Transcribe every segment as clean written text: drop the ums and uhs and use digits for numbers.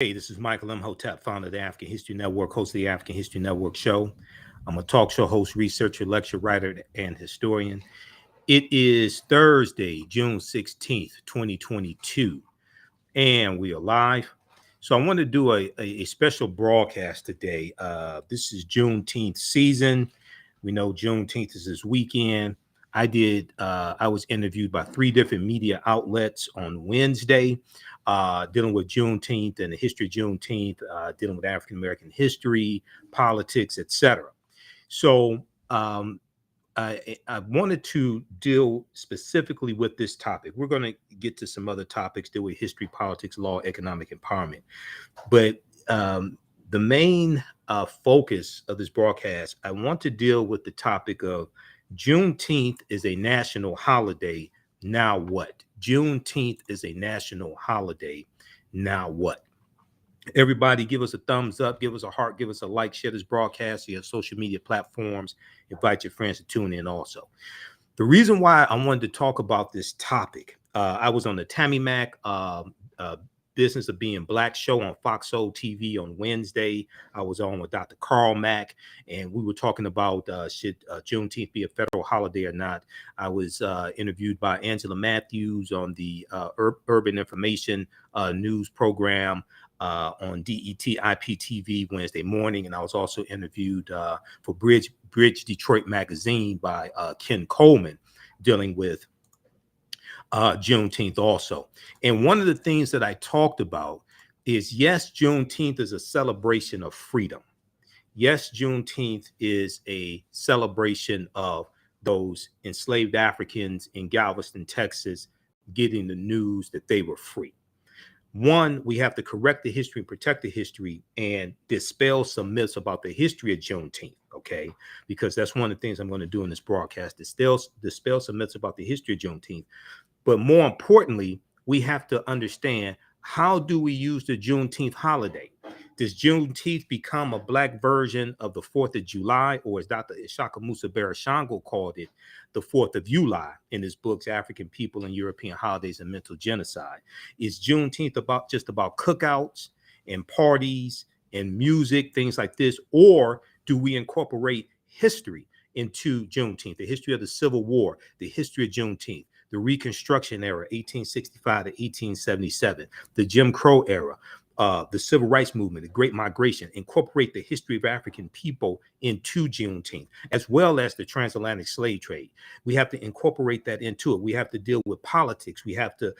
Hey, this is Michael Imhotep, founder of the African History Network, host of the African History Network show. I'm a talk show host, researcher, lecturer, writer, and historian. It is Thursday, June 16th, 2022, and we are live. So I want to do a special broadcast today. This is Juneteenth season. We know Juneteenth is this weekend. I was interviewed by three different media outlets on Wednesday, dealing with Juneteenth and the history of Juneteenth, dealing with African American history, politics, etc. So I wanted to deal specifically with this topic. We're going to get to some other topics, deal with history, politics, law, economic empowerment. But the main focus of this broadcast, I want to deal with the topic of Juneteenth is a national holiday. Now what? Juneteenth is a national holiday. Now what? Everybody give us a thumbs up, give us a heart, give us a like, share this broadcast to your social media platforms, invite your friends to tune in also. The reason why I wanted to talk about this topic, I was on the Tammy Mack Business of Being Black show on Fox Soul TV on Wednesday. I was on with Dr. Carl Mack, and we were talking about should Juneteenth be a federal holiday or not. I was interviewed by Angela Matthews on the Urban Information News program on DET IPTV Wednesday morning, and I was also interviewed for Bridge Detroit Magazine by Ken Coleman, dealing with Juneteenth also. And one of the things that I talked about is, yes, Juneteenth is a celebration of freedom. Yes, Juneteenth is a celebration of those enslaved Africans in Galveston, Texas, getting the news that they were free. One, we have to correct the history and protect the history and dispel some myths about the history of Juneteenth, okay? Because that's one of the things I'm going to do in this broadcast, dispel some myths about the history of Juneteenth. But more importantly, we have to understand, how do we use the Juneteenth holiday? Does Juneteenth become a Black version of the 4th of July, or as Dr. Ishaka Musa Barashango called it, the 4th of July in his books, African People and European Holidays and Mental Genocide? Is Juneteenth just about cookouts and parties and music, things like this? Or do we incorporate history into Juneteenth, the history of the Civil War, the history of Juneteenth, the Reconstruction Era, 1865 to 1877, the Jim Crow era, the Civil Rights Movement, the Great Migration, incorporate the history of African people into Juneteenth, as well as the transatlantic slave trade. We have to incorporate that into it. We have to deal with politics. We have to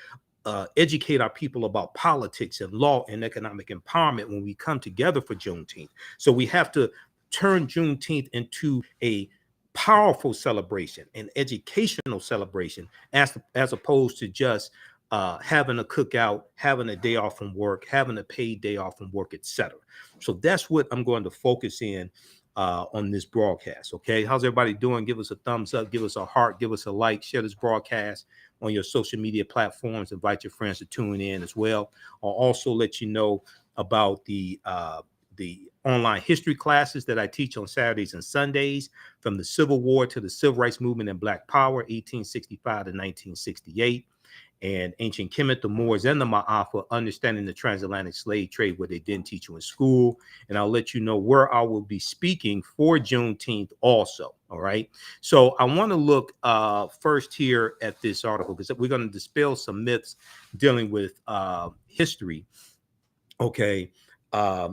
educate our people about politics and law and economic empowerment when we come together for Juneteenth. So we have to turn Juneteenth into a powerful celebration, an educational celebration, as opposed to just having a cookout, having a day off from work, having a paid day off from work, etc. So that's what I'm going to focus in on this broadcast. Okay, how's everybody doing? Give us a thumbs up, give us a heart, give us a like, share this broadcast on your social media platforms, invite your friends to tune in as well. I'll also let you know about the online history classes that I teach on Saturdays and Sundays, from the Civil War to the Civil Rights Movement and Black Power, 1865 to 1968, and Ancient Kemet, the Moors, and the Ma'afa, understanding the transatlantic slave trade, where they didn't teach you in school. And I'll let you know where I will be speaking for Juneteenth also. All right. So I want to look first here at this article, because we're going to dispel some myths dealing with history. Okay.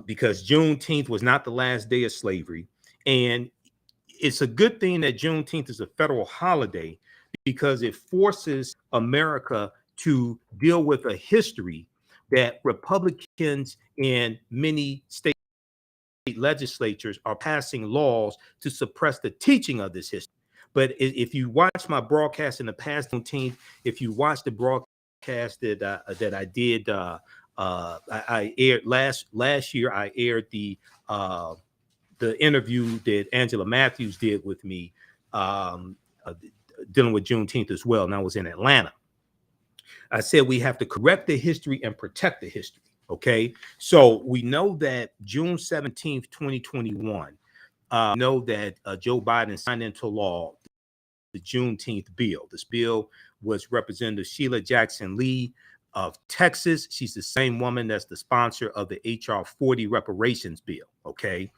Because Juneteenth was not the last day of slavery. And it's a good thing that Juneteenth is a federal holiday, because it forces America to deal with a history that Republicans in many state legislatures are passing laws to suppress the teaching of this history. But if you watch my broadcast in the past, Juneteenth, if you watch the broadcast that I did, I aired last year. I aired the interview that Angela Matthews did with me, dealing with Juneteenth as well. And I was in Atlanta. I said we have to correct the history and protect the history. Okay, so we know that June 17th, 2021, know that Joe Biden signed into law the Juneteenth bill. This bill was Representative Sheila Jackson Lee of Texas. She's the same woman that's the sponsor of the HR 40 reparations bill. Okay.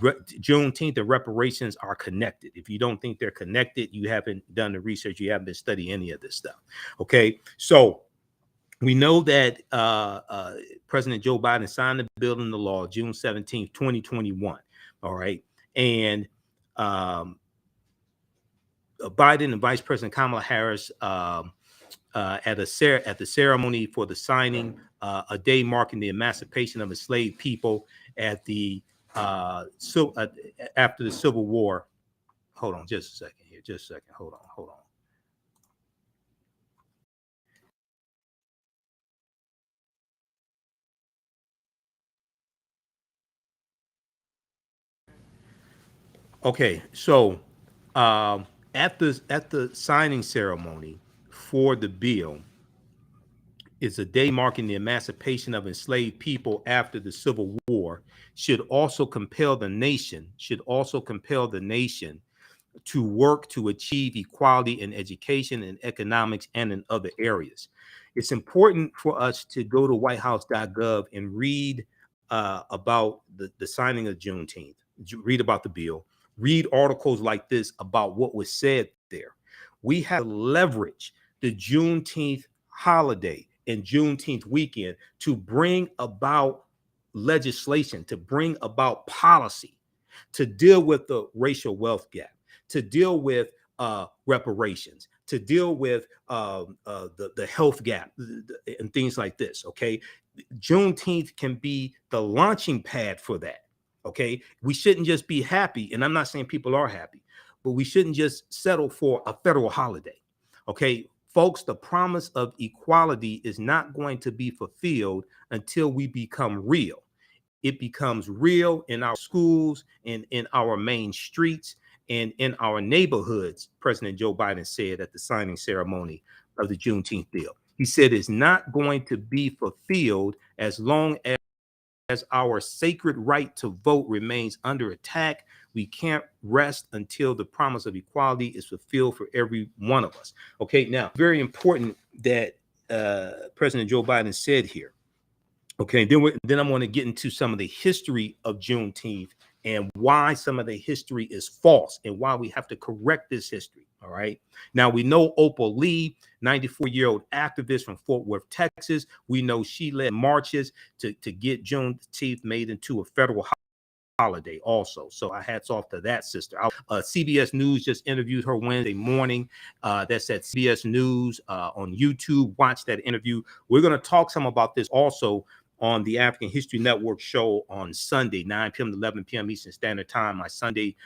Juneteenth and reparations are connected. If you don't think they're connected, you haven't done the research, you haven't been studying any of this stuff. Okay. So we know that President Joe Biden signed the bill into law June 17th, 2021. All right. And Biden and Vice President Kamala Harris at the ceremony for the signing, a day marking the emancipation of enslaved people at the after the Civil War. Hold on, just a second here. Just a second. Hold on. Okay, so at the signing ceremony for the bill, it's a day marking the emancipation of enslaved people after the Civil War, should also compel the nation to work to achieve equality in education and economics and in other areas. It's important for us to go to whitehouse.gov and read about the signing of Juneteenth, read about the bill, read articles like this about what was said there. We have to leverage the Juneteenth holiday and Juneteenth weekend to bring about legislation, to bring about policy, to deal with the racial wealth gap, to deal with reparations, to deal with the health gap and things like this. Okay. Juneteenth can be the launching pad for that. Okay. We shouldn't just be happy. And I'm not saying people are happy, but we shouldn't just settle for a federal holiday. Okay. Folks, the promise of equality is not going to be fulfilled until we become real. It becomes real in our schools and in our main streets and in our neighborhoods, President Joe Biden said at the signing ceremony of the Juneteenth bill. He said it's not going to be fulfilled as long as our sacred right to vote remains under attack. We can't rest until the promise of equality is fulfilled for every one of us. Okay, now, very important that President Joe Biden said here. Okay, then I'm going to get into some of the history of Juneteenth and why some of the history is false and why we have to correct this history. All right. Now, we know Opal Lee, 94-year-old activist from Fort Worth, Texas. We know she led marches to get Juneteenth made into a federal holiday also. So hats off to that sister. CBS News just interviewed her Wednesday morning. That's at CBS News on YouTube. Watch that interview. We're going to talk some about this also on the African History Network show on Sunday, 9 p.m. to 11 p.m. Eastern Standard Time, my Sunday,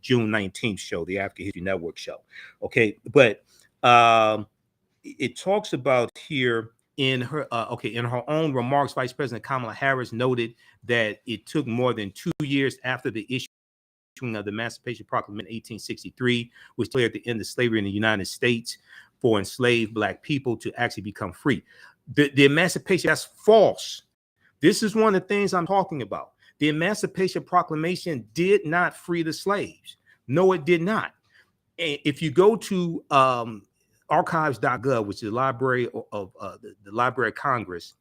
June 19th show, the African History Network show. Okay, but it talks about here in her, in her own remarks, Vice President Kamala Harris noted that it took more than 2 years after the issuing of the Emancipation Proclamation in 1863, which declared the end of slavery in the United States, for enslaved Black people to actually become free. The emancipation, that's false. This is one of the things I'm talking about. The Emancipation Proclamation did not free the slaves. No, it did not. If you go to archives.gov, which is the Library of the Library of Congress,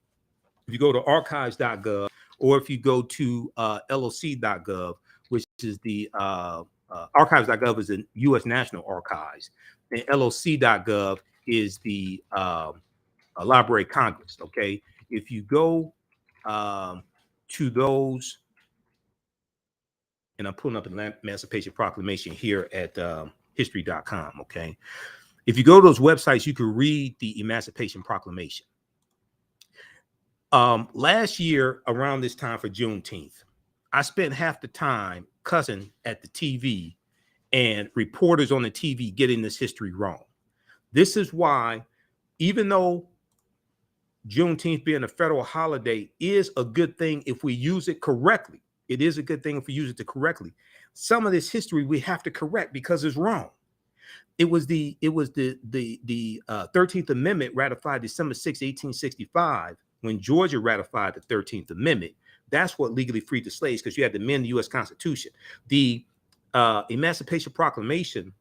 if you go to archives.gov, or if you go to loc.gov, which is the archives.gov is the U.S. National Archives, and loc.gov is the Library of Congress. Okay, if you go to those, and I'm pulling up the Emancipation Proclamation here at history.com. Okay, if you go to those websites, you can read the Emancipation Proclamation. Last year around this time for Juneteenth, I spent half the time cussing at the TV and reporters on the TV getting this history wrong. This is why, even though Juneteenth being a federal holiday is a good thing if we use it correctly, it is a good thing if we use it correctly. Some of this history we have to correct because it's wrong. It was the 13th Amendment ratified December 6, 1865. When Georgia ratified the 13th Amendment, that's what legally freed the slaves, because you had to amend the U.S. Constitution. The Emancipation Proclamation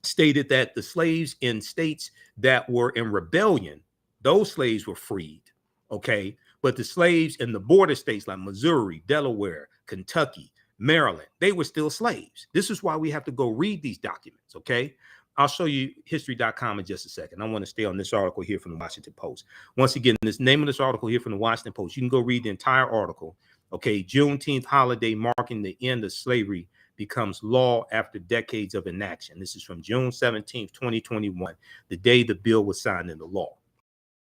stated that the slaves in states that were in rebellion Those slaves were freed, okay? But the slaves in the border states like Missouri, Delaware, Kentucky, Maryland, they were still slaves. This is why we have to go read these documents, okay? I'll show you history.com in just a second. I want to stay on this article here from the Washington Post. Once again, this name of this article here from the Washington Post, you can go read the entire article, okay? Juneteenth holiday marking the end of slavery becomes law after decades of inaction. This is from June 17th, 2021, the day the bill was signed into law.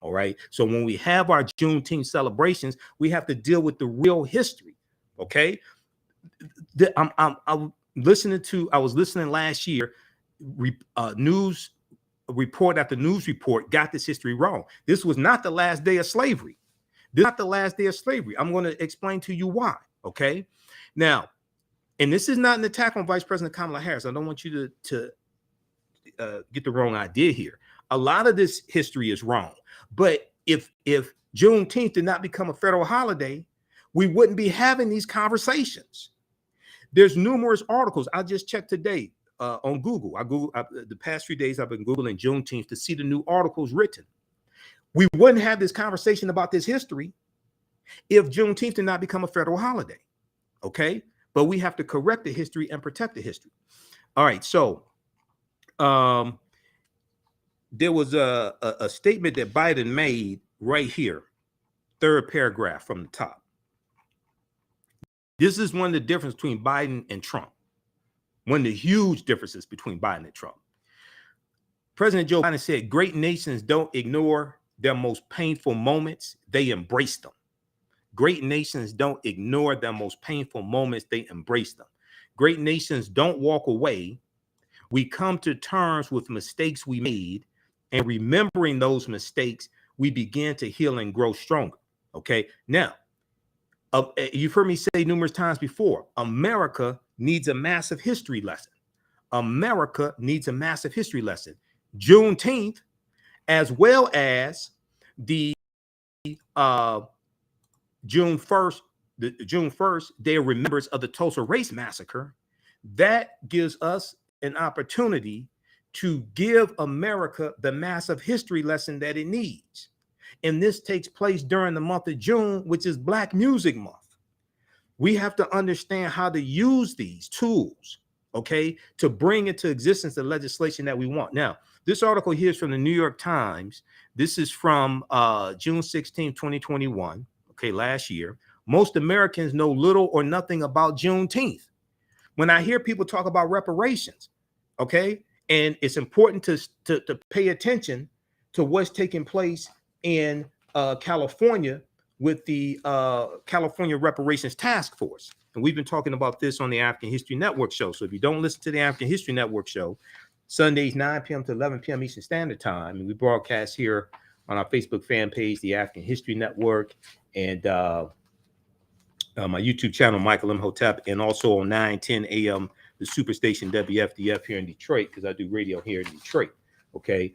All right. So when we have our Juneteenth celebrations, we have to deal with the real history. Okay. I'm listening to, I was listening last year, news report after news report got this history wrong. This was not the last day of slavery. This is not the last day of slavery. I'm going to explain to you why. Okay. Now, and this is not an attack on Vice President Kamala Harris. I don't want you to get the wrong idea here. A lot of this history is wrong. But if Juneteenth did not become a federal holiday, we wouldn't be having these conversations. There's numerous articles. I just checked today on Google. The past few days, I've been Googling Juneteenth to see the new articles written. We wouldn't have this conversation about this history if Juneteenth did not become a federal holiday. Okay? But we have to correct the history and protect the history. All right. So there was a statement that Biden made right here, third paragraph from the top. This is one of the differences between Biden and Trump. One of the huge differences between Biden and Trump. President Joe Biden said, great nations don't ignore their most painful moments, they embrace them. Great nations don't ignore their most painful moments, they embrace them. Great nations don't walk away. We come to terms with mistakes we made, and remembering those mistakes, we begin to heal and grow stronger. Okay. Now, you've heard me say numerous times before, America needs a massive history lesson. America needs a massive history lesson. Juneteenth, as well as the June 1st, Day of Remembrance of the Tulsa Race Massacre, that gives us an opportunity to give America the massive history lesson that it needs. And this takes place during the month of June, which is Black Music Month. We have to understand how to use these tools, okay, to bring into existence the legislation that we want. Now, this article here is from the New York Times. This is from June 16, 2021, okay, last year. Most Americans know little or nothing about Juneteenth. When I hear people talk about reparations, okay, and it's important to pay attention to what's taking place in California with the California Reparations Task Force. And we've been talking about this on the African History Network show. So if you don't listen to the African History Network show, Sundays, 9 p.m. to 11 p.m. Eastern Standard Time, and we broadcast here on our Facebook fan page, the African History Network, and my YouTube channel, Michael Imhotep, and also on 9:10 a.m. the Superstation WFDF here in Detroit, because I do radio here in Detroit. Okay.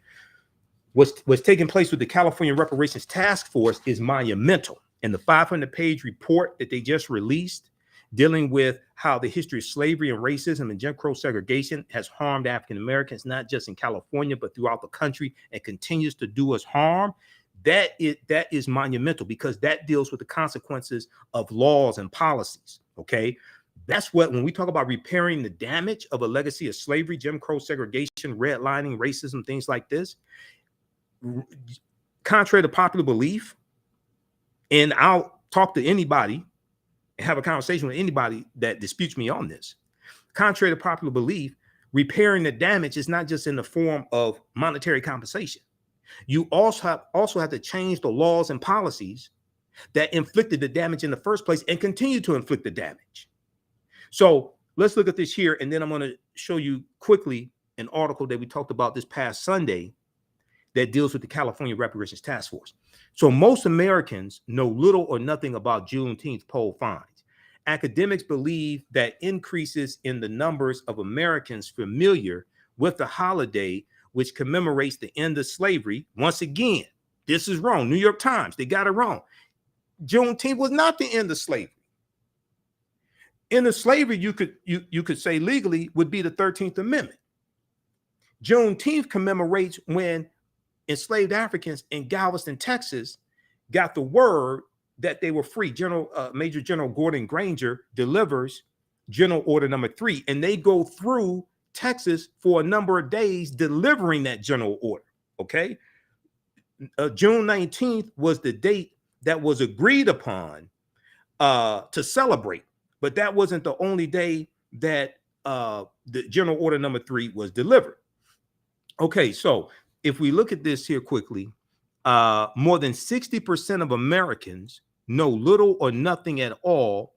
What's taking place with the California Reparations Task Force is monumental. And the 500-page report that they just released, dealing with how the history of slavery and racism and Jim Crow segregation has harmed African Americans, not just in California, but throughout the country, and continues to do us harm. That is monumental, because that deals with the consequences of laws and policies. Okay. That's what, when we talk about repairing the damage of a legacy of slavery, Jim Crow segregation, redlining, racism, things like this, contrary to popular belief, and I'll talk to anybody and have a conversation with anybody that disputes me on this. Contrary to popular belief, repairing the damage is not just in the form of monetary compensation. You also have to change the laws and policies that inflicted the damage in the first place and continue to inflict the damage. So let's look at this here, and then I'm going to show you quickly an article that we talked about this past Sunday that deals with the California Reparations Task Force. So most Americans know little or nothing about Juneteenth, poll finds. Academics believe that increases in the numbers of Americans familiar with the holiday, which commemorates the end of slavery. Once again, this is wrong. New York Times, they got it wrong. Juneteenth was not the end of slavery. End of slavery, you could say legally, would be the 13th Amendment. Juneteenth commemorates when enslaved Africans in Galveston, Texas, got the word that they were free. Major General Gordon Granger delivers General Order Number 3, and they go through Texas for a number of days delivering that general order. Okay, June 19th was the date that was agreed upon to celebrate, but that wasn't the only day that the General Order Number 3 was delivered. Okay, so if we look at this here quickly, more than 60% of Americans know little or nothing at all.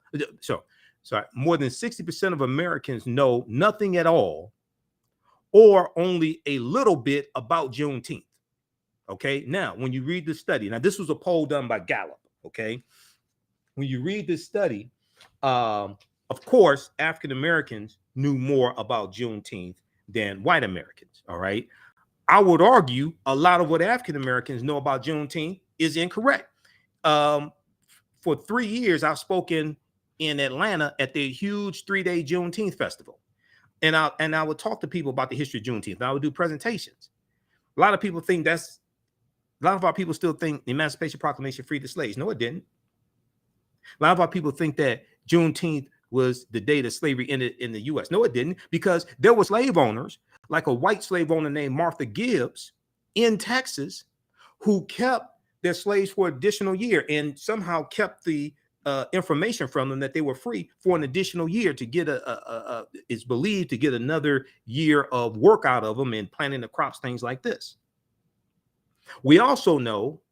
More than 60% of Americans know nothing at all or only a little bit about Juneteenth. Okay, now when you read the study, now this was a poll done by Gallup. Okay, when you read this study, of course, African Americans knew more about Juneteenth than white Americans. All right, I would argue a lot of what African Americans know about Juneteenth is incorrect. For 3 years, I've spoken in Atlanta at the huge 3-day Juneteenth festival, and I would talk to people about the history of Juneteenth. I would do presentations. A lot of people think a lot of our people still think the Emancipation Proclamation freed the slaves. No, it didn't. A lot of our people think that Juneteenth was the day that slavery ended in the U.S. No, it didn't, because there were slave owners, like a white slave owner named Martha Gibbs in Texas, who kept their slaves for an additional year and somehow kept the information from them that they were free for an additional year to get it's believed to get another year of work out of them and planting the crops, things like this. We also know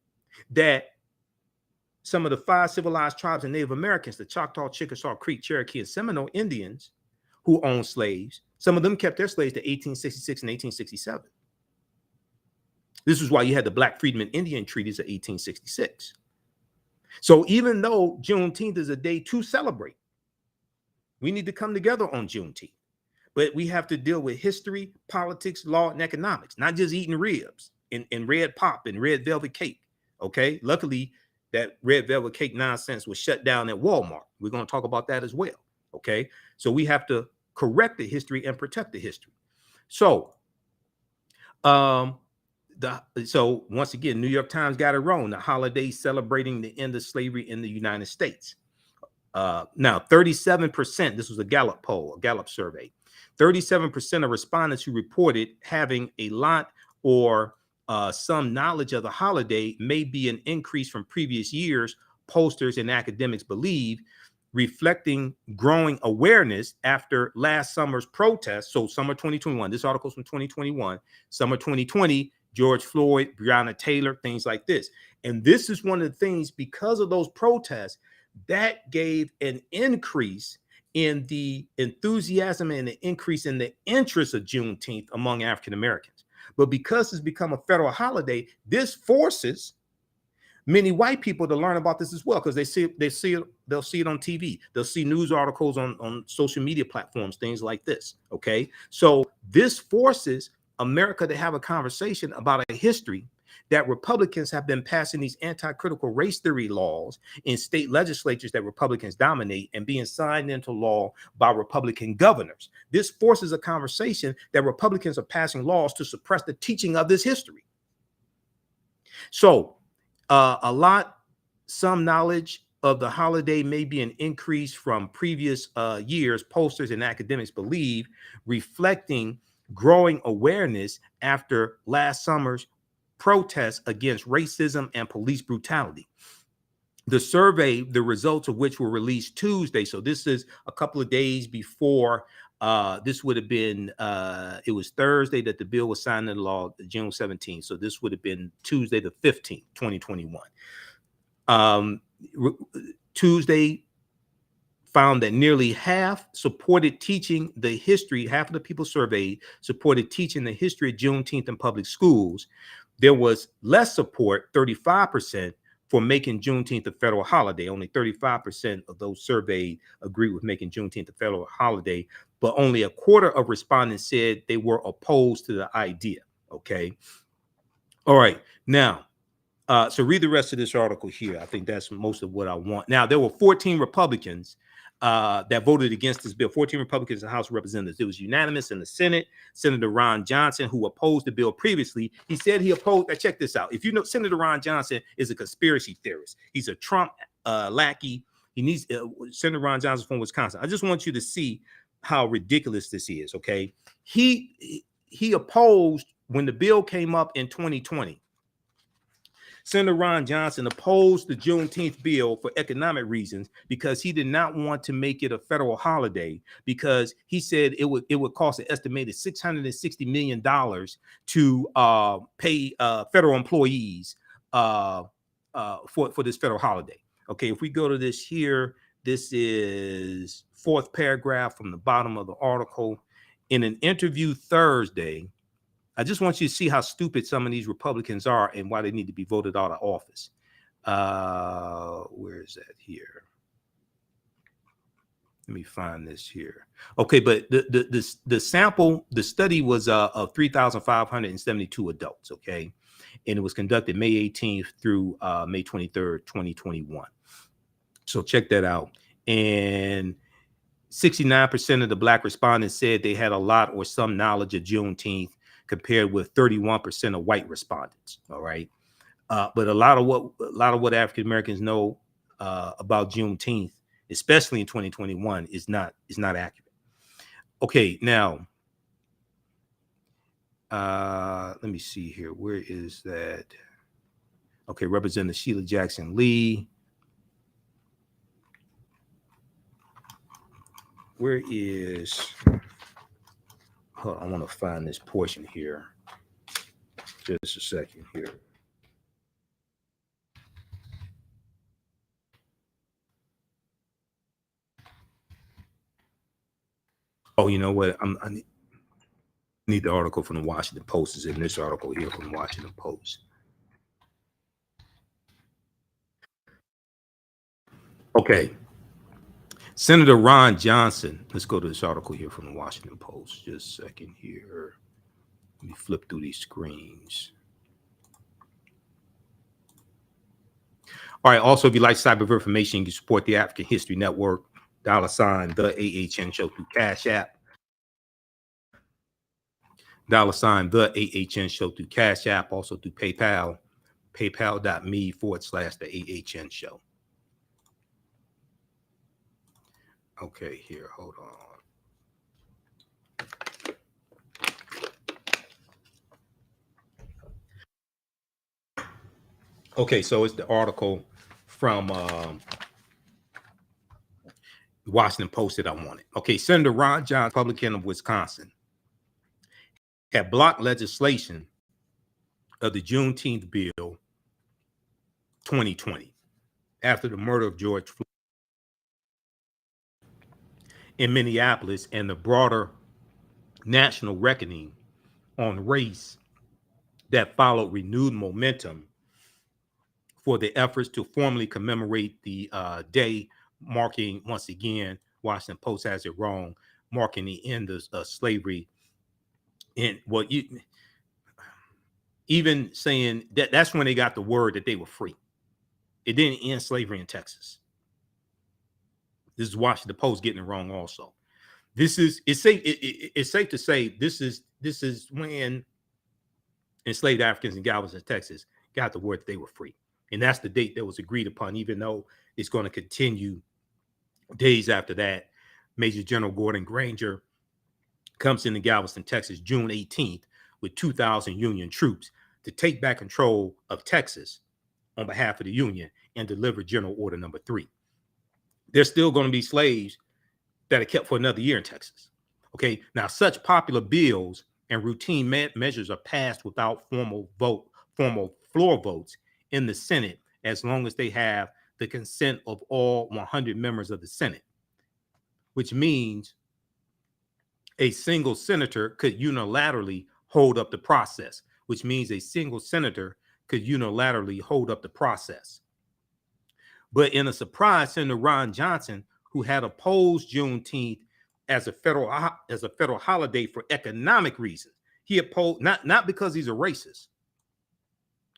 that some of the 5 civilized tribes of Native Americans, the Choctaw, Chickasaw, Creek, Cherokee, and Seminole Indians who owned slaves, some of them kept their slaves to 1866 and 1867. This is why you had the Black Freedmen Indian treaties of 1866. So even though Juneteenth is a day to celebrate, we need to come together on Juneteenth. But we have to deal with history, politics, law, and economics, not just eating ribs and red pop and red velvet cake. Okay, luckily that red velvet cake nonsense was shut down at Walmart. We're going to talk about that as well. Okay, so we have to correct the history and protect the history. So so once again, New York Times got it wrong. The holiday celebrating the end of slavery in the United States. Now, 37%, this was a Gallup poll, a Gallup survey. 37% of respondents who reported having a lot or some knowledge of the holiday may be an increase from previous years, pollsters and academics believe, reflecting growing awareness after last summer's protests. So summer 2021, this article's from 2021, summer 2020, George Floyd, Breonna Taylor, things like this. And this is one of the things, because of those protests, that gave an increase in the enthusiasm and the increase in the interest of Juneteenth among African Americans. But because it's become a federal holiday, this forces many white people to learn about this as well, because they'll see it on TV. They'll see news articles on social media platforms, things like this. Okay, so this forces America to have a conversation about a history that Republicans have been passing these anti-critical race theory laws in state legislatures that Republicans dominate and being signed into law by Republican governors. This forces a conversation that Republicans are passing laws to suppress the teaching of this history. So some knowledge of the holiday may be an increase from previous years, pollsters and academics believe, reflecting growing awareness after last summer's protests against racism and police brutality. The survey, the results of which were released Tuesday, so this is a couple of days before, this would have been, it was Thursday that the bill was signed into law, June 17th. So this would have been Tuesday the 15th, 2021. Tuesday found that nearly half supported teaching the history, half of the people surveyed supported teaching the history of Juneteenth in public schools. There was less support, 35%, for making Juneteenth a federal holiday. Only 35% of those surveyed agreed with making Juneteenth a federal holiday, but only a quarter of respondents said they were opposed to the idea. Okay. All right. Now, so read the rest of this article here. I think that's most of what I want. Now, there were 14 Republicans that voted against this bill. 14 Republicans in the House of Representatives. It was unanimous in the Senate. Senator Ron Johnson, who opposed the bill previously, he said he opposed. Now check this out. If you know, Senator Ron Johnson is a conspiracy theorist. He's a Trump lackey. He needs Senator Ron Johnson from Wisconsin. I just want you to see how ridiculous this is. Okay, he opposed when the bill came up in 2020. Senator Ron Johnson opposed the Juneteenth bill for economic reasons because he did not want to make it a federal holiday, because he said it would cost an estimated $660 million to pay federal employees for this federal holiday. Okay, if we go to this here, this is fourth paragraph from the bottom of the article. In an interview Thursday, I just want you to see how stupid some of these Republicans are and why they need to be voted out of office. Where is that here? Let me find this here. Okay, but the sample, the study was of 3,572 adults, okay? And it was conducted May 18th through May 23rd, 2021. So check that out. And 69% of the Black respondents said they had a lot or some knowledge of Juneteenth, compared with 31% of white respondents. All right. But a lot of what African Americans know about Juneteenth, especially in 2021, is not accurate. Okay, now let me see here. Where is that? Okay, Representative Sheila Jackson Lee. Where is? Hold on, I want to find this portion here. Just a second here. Oh, you know what? I need the article from the Washington Post. Is in this article here from the Washington Post. Okay. Senator Ron Johnson. Let's go to this article here from the Washington Post. Just a second here. Let me flip through these screens. All right. Also, if you like cyber information, you can support the African History Network, $ TheAHNShow through Cash App. $TheAHNShow through Cash App, also through PayPal, paypal.me/TheAHNShow. Okay, here, hold on. Okay, so it's the article from the Washington Post that I wanted. Okay, Senator Ron Johnson, Republican of Wisconsin, had blocked legislation of the Juneteenth bill 2020 after the murder of George Floyd in Minneapolis and the broader national reckoning on race that followed renewed momentum for the efforts to formally commemorate the day, marking, once again, Washington Post has it wrong, marking the end of slavery. And what you even saying that's when they got the word that they were free. It didn't end slavery in Texas. This is Washington Post getting it wrong also. It's safe to say this is when enslaved Africans in Galveston, Texas, got the word that they were free. And that's the date that was agreed upon, even though it's going to continue days after that. Major General Gordon Granger comes into Galveston, Texas, June 18th, with 2,000 Union troops to take back control of Texas on behalf of the Union and deliver General Order Number 3. There's still going to be slaves that are kept for another year in Texas. Okay, now such popular bills and routine measures are passed without formal floor votes in the Senate, as long as they have the consent of all 100 members of the Senate, which means a single senator could unilaterally hold up the process, which means a single senator could unilaterally hold up the process. But in a surprise, Senator Ron Johnson, who had opposed Juneteenth as a federal holiday for economic reasons, he opposed not because he's a racist.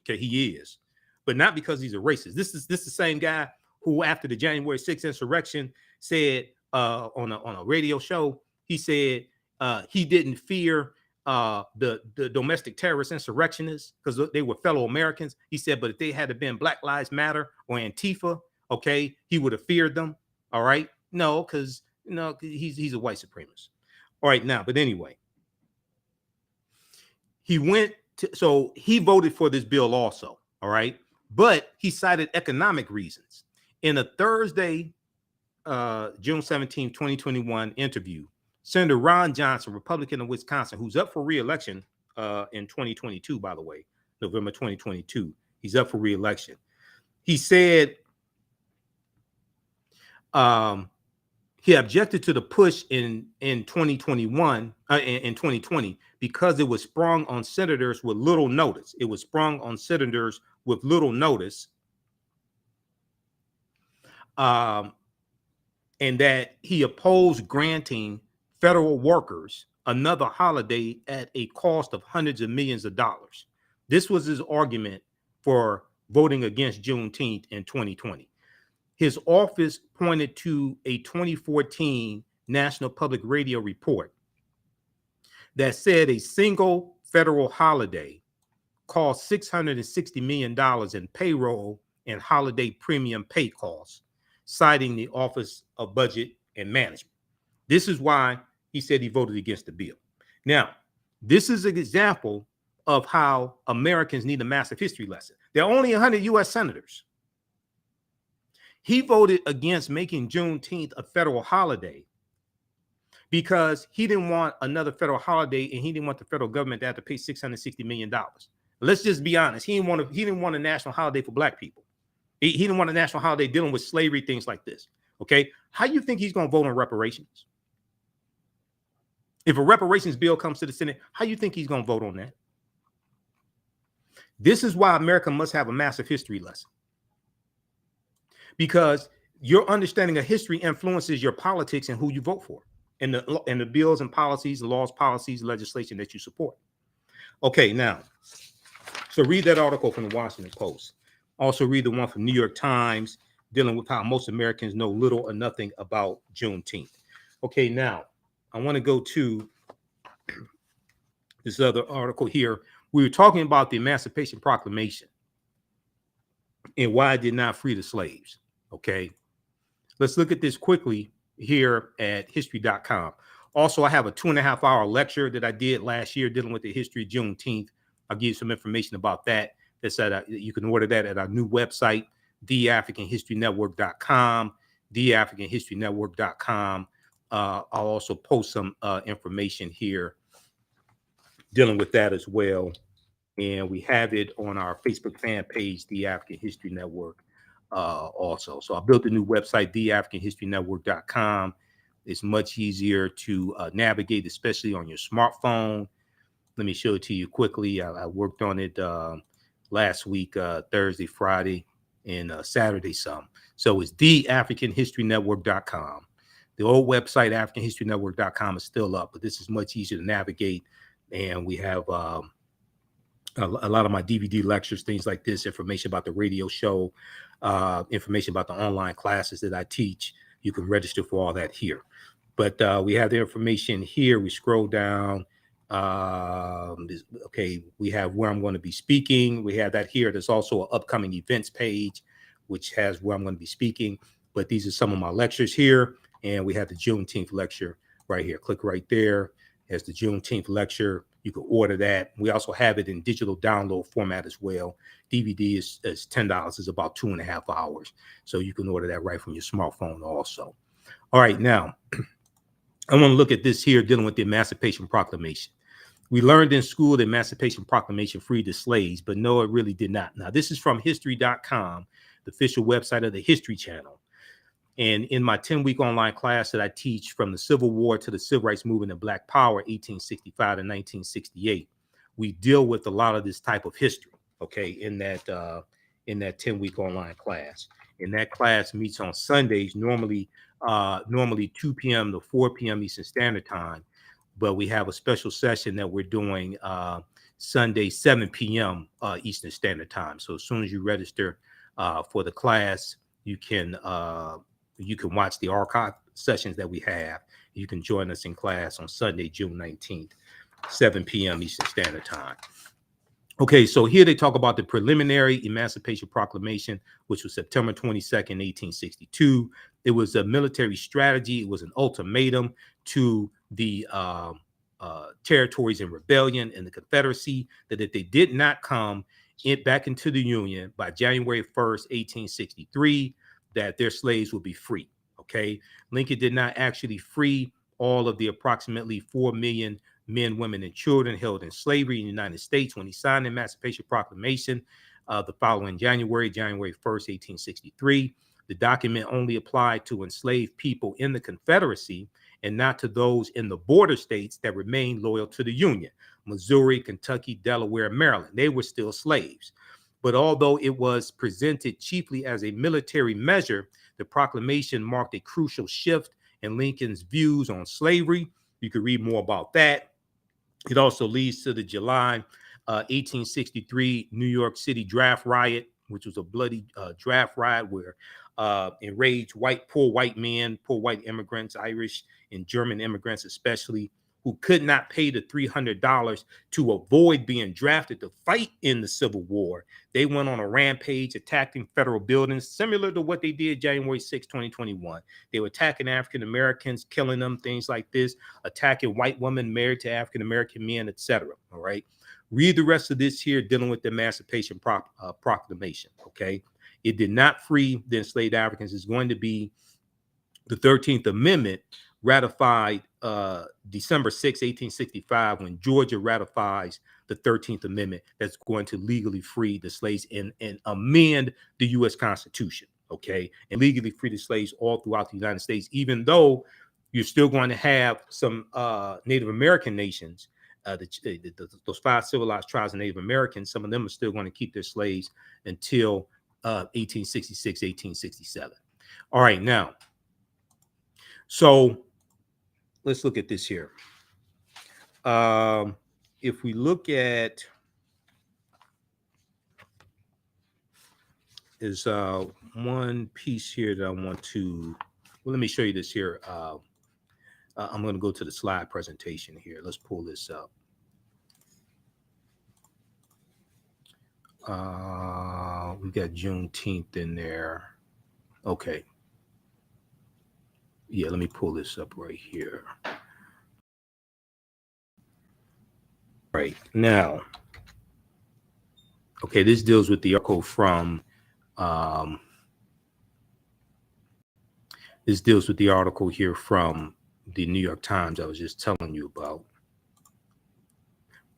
Okay, he is, but not because he's a racist. This is the same guy who after the January 6th insurrection said on a radio show, he said he didn't fear the domestic terrorist insurrectionists because they were fellow Americans. He said, but if they had been Black Lives Matter or Antifa, okay, he would have feared them. All right. No, because he's a white supremacist. All right, now, but anyway, he voted for this bill also. All right, but he cited economic reasons. In a Thursday, June 17, 2021 interview, Senator Ron Johnson, Republican of Wisconsin, who's up for re-election in 2022, by the way, November 2022, he's up for re-election. He said he objected to the push in 2021, in 2020, because it was sprung on senators with little notice. It was sprung on senators with little notice. And that he opposed granting federal workers another holiday at a cost of hundreds of millions of dollars. This was his argument for voting against Juneteenth in 2020. His office pointed to a 2014 National Public Radio report that said a single federal holiday cost $660 million in payroll and holiday premium pay costs, citing the Office of Budget and Management. This is why he said he voted against the bill. Now, this is an example of how Americans need a massive history lesson. There are only 100 U.S. senators. He voted against making Juneteenth a federal holiday because he didn't want another federal holiday, and he didn't want the federal government to have to pay $660 million. Let's just be honest. He didn't want a national holiday for Black people. He didn't want a national holiday dealing with slavery, things like this. Okay. How do you think he's going to vote on reparations? If a reparations bill comes to the Senate, how do you think he's going to vote on that? This is why America must have a massive history lesson. Because your understanding of history influences your politics and who you vote for, and the bills and policies, the laws, policies, legislation that you support. Okay, now, so read that article from the Washington Post. Also read the one from New York Times dealing with how most Americans know little or nothing about Juneteenth. Okay, now I want to go to this other article here. We were talking about the Emancipation Proclamation and why it did not free the slaves. Okay, let's look at this quickly here at history.com. Also, I have a 2.5-hour lecture that I did last year dealing with the history of Juneteenth. I'll give you some information about that. That's you can order that at our new website, TheAHNHistoryNetwork.com, TheAHNHistoryNetwork.com. I'll also post some information here dealing with that as well. And we have it on our Facebook fan page, The African History Network, also. So I built a new website, TheAHNHistoryNetwork.com. It's much easier to navigate, especially on your smartphone. Let me show it to you quickly. I worked on it last week, Thursday, Friday, and Saturday some. So it's TheAfricanHistoryNetwork.com. The old website, AfricanHistoryNetwork.com, is still up, but this is much easier to navigate. And we have a lot of my DVD lectures, things like this, information about the radio show, information about the online classes that I teach. You can register for all that here. But we have the information here. We scroll down. Okay, we have where I'm going to be speaking. We have that here. There's also an upcoming events page, which has where I'm going to be speaking. But these are some of my lectures here. And we have the Juneteenth lecture right here. Click right there. There's the Juneteenth lecture. You can order that. We also have it in digital download format as well. DVD is $10. It's about 2.5 hours. So you can order that right from your smartphone also. All right, now, I want to look at this here dealing with the Emancipation Proclamation. We learned in school the Emancipation Proclamation freed the slaves, but no, it really did not. Now, this is from history.com, the official website of the History Channel. And in my 10-week online class that I teach from the Civil War to the Civil Rights Movement and Black Power, 1865 to 1968, we deal with a lot of this type of history, okay, in that 10-week online class. And that class meets on Sundays, normally 2 p.m. to 4 p.m. Eastern Standard Time. But we have a special session that we're doing Sunday, 7 p.m. Eastern Standard Time. So as soon as you register for the class, you can watch the archive sessions that we have. You can join us in class on Sunday, June 19th, 7 p.m. Eastern Standard Time. Okay, so here they talk about the preliminary Emancipation Proclamation, which was September 22nd, 1862. It was a military strategy. It was an ultimatum to the territories in rebellion and the Confederacy that if they did not come back into the Union by January 1st, 1863, that their slaves would be free. Okay, Lincoln did not actually free all of the approximately 4 million men, women, and children held in slavery in the United States when he signed the Emancipation Proclamation the following January 1st, 1863. The document only applied to enslaved people in the Confederacy and not to those in the border states that remained loyal to the Union: Missouri, Kentucky, Delaware, Maryland. They were still slaves. But although it was presented chiefly as a military measure, the proclamation marked a crucial shift in Lincoln's views on slavery. You could read more about that. It also leads to the July 1863 New York City draft riot, which was a bloody draft riot where enraged poor white men, poor white immigrants, Irish and German immigrants especially, who could not pay the $300 to avoid being drafted to fight in the Civil War. They went on a rampage attacking federal buildings, similar to what they did January 6, 2021. They were attacking African Americans, killing them, things like this, attacking white women married to African American men, etc. All right. Read the rest of this here dealing with the Emancipation Proclamation. Okay. It did not free the enslaved Africans. It's going to be the 13th Amendment, ratified December 6, 1865, when Georgia ratifies the 13th Amendment, that's going to legally free the slaves and amend the U.S. Constitution, okay? And legally free the slaves all throughout the United States, even though you're still going to have some Native American nations, those 5 civilized tribes of Native Americans, some of them are still going to keep their slaves until 1866, 1867. All right, now, so let's look at this here. If we look at, is one piece here that I want to, well, let me show you this here. I'm going to go to the slide presentation here. Let's pull this up. We got Juneteenth in there. Okay. Yeah, let me pull this up right here. Right now, okay, this deals with the article from this deals with the article here from the New York Times I was just telling you about.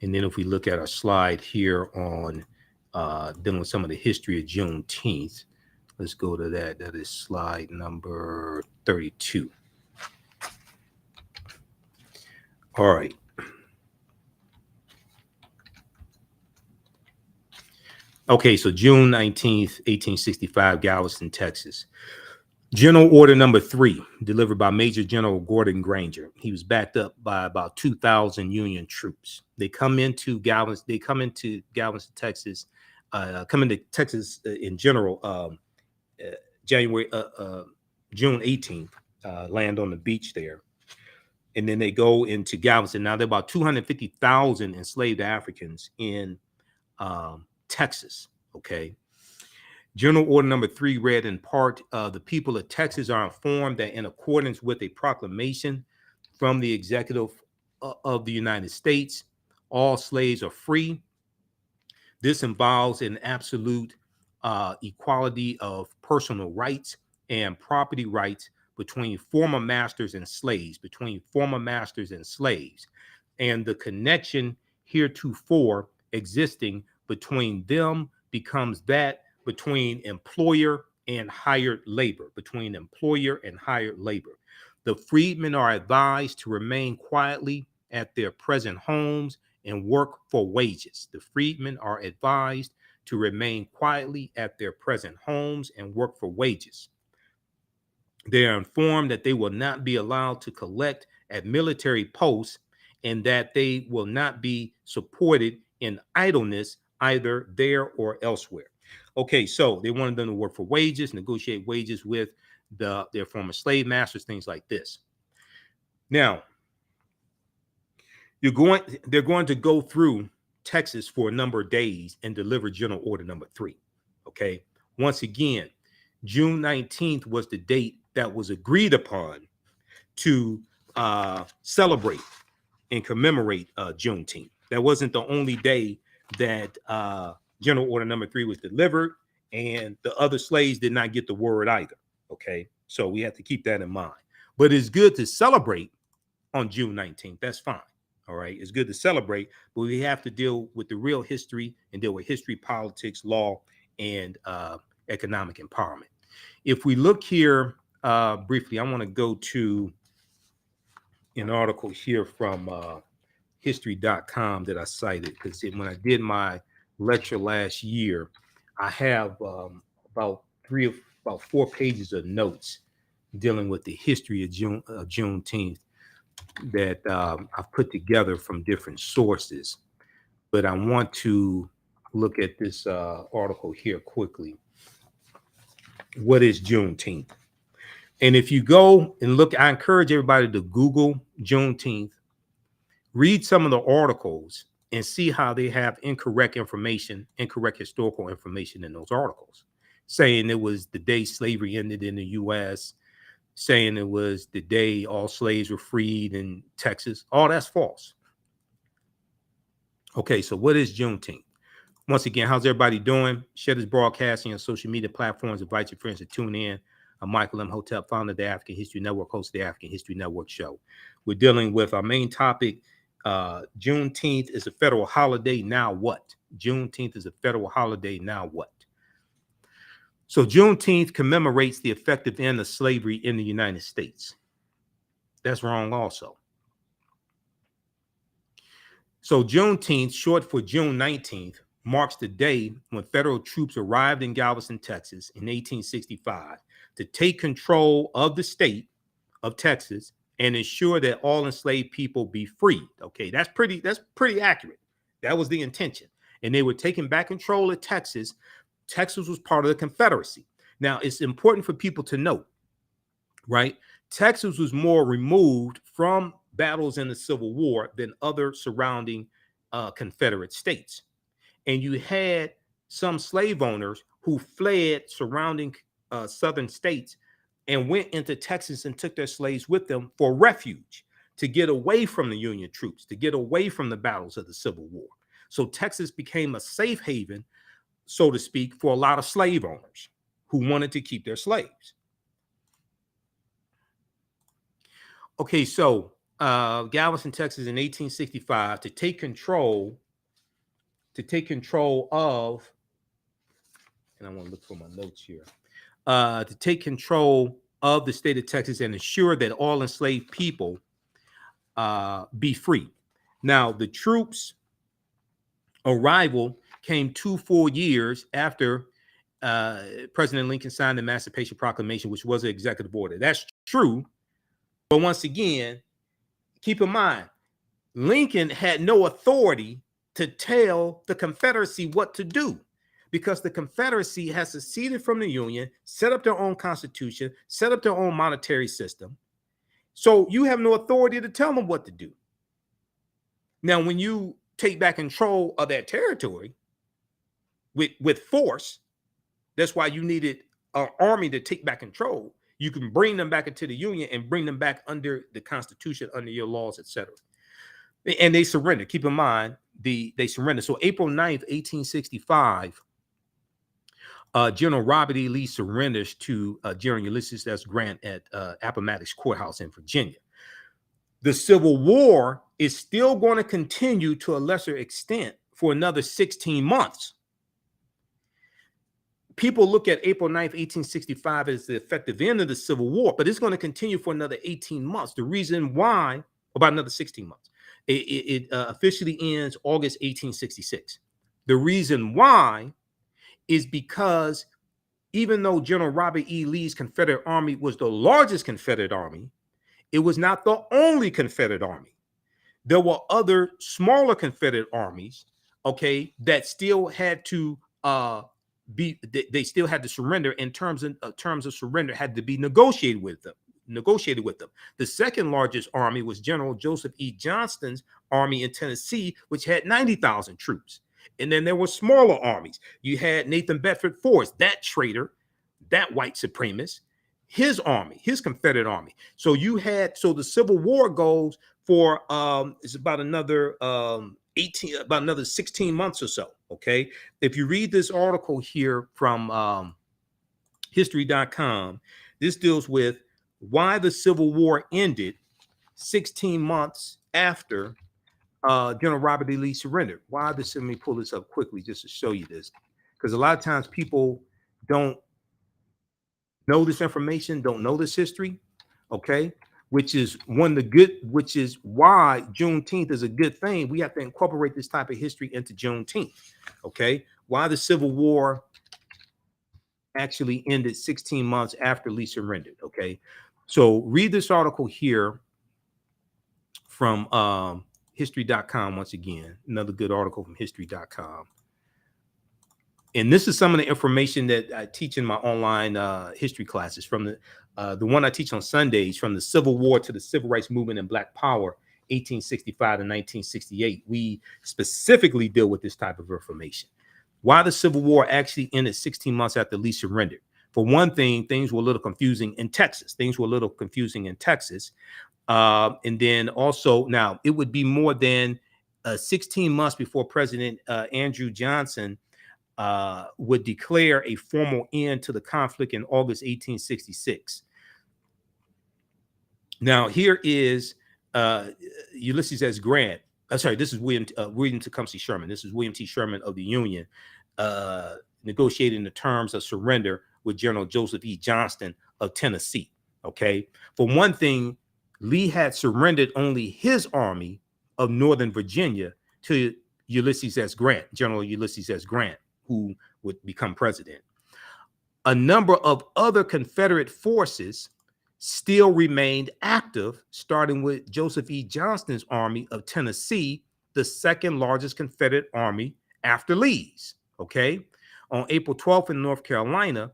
And then if we look at our slide here on dealing with some of the history of Juneteenth, let's go to that. That is slide number 32. All right. Okay, so June 19th, 1865, Galveston, Texas. General Order Number 3, delivered by Major General Gordon Granger. He was backed up by about 2,000 Union troops. They come into Galveston, Texas, come into Texas in general, June 18th, land on the beach there. And then they go into Galveston. Now there are about 250,000 enslaved Africans in Texas, okay? General Order Number 3 read in part, the people of Texas are informed that in accordance with a proclamation from the executive of the United States, all slaves are free. This involves an absolute equality of personal rights and property rights between former masters and slaves, and the connection heretofore existing between them becomes that between employer and hired labor, The freedmen are advised to remain quietly at their present homes and work for wages. They are informed that they will not be allowed to collect at military posts and that they will not be supported in idleness either there or elsewhere. Okay, so they wanted them to work for wages, negotiate wages with their former slave masters, things like this. Now, they're going to go through Texas for a number of days and deliver General Order number 3. Okay, once again, June 19th was the date that was agreed upon to celebrate and commemorate Juneteenth. That wasn't the only day that General Order number 3 was delivered, and the other slaves did not get the word either. Okay, so we have to keep that in mind. But it's good to celebrate on June 19th. That's fine. All right, it's good to celebrate, but we have to deal with the real history and deal with history, politics, law, and economic empowerment. If we look here briefly, I want to go to an article here from history.com that I cited, because when I did my lecture last year, I have about 4 pages of notes dealing with the history of Juneteenth that I've put together from different sources. But I want to look at this article here quickly. What is Juneteenth? And if you go and look, I encourage everybody to Google Juneteenth, read some of the articles, and see how they have incorrect information, incorrect historical information in those articles, saying it was the day slavery ended in the U.S., saying it was the day all slaves were freed in Texas. All that's false. Okay, so what is Juneteenth? Once again, how's everybody doing? Share this broadcasting on social media platforms. Invite your friends to tune in. I'm Michael Imhotep, founder of the African History Network, host of the African History Network show. We're dealing with our main topic. Juneteenth is a federal holiday. Now what? Juneteenth is a federal holiday. Now what? So Juneteenth commemorates the effective end of slavery in the United States. That's wrong also. So Juneteenth, short for June 19th, marks the day when federal troops arrived in Galveston, Texas in 1865 to take control of the state of Texas and ensure that all enslaved people be freed. Okay, that's pretty accurate. That was the intention. And they were taking back control of Texas. Texas was part of the Confederacy. Now, it's important for people to note, right? Texas was more removed from battles in the Civil War than other surrounding Confederate states. And you had some slave owners who fled surrounding southern states and went into Texas and took their slaves with them for refuge, to get away from the Union troops, to get away from the battles of the Civil War. So Texas became a safe haven, so to speak, for a lot of slave owners who wanted to keep their slaves. Okay, so Galveston, Texas in 1865 to take control of, and I want to look for my notes here, to take control of the state of Texas and ensure that all enslaved people be free. Now, the troops' arrival came 2 full years after President Lincoln signed the Emancipation Proclamation, which was an executive order. That's true. But once again, keep in mind, Lincoln had no authority to tell the Confederacy what to do, because the Confederacy has seceded from the Union, set up their own constitution, set up their own monetary system. So you have no authority to tell them what to do. Now, when you take back control of that territory with force, that's why you needed an army to take back control. You can bring them back into the Union and bring them back under the Constitution, under your laws, etc. And they surrendered. Keep in mind, they surrendered. So April 9th, 1865, General Robert E. Lee surrenders to General Ulysses S. Grant at Appomattox Courthouse in Virginia. The Civil War is still going to continue to a lesser extent for another 16 months. People look at April 9th, 1865 as the effective end of the Civil War, but it's going to continue for another 18 months. The reason why, about another 16 months, it officially ends August 1866. The reason why is because even though General Robert E. Lee's Confederate Army was the largest Confederate army, it was not the only Confederate army. There were other smaller Confederate armies, okay, that still had to they still had to surrender, in terms of surrender had to be negotiated with them. The second largest army was General Joseph E. Johnston's army in Tennessee, which had 90,000 troops. And then there were smaller armies. You had Nathan Bedford Forrest, that traitor, that white supremacist, his army, his Confederate army. So the Civil War goes for it's about another 16 months or so. Okay. If you read this article here from history.com, this deals with why the Civil War ended 16 months after General Robert E. Lee surrendered. Why this? Let me pull this up quickly just to show you this, because a lot of times people don't know this information, don't know this history. Okay, which is which is why Juneteenth is a good thing. We have to incorporate this type of history into Juneteenth. Okay, why the Civil War actually ended 16 months after Lee surrendered. Okay, so read this article here from history.com. Once again, another good article from history.com. And this is some of the information that I teach in my online history classes, from the one I teach on Sundays, from the Civil War to the Civil Rights Movement and Black Power, 1865 to 1968. We specifically deal with this type of information. Why the Civil War actually ended 16 months after Lee surrendered. For one thing, things were a little confusing in Texas. And then also, now it would be more than 16 months before President Andrew Johnson would declare a formal end to the conflict in August 1866. Now, here is Ulysses S. Grant. Sorry, this is William Tecumseh Sherman. This is William T. Sherman of the Union negotiating the terms of surrender with General Joseph E. Johnston of Tennessee. Okay, for one thing, Lee had surrendered only his army of Northern Virginia to Ulysses S. Grant, General Ulysses S. Grant, who would become president. A number of other Confederate forces still remained active, starting with Joseph E. Johnston's army of Tennessee, the second largest Confederate army after Lee's. Okay, on April 12th in North Carolina,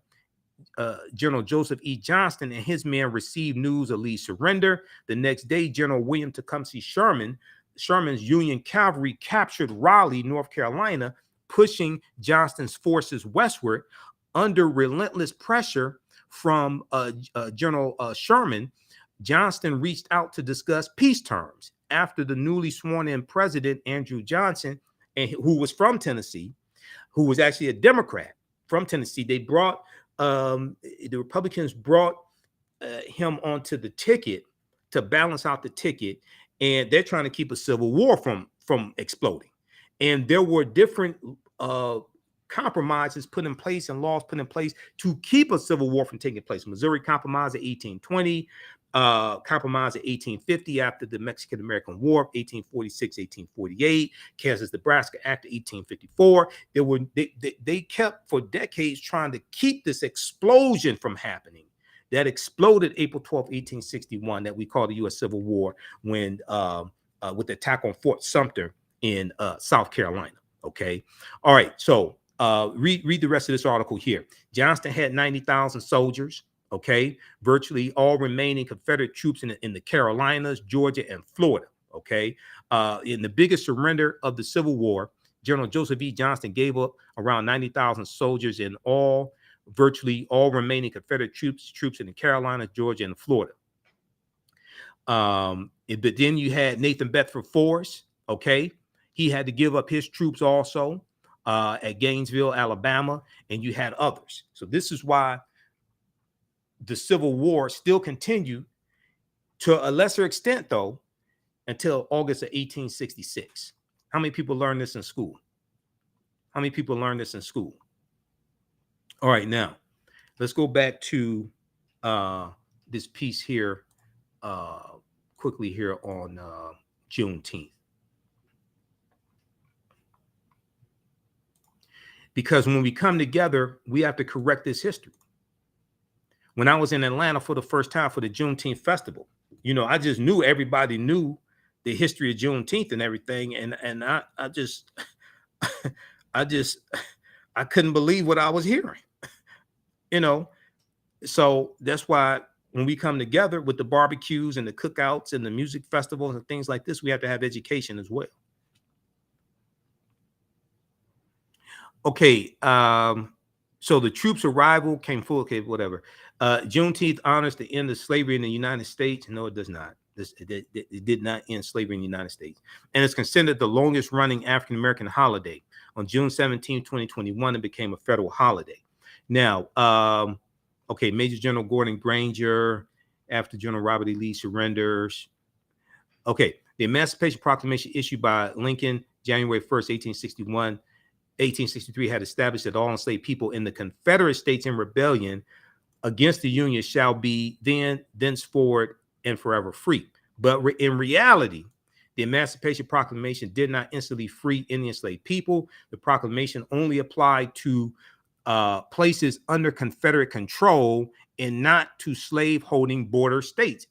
General Joseph E. Johnston and his men received news of Lee's surrender. The next day, General William Tecumseh Sherman's Union cavalry captured Raleigh, North Carolina, pushing Johnston's forces westward. Under relentless pressure from General Sherman, Johnston reached out to discuss peace terms. After the newly sworn-in president, Andrew Johnson, who was from Tennessee, who was actually a Democrat from Tennessee, the Republicans brought him onto the ticket to balance out the ticket, and they're trying to keep a civil war from exploding. And there were different compromises put in place and laws put in place to keep a civil war from taking place. Missouri Compromise of 1820, Compromise of 1850 after the Mexican-American War of 1846, 1848, Kansas-Nebraska Act of 1854. They kept for decades trying to keep this explosion from happening. That exploded April 12, 1861, that we call the U.S. Civil War, when with the attack on Fort Sumter in South Carolina. Okay. All right. So read the rest of this article here. Johnston had 90,000 soldiers. Okay. Virtually all remaining Confederate troops in the Carolinas, Georgia, and Florida. Okay. In the biggest surrender of the Civil War, General Joseph E. Johnston gave up around 90,000 soldiers in all, virtually all remaining Confederate troops in the Carolinas, Georgia, and Florida. But then you had Nathan Bedford Forrest. Okay. He had to give up his troops also at Gainesville, Alabama, and you had others. So this is why the Civil War still continued to a lesser extent, though, until August of 1866. How many people learned this in school? How many people learned this in school? All right, now let's go back to this piece here quickly here on Juneteenth. Because when we come together, we have to correct this history. When I was in Atlanta for the first time for the Juneteenth festival, you know, I just knew everybody knew the history of Juneteenth and everything. And I just I couldn't believe what I was hearing, you know. So that's why when we come together with the barbecues and the cookouts and the music festivals and things like this, we have to have education as well. Okay. So the troops' arrival came full. Okay, whatever. Juneteenth honors the end of slavery in the United States. No, it does not. It did not end slavery in the United States. And it's considered the longest running African American holiday. On June 17, 2021, it became a federal holiday. Now, okay, Major General Gordon Granger, after General Robert E. Lee surrenders. Okay, the Emancipation Proclamation issued by Lincoln January 1st, 1863 had established that all enslaved people in the Confederate States in rebellion against the Union shall be thenceforward and forever free. But in reality, the Emancipation Proclamation did not instantly free any enslaved people. The proclamation only applied to places under Confederate control and not to slave-holding border states,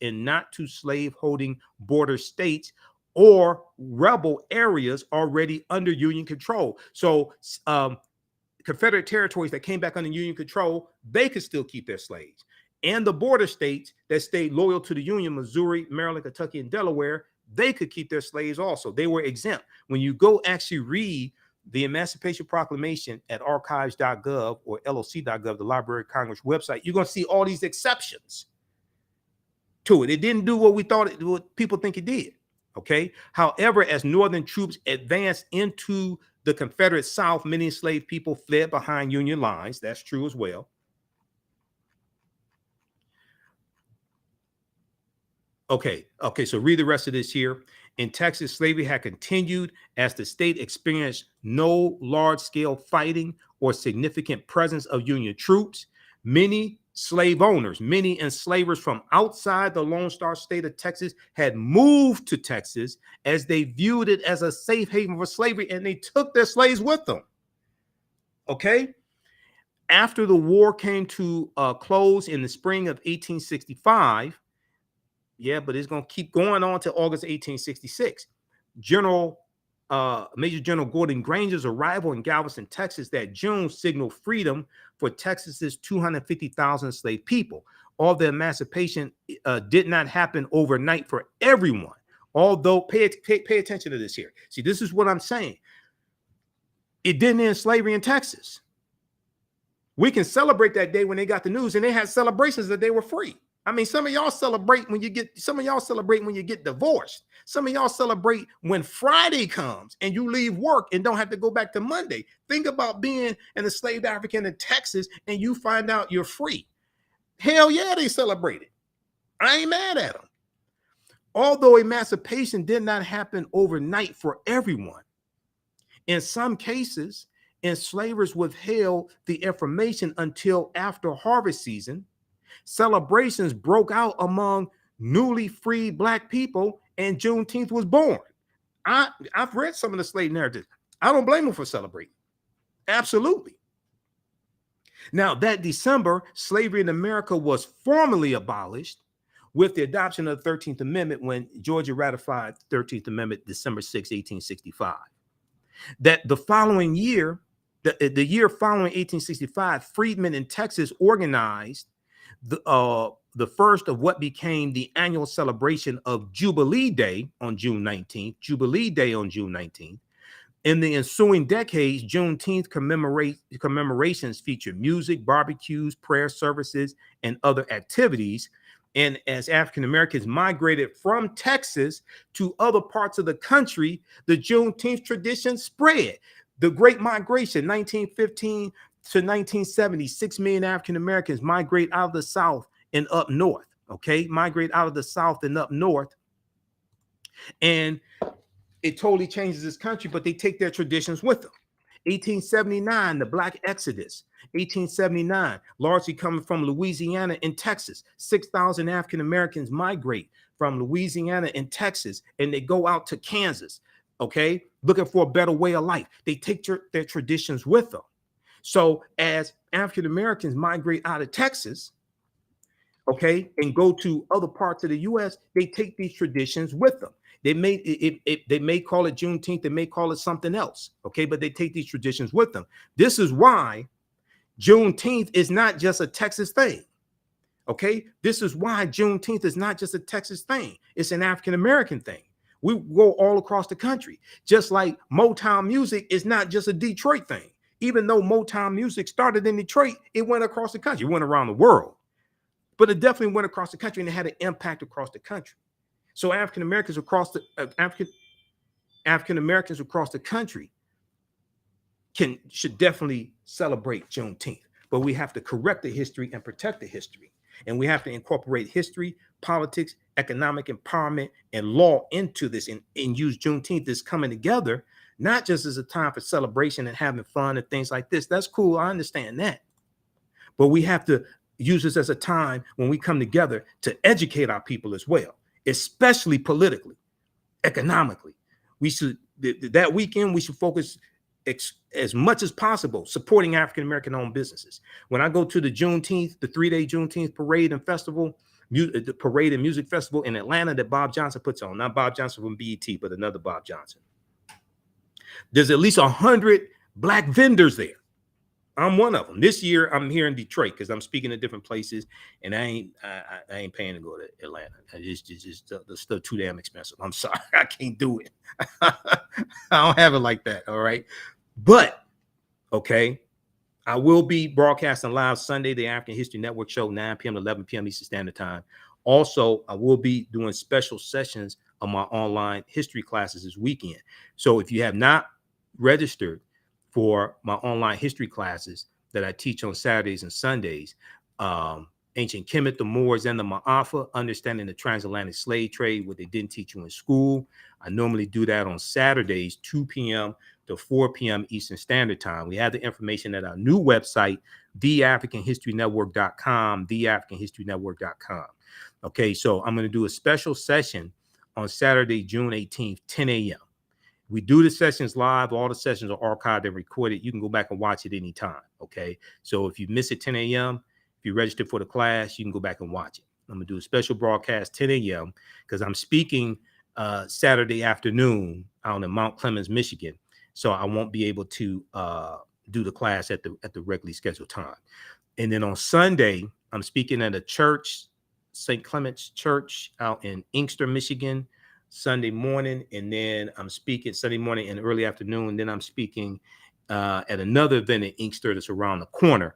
or rebel areas already under Union control. So Confederate territories that came back under Union control, they could still keep their slaves. And the border states that stayed loyal to the Union, Missouri, Maryland, Kentucky, and Delaware, they could keep their slaves also. They were exempt. When you go actually read the Emancipation Proclamation at archives.gov or loc.gov, the Library of Congress website, you're going to see all these exceptions to it. It didn't do what we thought what people think it did. Okay. However, as Northern troops advanced into the Confederate South, many enslaved people fled behind Union lines. That's true as well. Okay. So read the rest of this here. In Texas, slavery had continued as the state experienced no large-scale fighting or significant presence of Union troops. Many slave owners, many enslavers from outside the Lone Star State of Texas had moved to Texas as they viewed it as a safe haven for slavery, and they took their slaves with them. Okay. After the war came to a close in the spring of 1865, yeah, but it's going to keep going on to August 1866. Major General Gordon Granger's arrival in Galveston, Texas that June signaled freedom for Texas's 250,000 enslaved people. All the emancipation did not happen overnight for everyone. Although, pay attention to this here. See, this is what I'm saying. It didn't end slavery in Texas. We can celebrate that day when they got the news, and they had celebrations that they were free. I mean, some of y'all celebrate when you get divorced. Some of y'all celebrate when Friday comes and you leave work and don't have to go back to Monday. Think about being an enslaved African in Texas and you find out you're free. Hell yeah, they celebrated. I ain't mad at them. Although emancipation did not happen overnight for everyone, in some cases, enslavers withheld the information until after harvest season. Celebrations broke out among newly freed Black people, and Juneteenth was born. I've read some of the slave narratives. I don't blame them for celebrating. Absolutely. Now, that December, slavery in America was formally abolished with the adoption of the 13th Amendment when Georgia ratified the 13th Amendment December 6, 1865. That the following year, the year following 1865, freedmen in Texas organized the first of what became the annual celebration of Jubilee Day on June 19th. In the ensuing decades, Juneteenth commemorations featured music, barbecues, prayer services, and other activities. And as African Americans migrated from Texas to other parts of the country, the Juneteenth tradition spread. The Great Migration, 1915 to 1970, 6 million African Americans migrate out of the South and up north. Okay, migrate out of the South and up north. And it totally changes this country, but they take their traditions with them. 1879, the Black Exodus. 1879, largely coming from Louisiana and Texas. 6,000 African Americans migrate from Louisiana and Texas, and they go out to Kansas, okay, looking for a better way of life. They take their traditions with them. So as African Americans migrate out of Texas, okay, and go to other parts of the U.S., they take these traditions with them. They may they may call it Juneteenth, they may call it something else, okay, but they take these traditions with them. This is why Juneteenth is not just a Texas thing. Okay, this is why Juneteenth is not just a Texas thing, it's an African American thing. We go all across the country, just like Motown music is not just a Detroit thing. Even though Motown music started in Detroit, it went across the country, it went around the world, but it definitely went across the country and it had an impact across the country. So African Americans across the African Americans across the country should definitely celebrate Juneteenth, but we have to correct the history and protect the history. And we have to incorporate history, politics, economic empowerment, and law into this and use Juneteenth as coming together, not just as a time for celebration and having fun and things like this. That's cool. I understand that. But we have to use this as a time when we come together to educate our people as well, especially politically, economically. We should, that weekend, we should focus as much as possible supporting African-American owned businesses. When I go to the Juneteenth, the 3-day Juneteenth parade and festival, the parade and music festival in Atlanta that Bob Johnson puts on, not Bob Johnson from BET, but another Bob Johnson. There's at least 100 Black vendors there. I'm one of them. This year, I'm here in Detroit because I'm speaking at different places, and I ain't paying to go to Atlanta. It's still too damn expensive. I'm sorry, I can't do it. I don't have it like that. All right, but okay, I will be broadcasting live Sunday, the African History Network show, 9 p.m. to 11 p.m. Eastern Standard Time. Also, I will be doing special sessions of my online history classes this weekend. So if you have not registered for my online history classes that I teach on Saturdays and Sundays, Ancient Kemet, the Moors, and the Ma'afa, Understanding the Transatlantic Slave Trade, what they didn't teach you in school. I normally do that on Saturdays, 2 p.m. to 4 p.m. Eastern Standard Time. We have the information at our new website, TheAFricanHistoryNetwork.com, TheAfricanHistoryNetwork.com. Okay, so I'm going to do a special session on Saturday, June 18th, 10 a.m. We do the sessions live. All the sessions are archived and recorded. You can go back and watch it anytime. Okay. So if you miss it 10 a.m., if you register for the class, you can go back and watch it. I'm going to do a special broadcast 10 a.m. because I'm speaking Saturday afternoon out in Mount Clemens, Michigan. So I won't be able to do the class at the regularly scheduled time. And then on Sunday, I'm speaking at a church, St. Clement's Church out in Inkster, Michigan, Sunday morning, and then I'm speaking Sunday morning and early afternoon. And then I'm speaking at another event in Inkster that's around the corner.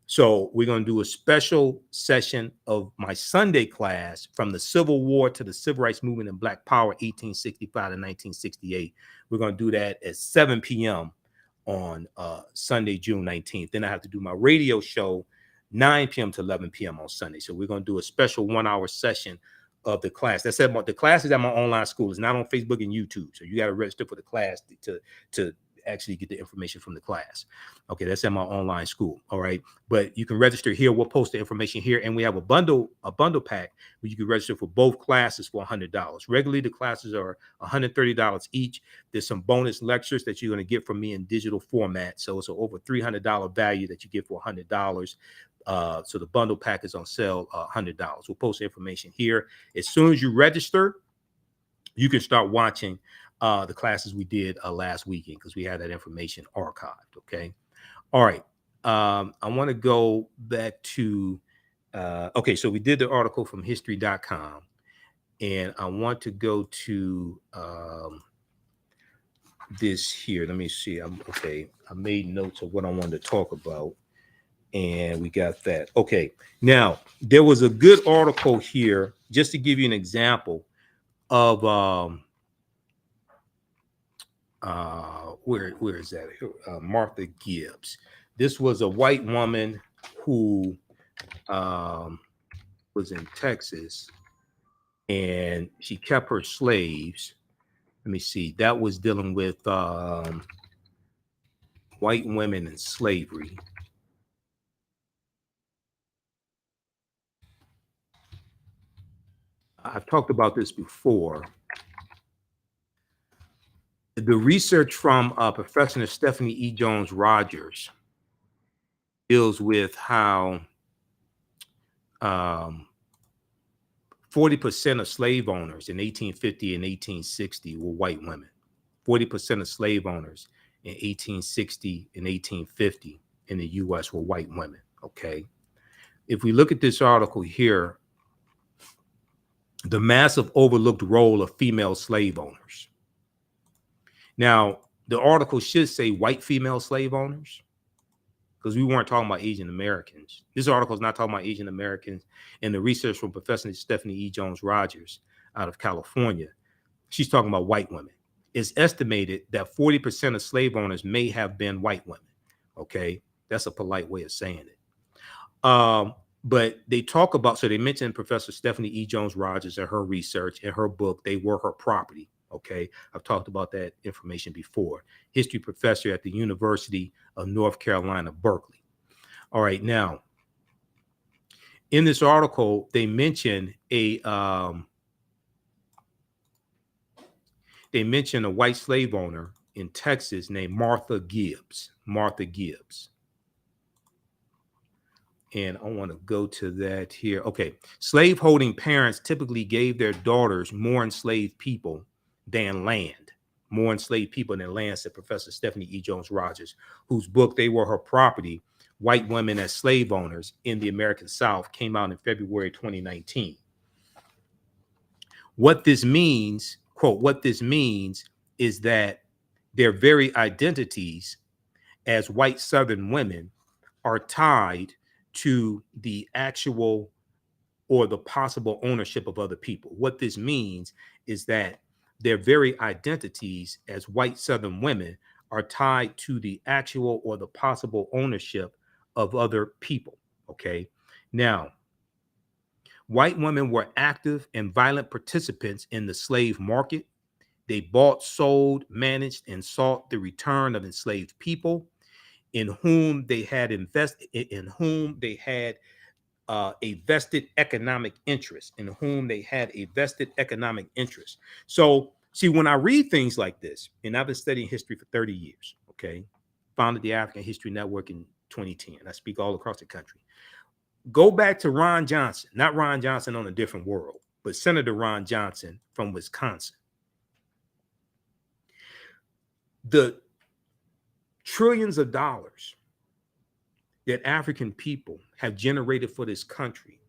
So we're going to do a special session of my Sunday class from the Civil War to the Civil Rights Movement and Black Power, 1865 to 1968. We're going to do that at 7 p.m. on Sunday, June 19th. Then I have to do my radio show 9 p.m. to 11 p.m. on Sunday. So we're going to do a special 1-hour session of the class. That's at the class is at my online school. It's not on Facebook and YouTube. So you got to register for the class to actually get the information from the class. Okay, that's at my online school. All right, but you can register here. We'll post the information here, and we have a bundle pack where you can register for both classes for $100. Regularly, the classes are $130 each. There's some bonus lectures that you're going to get from me in digital format. So it's an over $300 value that you get for $100. So the bundle pack is on sale, $100. We'll post the information here. As soon as you register, you can start watching the classes we did last weekend because we had that information archived. Okay. All right. I want to go back to, okay. So we did the article from history.com and I want to go to this here. Let me see. Okay. I made notes of what I wanted to talk about and we got that. Okay. Now there was a good article here just to give you an example of, where is that? Martha Gibbs. This was a white woman who was in Texas and she kept her slaves. Let me see. That was dealing with white women and slavery. I've talked about this before. The research from Professor Stephanie E. Jones Rogers deals with how 40% of slave owners in 1850 and 1860 were white women. 40% of slave owners in 1860 and 1850 in the U.S. were white women, okay? If we look at this article here, the massive overlooked role of female slave owners. Now, the article should say white female slave owners, because we weren't talking about Asian Americans. This article is not talking about Asian Americans. And the research from Professor Stephanie E. Jones-Rogers out of California, she's talking about white women. It's estimated that 40% of slave owners may have been white women. Okay, that's a polite way of saying it. But they talk about, so they mentioned Professor Stephanie E. Jones-Rogers and her research and her book, They Were Her Property. Okay, I've talked about that information before. History professor at the University of North Carolina, Berkeley. All right, now, in this article, they mention a white slave owner in Texas named Martha Gibbs. Martha Gibbs. And I want to go to that here. Okay. Slaveholding parents typically gave their daughters more enslaved people than land. More enslaved people than land, said Professor Stephanie E. Jones-Rogers, whose book, They Were Her Property, White Women as Slave Owners in the American South, came out in February 2019. What this means, quote, what this means is that their very identities as white Southern women are tied to the actual or the possible ownership of other people. What this means is that their very identities as white Southern women are tied to the actual or the possible ownership of other people. Okay. Now, white women were active and violent participants in the slave market. They bought, sold, managed, and sought the return of enslaved people in whom they had invested, in whom they had a vested economic interest, So, see, when I read things like this, and I've been studying history for 30 years, okay, founded the African History Network in 2010. I speak all across the country. Go back to Ron Johnson, not Ron Johnson on a different world, but Senator Ron Johnson from Wisconsin. The trillions of dollars that African people have generated for this country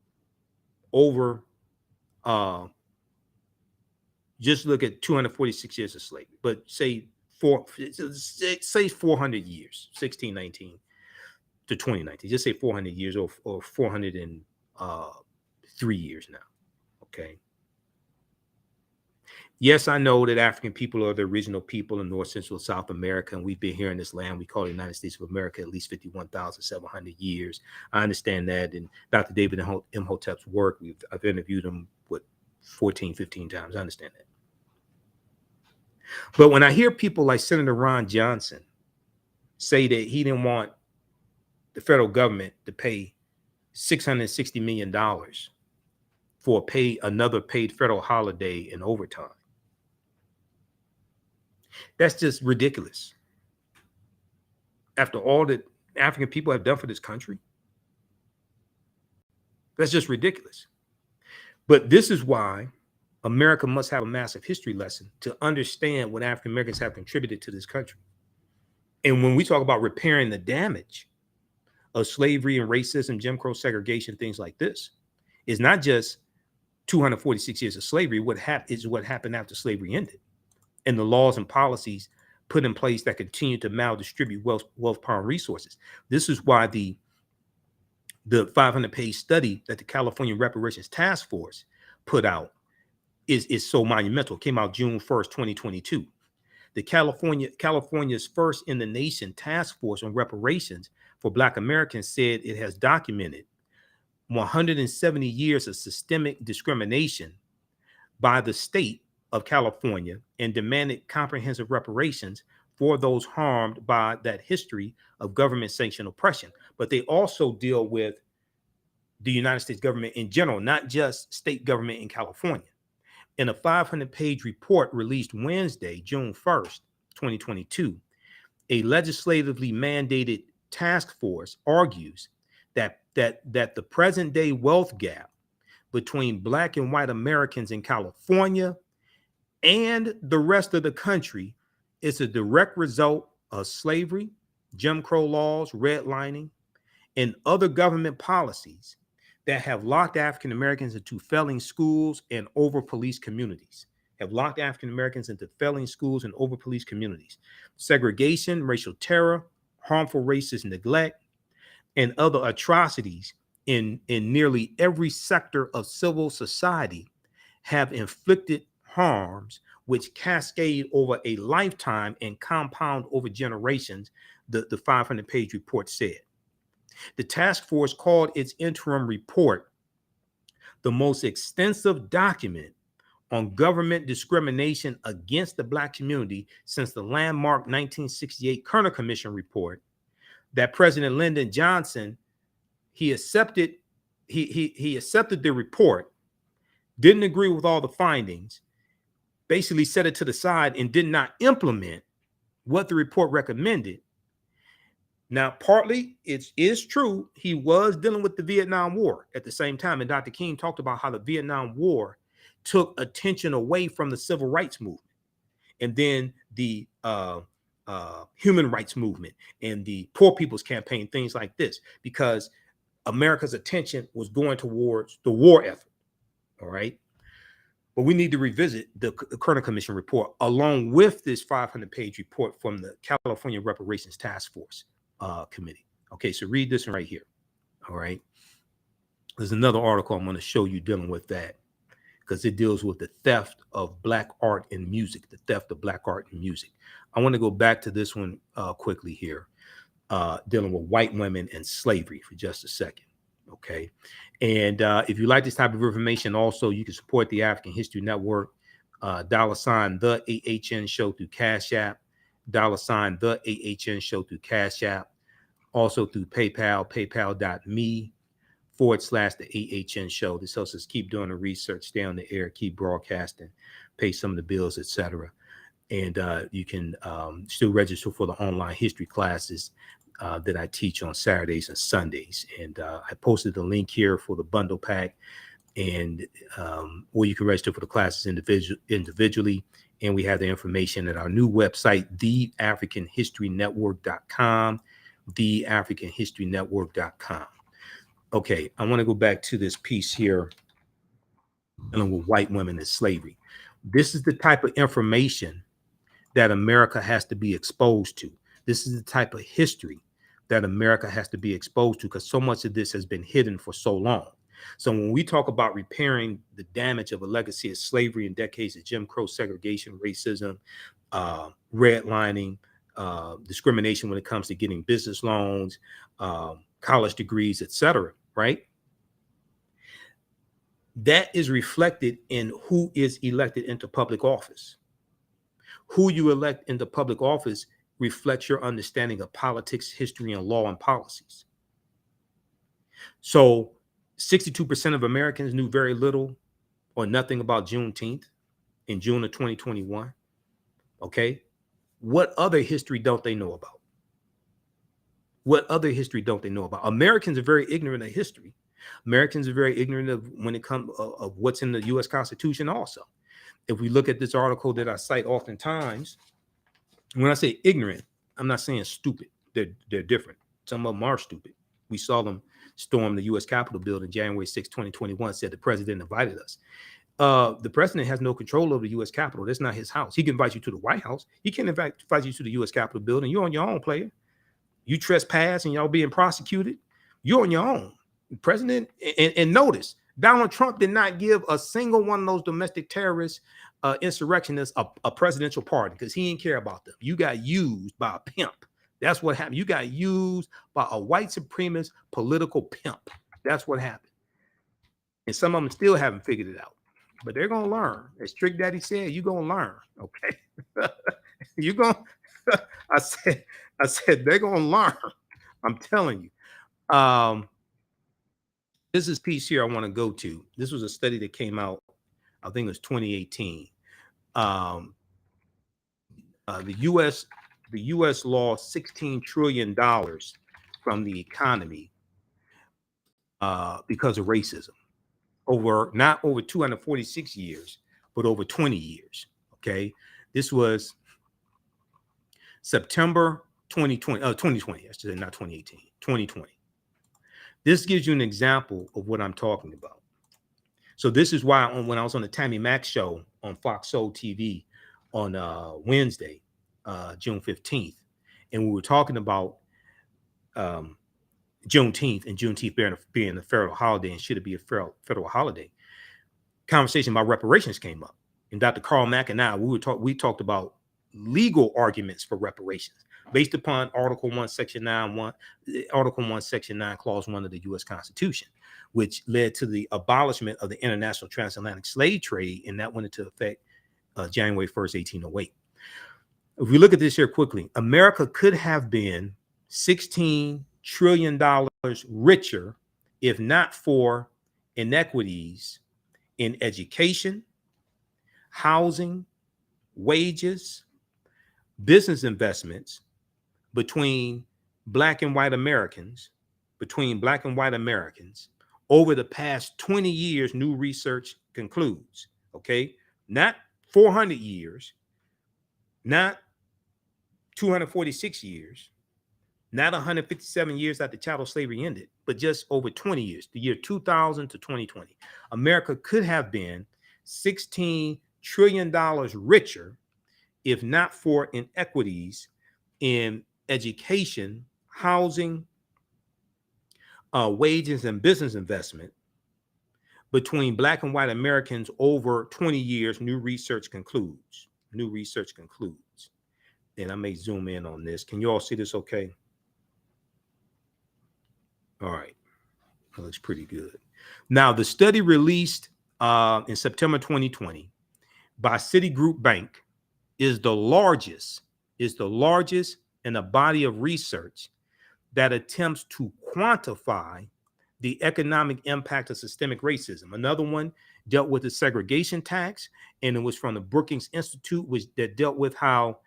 over, just look at 246 years of slavery, but say 400 years, 1619 to 2019, just say 400 years or 403 years now, okay? Yes, I know that African people are the original people in North, Central, South America, and we've been here in this land. We call it the United States of America at least 51,700 years. I understand that. And Dr. David Imhotep's work, I've interviewed him, 14, 15 times. I understand that. But when I hear people like Senator Ron Johnson say that he didn't want the federal government to pay $660 million for another paid federal holiday in overtime, that's just ridiculous. After all that African people have done for this country, that's just ridiculous. But this is why America must have a massive history lesson to understand what African Americans have contributed to this country. And when we talk about repairing the damage of slavery and racism, Jim Crow, segregation, things like this, it's not just 246 years of slavery. What happened after slavery ended, and the laws and policies put in place that continue to maldistribute wealth, power, and resources. This is why the 500-page study that the California Reparations Task Force put out is so monumental. It came out June 1st, 2022. The California's first in the nation task force on reparations for Black Americans said it has documented 170 years of systemic discrimination by the state of California and demanded comprehensive reparations for those harmed by that history of government-sanctioned oppression. But they also deal with the United States government in general, not just state government in California. In a 500-page report released Wednesday, June 1st, 2022, a legislatively mandated task force argues that the present-day wealth gap between Black and white Americans in California and the rest of the country is a direct result of slavery, Jim Crow laws, redlining, and other government policies that have locked African Americans into failing schools and over-policed communities. Have locked African Americans into failing schools and over-policed communities. Segregation, racial terror, harmful racist neglect, and other atrocities in nearly every sector of civil society have inflicted harms which cascade over a lifetime and compound over generations, the 500-page report said. The task force called its interim report the most extensive document on government discrimination against the Black community since the landmark 1968 Kerner Commission report that President Lyndon Johnson, he accepted the report, didn't agree with all the findings, basically set it to the side and did not implement what the report recommended. Now, partly it is true he was dealing with the Vietnam War at the same time, and Dr. King talked about how the Vietnam War took attention away from the civil rights movement, and then the human rights movement and the Poor People's Campaign, things like this, because America's attention was going towards the war effort. All right. But we need to revisit the Kerner Commission report along with this 500-page report from the California Reparations Task Force Committee. Okay, so read this one right here. All right. There's another article I'm going to show you dealing with that because it deals with the theft of Black art and music, the theft of Black art and music. I want to go back to this one quickly here, dealing with white women and slavery for just a second. Okay. And if you like this type of information, also, you can support the African History Network, $, the AHN show through Cash App, $, the AHN show through Cash App, also through PayPal, paypal.me / the AHN show. This helps us keep doing the research, stay on the air, keep broadcasting, pay some of the bills, etc. And you can still register for the online history classes that I teach on Saturdays and Sundays. And I posted the link here for the bundle pack, and where you can register for the classes individually. And we have the information at our new website, TheAfricanHistoryNetwork.com, TheAfricanHistoryNetwork.com. Okay, I want to go back to this piece here dealing with white women and slavery. This is the type of information that America has to be exposed to. This is the type of history that America has to be exposed to, because so much of this has been hidden for so long. So when we talk about repairing the damage of a legacy of slavery and decades of Jim Crow, segregation, racism, redlining, discrimination when it comes to getting business loans, college degrees, etc., right? That is reflected in who is elected into public office. Who you elect into public office reflects your understanding of politics, history, and law and policies. So 62% of Americans knew very little or nothing about Juneteenth in June of 2021. Okay. What other history don't they know about? What other history don't they know about? Americans are very ignorant of history. Americans are very ignorant of when it comes of what's in the U.S. Constitution also. If we look at this article that I cite oftentimes, when I say ignorant, I'm not saying stupid. They're different. Some of them are stupid. We saw them storm the U.S. Capitol building January 6, 2021, said the president invited us. The president has no control over the U.S. Capitol. That's not his house. He can invite you to the White House. He can't invite you to the U.S. Capitol building. You're on your own, player. You trespass and y'all being prosecuted. You're on your own. The president, and notice, Donald Trump did not give a single one of those domestic terrorists, insurrectionists, a presidential pardon because he didn't care about them. You got used by a pimp. That's what happened. You got used by a white supremacist political pimp. That's what happened. And some of them still haven't figured it out, but they're going to learn. As Trick Daddy said, you're going to learn. Okay. You're going to, I said, they're going to learn. I'm telling you. This is piece here I want to go to. This was a study that came out, I think it was 2018. The U.S. lost $16 trillion from the economy because of racism. over not over 246 years, but over 20 years. Okay. This was September 2020, 2020, I should say, not 2018, 2020. This gives you an example of what I'm talking about. So this is why when I was on the Tammy Mack show on Fox Soul TV on Wednesday, June 15th, and we were talking about Juneteenth and Juneteenth being a federal holiday and should it be a federal holiday, conversation about reparations came up. And Dr. Carl Mack and I, we talked about legal arguments for reparations based upon Article 1, Section 9, Article 1, Section 9, Clause 1 of the U.S. Constitution, which led to the abolishment of the international transatlantic slave trade, and that went into effect January 1st, 1808. If we look at this here quickly, America could have been $16 trillion richer if not for inequities in education, housing, wages, business investments between Black and white Americans, over the past 20 years, new research concludes, okay? Not 400 years, not 246 years, not 157 years after chattel slavery ended, but just over 20 years, the year 2000 to 2020. America could have been $16 trillion richer if not for inequities in education, housing, wages, and business investment between Black and white Americans over 20 years, new research concludes. And I may zoom in on this. Can you all see this okay? All right. That looks pretty good. Now, the study released in September 2020 by Citigroup Bank is the largest in a body of research that attempts to quantify the economic impact of systemic racism. Another one dealt with the segregation tax, and it was from the Brookings Institute, that dealt with how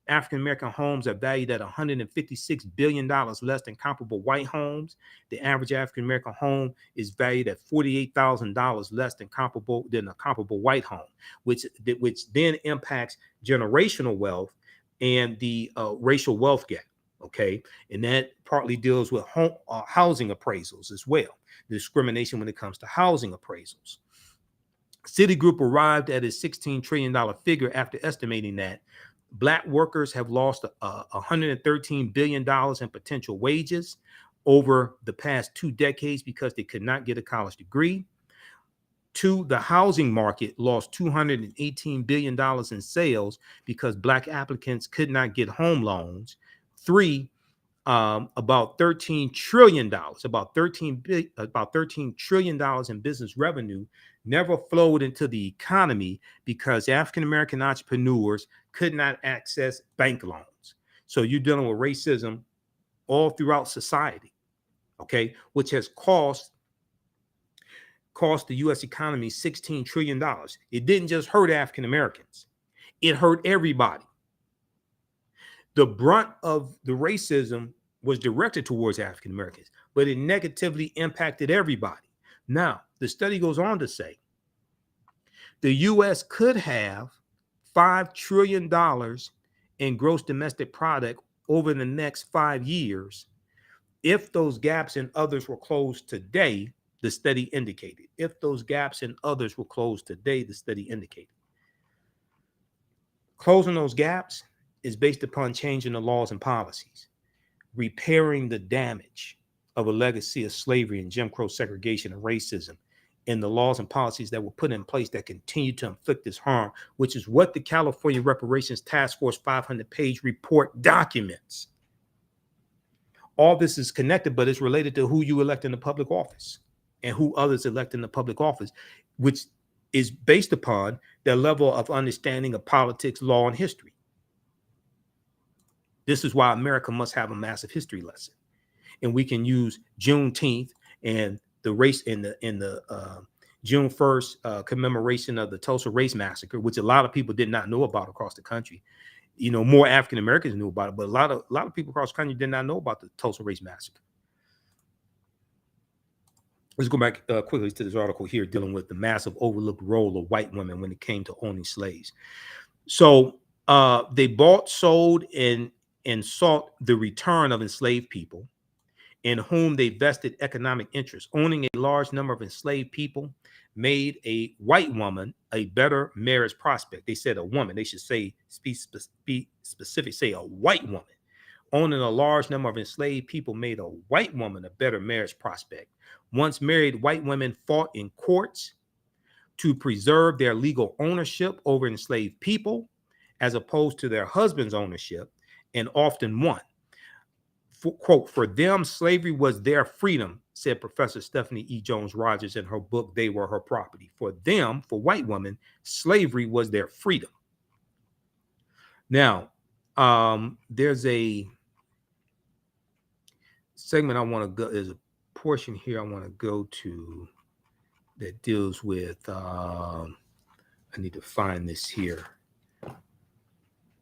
African-American homes are valued at $156 billion less than comparable white homes. The average African-American home is valued at $48,000 less than a comparable white home, which then impacts generational wealth and the racial wealth gap. Okay, and that partly deals with housing appraisals as well, the discrimination when it comes to housing appraisals. Citigroup arrived at a $16 trillion figure after estimating that Black workers have lost $113 billion in potential wages over the past 2 decades because they could not get a college degree. 2, the housing market lost $218 billion in sales because Black applicants could not get home loans. 3, about $13 trillion in business revenue never flowed into the economy because African-American entrepreneurs could not access bank loans. So you're dealing with racism all throughout society, okay, which has cost the U.S. economy $16 trillion. It didn't just hurt African-Americans. It hurt everybody. The brunt of the racism was directed towards African-Americans, but it negatively impacted everybody. Now, the study goes on to say the U.S. could have $5 trillion in gross domestic product over the next 5 years if those gaps and others were closed today, the study indicated. If those gaps and others were closed today, the study indicated. Closing those gaps is based upon changing the laws and policies, repairing the damage of a legacy of slavery and Jim Crow segregation and racism, and the laws and policies that were put in place that continue to inflict this harm, which is what the California Reparations Task Force 500-page report documents. All this is connected, but it's related to who you elect in the public office and who others elect in the public office, which is based upon their level of understanding of politics, law, and history. This is why America must have a massive history lesson. And we can use Juneteenth and the race in the June 1st commemoration of the Tulsa Race Massacre, which a lot of people did not know about across the country. You know, more African Americans knew about it, but a lot of people across the country did not know about the Tulsa Race Massacre. let's go back quickly to this article here dealing with the massive overlooked role of white women when it came to owning slaves. So they bought, sold, and sought the return of enslaved people in whom they vested economic interest. Owning a large number of enslaved people made a white woman a better marriage prospect. They said a woman. They should say, be specific, say a white woman. Owning a large number of enslaved people made a white woman a better marriage prospect. Once married, white women fought in courts to preserve their legal ownership over enslaved people as opposed to their husband's ownership, and often won. Quote, for them, slavery was their freedom, said Professor Stephanie E. Jones Rogers in her book, They Were Her Property. For them, for white women, slavery was their freedom. Now, there's a segment I want to go, there's a portion here I want to go to that deals with, I need to find this here.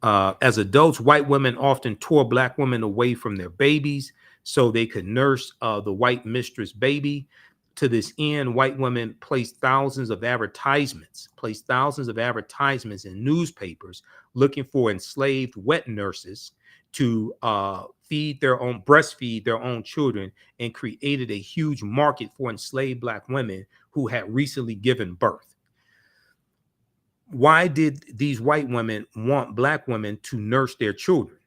As adults, white women often tore black women away from their babies so they could nurse the white mistress baby. To this end, white women placed thousands of advertisements in newspapers looking for enslaved wet nurses to breastfeed their own children, and created a huge market for enslaved black women who had recently given birth. Why did these white women want black women to nurse their children?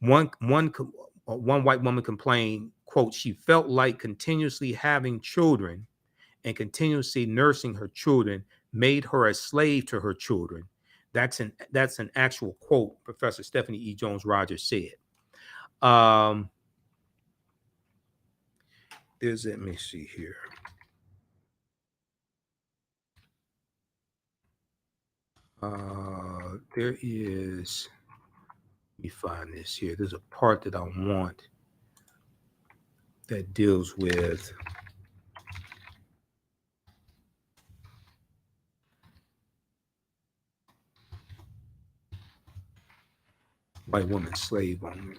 One white woman complained, quote, she felt like continuously having children and continuously nursing her children made her a slave to her children. That's an actual quote Professor Stephanie E. Jones Rogers said. Let me see here. There is, let me find this here. There's a part that I want that deals with white women slave owners.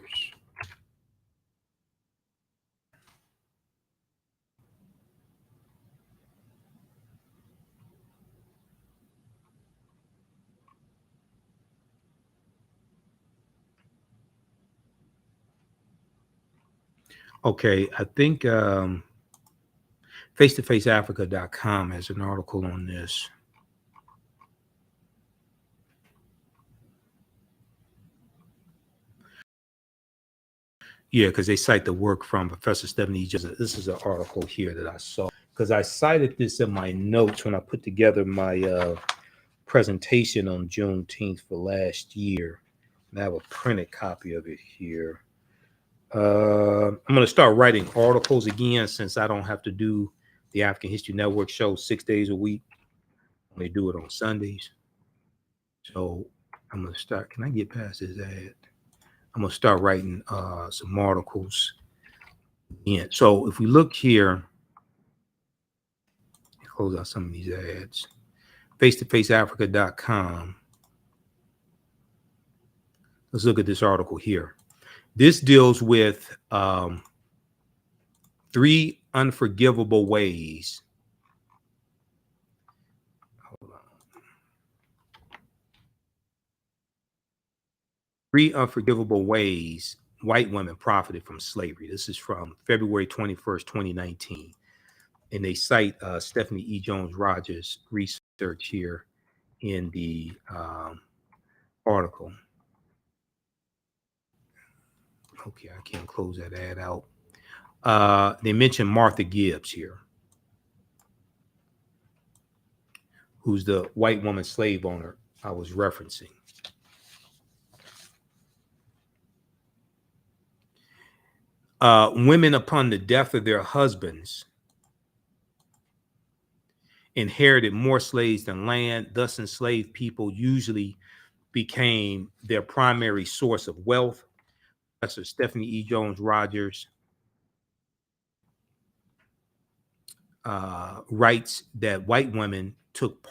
Okay, I think face-to-faceafrica.com has an article on this. Yeah, because they cite the work from Professor Stephanie. This is an article here that I saw, because I cited this in my notes when I put together my presentation on Juneteenth for last year. And I have a printed copy of it here. I'm going to start writing articles again, since I don't have to do the African History Network show 6 days a week. They do it on Sundays. So I'm going to start. Can I get past this ad? I'm going to start writing some articles. Yeah. So if we look here, close out some of these ads. Face-to-faceafrica.com. Let's look at this article here. This deals with 3 unforgivable ways. Hold on. 3 unforgivable ways white women profited from slavery. This is from February 21st, 2019. And they cite Stephanie E. Jones Rogers' research here in the article. Okay, I can't close that ad out. They mention Martha Gibbs here, who's the white woman slave owner I was referencing. Women, upon the death of their husbands, inherited more slaves than land. Thus, enslaved people usually became their primary source of wealth. Professor Stephanie E. Jones Rogers writes that white women took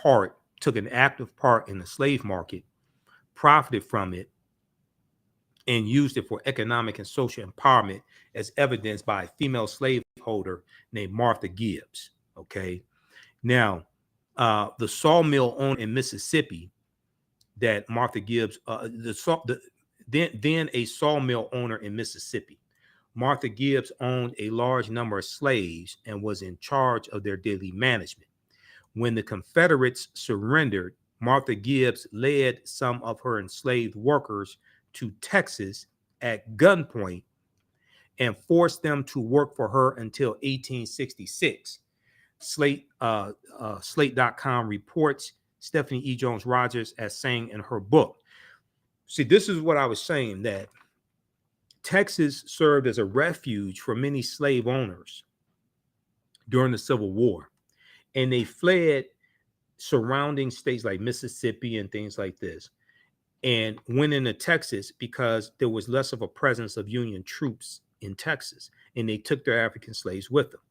an active part in the slave market, profited from it, and used it for economic and social empowerment, as evidenced by female slave holder named Martha Gibbs. Okay. Now, the sawmill owner in Mississippi that Martha Gibbs, then a sawmill owner in Mississippi, Martha Gibbs owned a large number of slaves and was in charge of their daily management. When the Confederates surrendered, Martha Gibbs led some of her enslaved workers to Texas at gunpoint and forced them to work for her until 1866. Slate.com reports Stephanie E. Jones Rogers as saying in her book. See, this is what I was saying, that Texas served as a refuge for many slave owners during the Civil War, and they fled surrounding states like Mississippi and things like this, and went into Texas because there was less of a presence of Union troops in Texas, and they took their African slaves with them.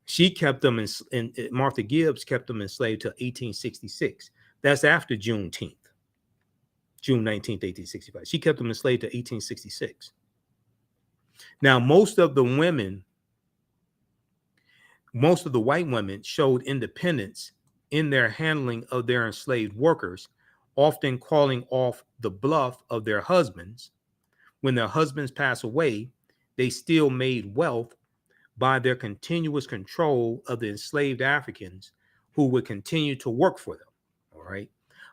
She kept them and Martha Gibbs kept them enslaved till 1866. That's after Juneteenth, June 19th, 1865. She kept them enslaved to 1866. Now, most of the white women showed independence in their handling of their enslaved workers, often calling off the bluff of their husbands. When their husbands passed away, they still made wealth by their continuous control of the enslaved Africans who would continue to work for them. All right.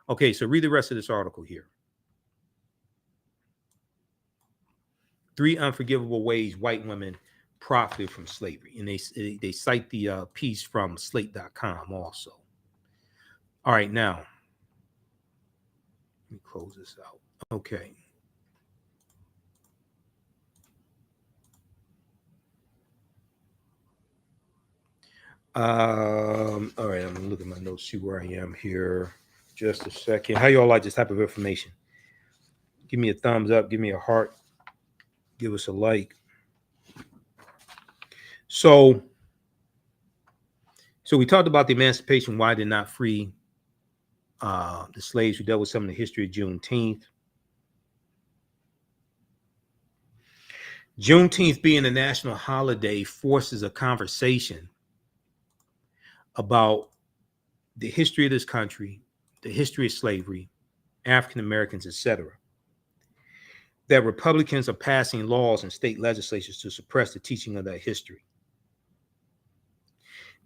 Okay, so read the rest of this article here. 3 unforgivable ways white women profited from slavery. And they cite the piece from slate.com also. All right, now, let me close this out. Okay. All right, I'm gonna look at my notes, see where I am here. Just a second. How y'all like this type of information? Give me a thumbs up, give me a heart, give us a like. So we talked about the emancipation, why did not free the slaves. We dealt with some of the history of Juneteenth. Juneteenth being a national holiday forces a conversation about the history of this country, the history of slavery, African Americans, etc. That Republicans are passing laws in state legislatures to suppress the teaching of that history.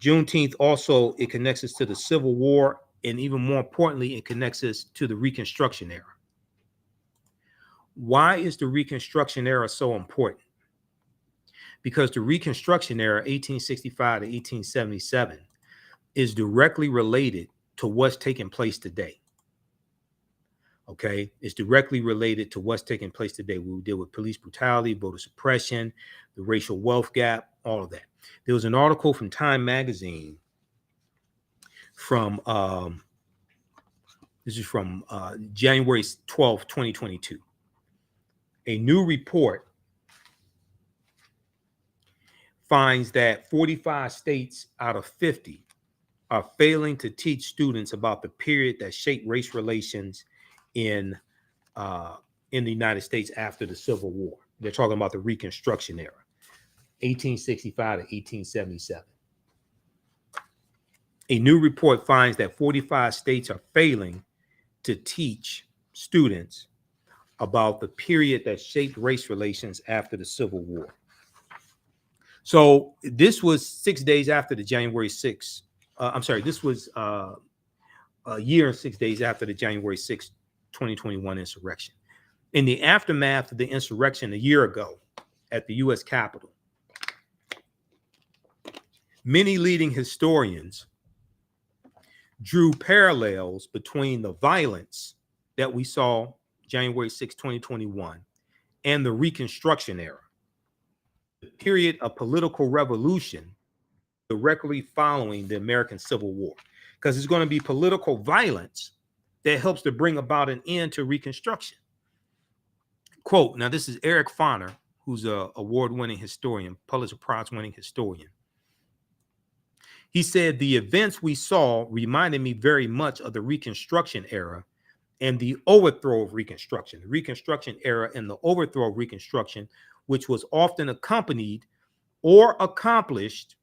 Juneteenth also, it connects us to the Civil War, and even more importantly, it connects us to the Reconstruction Era. Why is the Reconstruction Era so important? Because the Reconstruction Era, 1865 to 1877, is directly related to what's taking place today. Okay, it's directly related to what's taking place today. We deal with police brutality, voter suppression, the racial wealth gap, all of that. There was an article from Time Magazine from this is from January 12, 2022. A new report finds that 45 states out of 50 are failing to teach students about the period that shaped race relations in the United States after the Civil War. They're talking about the Reconstruction Era, 1865 to 1877. A new report finds that 45 states are failing to teach students about the period that shaped race relations after the Civil War. So this was 6 days after the January 6th. This was a year and 6 days after the January 6th, 2021 insurrection. In the aftermath of the insurrection a year ago at the U.S. Capitol, many leading historians drew parallels between the violence that we saw January 6, 2021, and the Reconstruction Era, the period of political revolution directly following the American Civil War, because it's going to be political violence that helps to bring about an end to Reconstruction. Quote, now this is Eric Foner, who's an award-winning historian, Pulitzer Prize-winning historian. He said, the events we saw reminded me very much of the Reconstruction Era and the overthrow of Reconstruction. The Reconstruction Era and the overthrow of Reconstruction, which was often accompanied or accomplished,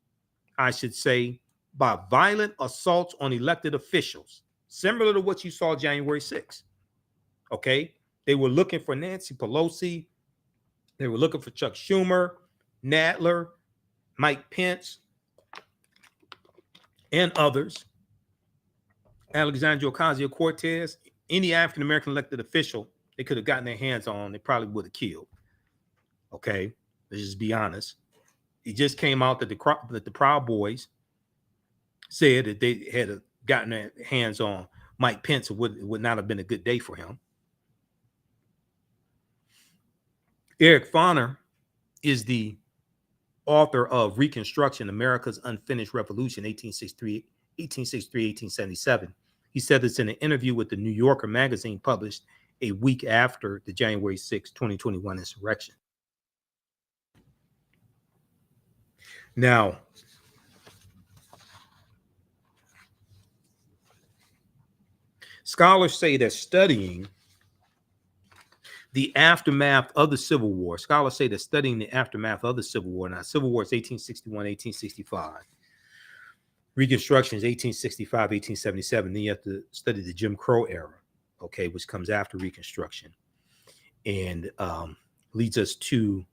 I should say, by violent assaults on elected officials, similar to what you saw January 6th. Okay. They were looking for Nancy Pelosi. They were looking for Chuck Schumer, Nadler, Mike Pence, and others. Alexandria Ocasio-Cortez, any African-American elected official they could have gotten their hands on, they probably would have killed. Okay. Let's just be honest. It just came out that the Proud Boys said that they had gotten their hands on Mike Pence. It would not have been a good day for him. Eric Foner is the author of Reconstruction, America's Unfinished Revolution, 1877. He said this in an interview with the New Yorker magazine published a week after the January 6, 2021 insurrection. Now, scholars say that studying the aftermath of the Civil War, scholars say that studying the aftermath of the Civil War, now Civil War is 1861, 1865. Reconstruction is 1865, 1877. Then you have to study the Jim Crow era, okay, which comes after Reconstruction and leads us to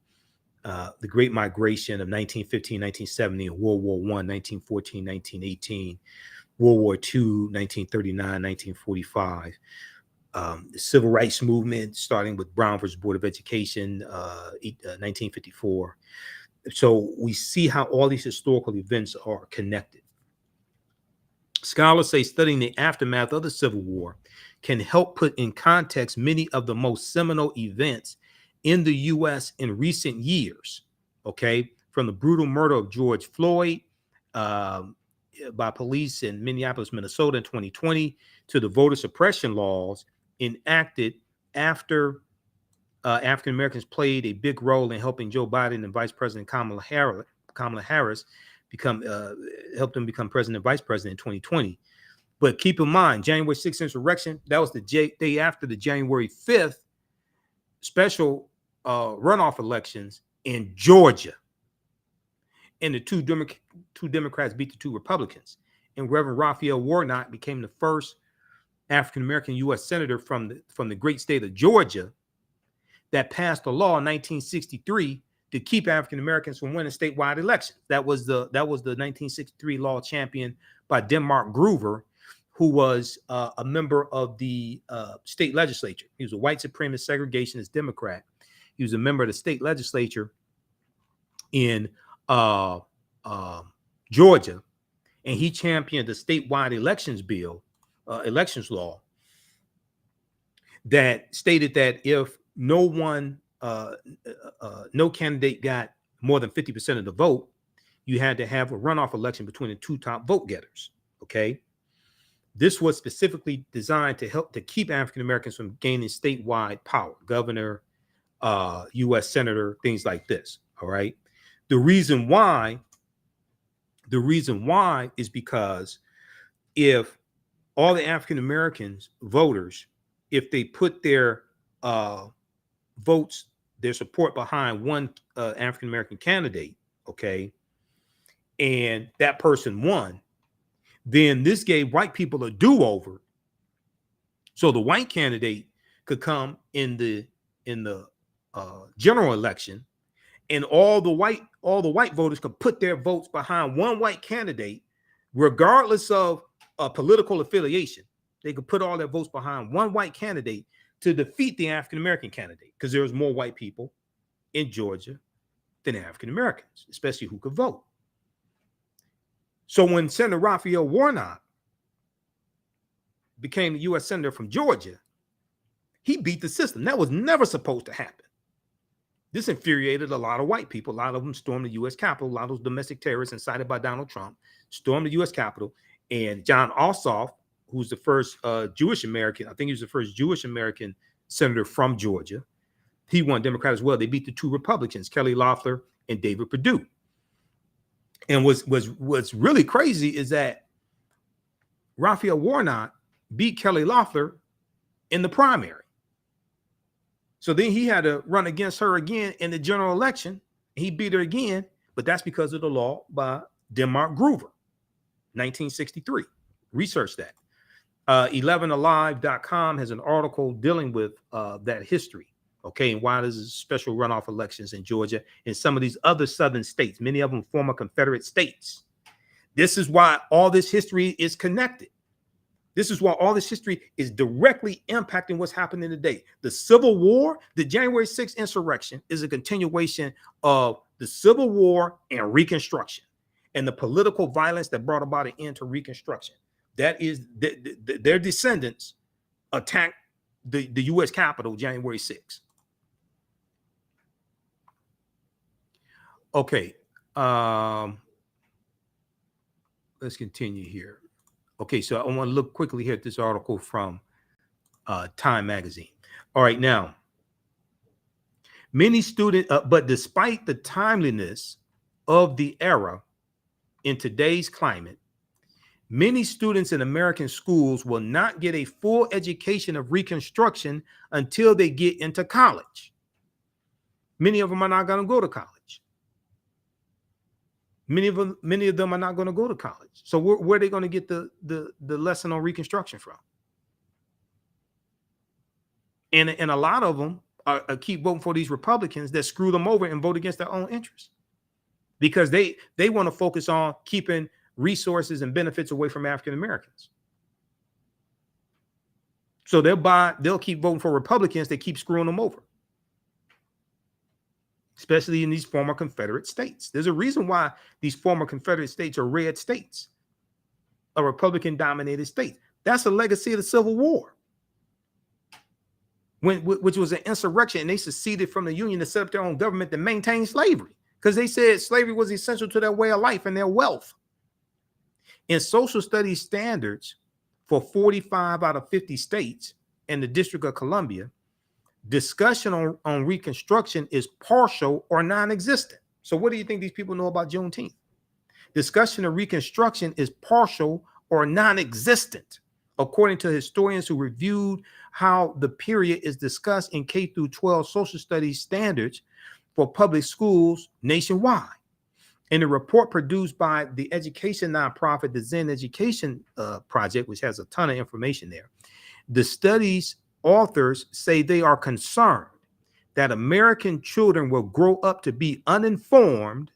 the Great Migration of 1915, 1970, and World War I, 1914, 1918, World War II, 1939, 1945. The Civil Rights Movement, starting with Brown versus Board of Education, 1954. So we see how all these historical events are connected. Scholars say studying the aftermath of the Civil War can help put in context many of the most seminal events in the U.S. in recent years, okay? From the brutal murder of George Floyd by police in Minneapolis, Minnesota in 2020, to the voter suppression laws enacted after African Americans played a big role in helping Joe Biden and Vice President Kamala Harris helped them become president and vice president in 2020. But keep in mind, January 6th insurrection, that was the day after the January 5th special runoff elections in Georgia. And the two Democrats beat the two Republicans. And Reverend Raphael Warnock became the first African-American U.S. senator from the great state of Georgia that passed a law in 1963 to keep African-Americans from winning statewide elections. That was the 1963 law championed by Denmark Groover, who was a member of the state legislature. He was a white supremacist segregationist Democrat. He was a member of the state legislature in Georgia, and he championed the statewide elections law that stated that if no candidate got more than 50% of the vote, you had to have a runoff election between the two top vote getters. Okay. This was specifically designed to help to keep African Americans from gaining statewide power, governor, U.S. senator, things like this. All right. The reason why is because if all the African Americans voters, if they put their votes, their support behind one African American candidate, okay, and that person won, then this gave white people a do-over. So the white candidate could come in the general election, and all the white voters could put their votes behind one white candidate, regardless of political affiliation. They could put all their votes behind one white candidate to defeat the African American candidate, because there was more white people in Georgia than African Americans, especially who could vote. So when Senator Raphael Warnock became the U.S. Senator from Georgia, he beat the system. That was never supposed to happen. This infuriated a lot of white people. A lot of them stormed the U.S. Capitol. A lot of those domestic terrorists incited by Donald Trump stormed the U.S. Capitol. And John Ossoff, who's the first Jewish American, I think he was the first Jewish American senator from Georgia. He won Democrat as well. They beat the two Republicans, Kelly Loeffler and David Perdue. And what's really crazy is that Raphael Warnock beat Kelly Loeffler in the primary. So then he had to run against her again in the general election. He beat her again, but that's because of the law by Denmark Groover, 1963. Research that. 11alive.com has an article dealing with that history. Okay, and why there's special runoff elections in Georgia and some of these other southern states, many of them former Confederate states. This is why all this history is connected. This is why all this history is directly impacting what's happening today. The Civil War, the January 6th insurrection, is a continuation of the Civil War and Reconstruction and the political violence that brought about an end to Reconstruction. That is, their descendants attacked the U.S. Capitol January 6th. Okay. Let's continue here. Okay, so I want to look quickly here at this article from Time Magazine. All right, now, many students, but despite the timeliness of the era in today's climate, many students in American schools will not get a full education of Reconstruction until they get into college. Many of them are not going to go to college. Many of them are not going to go to college. So where are they going to get the lesson on Reconstruction from? And a lot of them keep voting for these Republicans that screw them over and vote against their own interests, because they want to focus on keeping resources and benefits away from African Americans. So they'll keep voting for Republicans that keep screwing them over, especially in these former Confederate states. There's a reason why these former Confederate states are red states, a Republican-dominated state. That's a legacy of the Civil War, which was an insurrection, and they seceded from the Union to set up their own government to maintain slavery, because they said slavery was essential to their way of life and their wealth. In social studies standards for 45 out of 50 states and the District of Columbia, discussion on Reconstruction is partial or non-existent. So what do you think these people know about Juneteenth? Discussion of Reconstruction is partial or non-existent, according to historians who reviewed how the period is discussed in K through 12 social studies standards for public schools nationwide. In a report produced by the education nonprofit, the Zen Education Project, which has a ton of information there, the study's authors say they are concerned that American children will grow up to be uninformed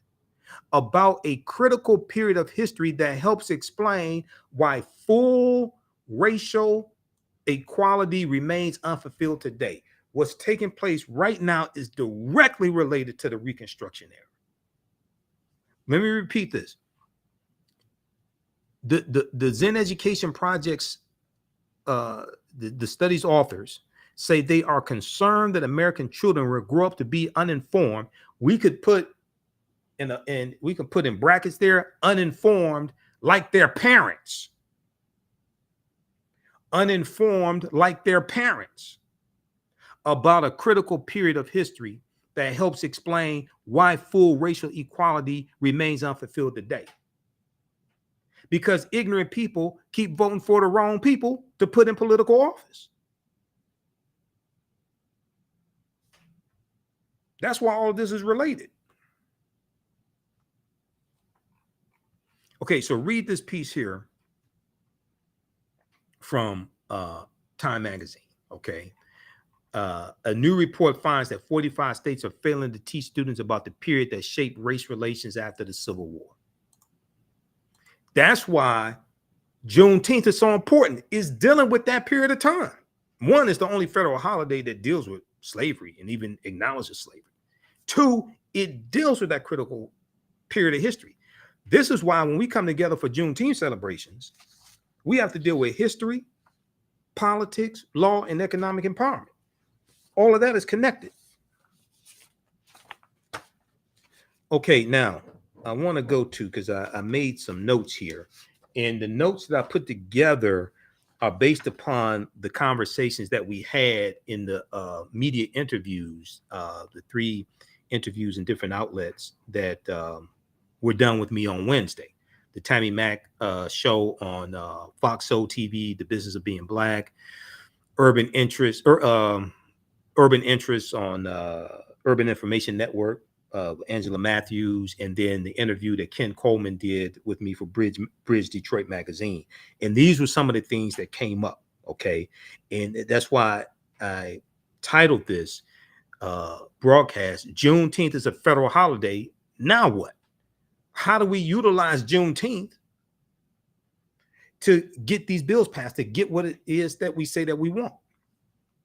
about a critical period of history that helps explain why full racial equality remains unfulfilled today. What's taking place right now is directly related to the Reconstruction era. Let me repeat this. The Zen Education Project's the study's authors say they are concerned that American children will grow up to be uninformed. We could put in brackets there, uninformed like their parents. Uninformed like their parents about a critical period of history that helps explain why full racial equality remains unfulfilled today. Because ignorant people keep voting for the wrong people to put in political office. That's why all of this is related. Okay, so read this piece here from Time Magazine, okay? A new report finds that 45 states are failing to teach students about the period that shaped race relations after the Civil War. That's why Juneteenth is so important. It's dealing with that period of time. One, it's the only federal holiday that deals with slavery and even acknowledges slavery. Two, it deals with that critical period of history. This is why when we come together for Juneteenth celebrations, we have to deal with history, politics, law, and economic empowerment. All of that is connected. Okay, now I want to go to, because I made some notes here, and the notes that I put together are based upon the conversations that we had in the media interviews, the 3 interviews in different outlets that were done with me on Wednesday. The Tammy Mack show on Fox Soul TV, The Business of Being Black, Urban Interests on Urban Information Network, Angela Matthews, and then the interview that Ken Coleman did with me for Bridge Detroit magazine. And these were some of the things that came up. Okay. And that's why I titled this broadcast, Juneteenth is a federal holiday. Now what? How do we utilize Juneteenth to get these bills passed, to get what it is that we say that we want?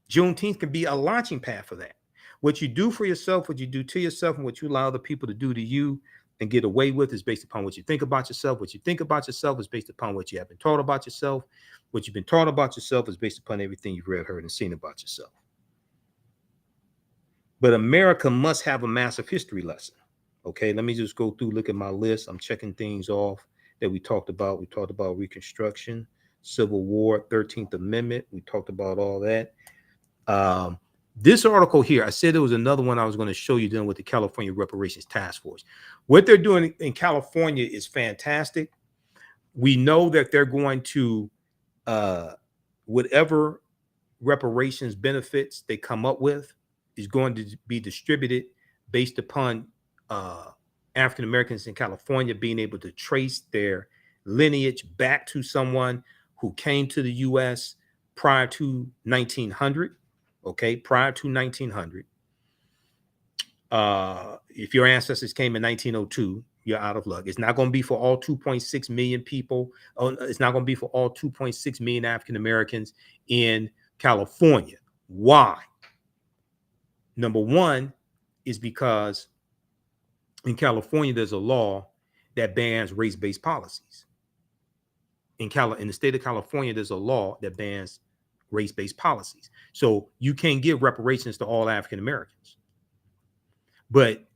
Juneteenth can be a launching pad for that. What you do for yourself, what you do to yourself, and what you allow other people to do to you and get away with is based upon what you think about yourself. What you think about yourself is based upon what you have been taught about yourself. What you've been taught about yourself is based upon everything you've read, heard, and seen about yourself. But America must have a massive history lesson. Okay, let me just go through, look at my list. I'm checking things off that we talked about. We talked about Reconstruction, Civil War, 13th Amendment. We talked about all that. This article here, I said there was another one I was going to show you dealing with the California Reparations Task Force. What they're doing in California is fantastic. We know that they're going to, whatever reparations benefits they come up with is going to be distributed based upon African Americans in California being able to trace their lineage back to someone who came to the U.S. prior to 1900. Okay, prior to 1900. If your ancestors came in 1902, you're out of luck. It's not going to be for all 2.6 million people. It's not going to be for all 2.6 million African Americans in California. Why? Number one is because in California, there's a law that bans race-based policies. In the state of California, there's a law that bans race-based policies. So you can't give reparations to all African Americans. But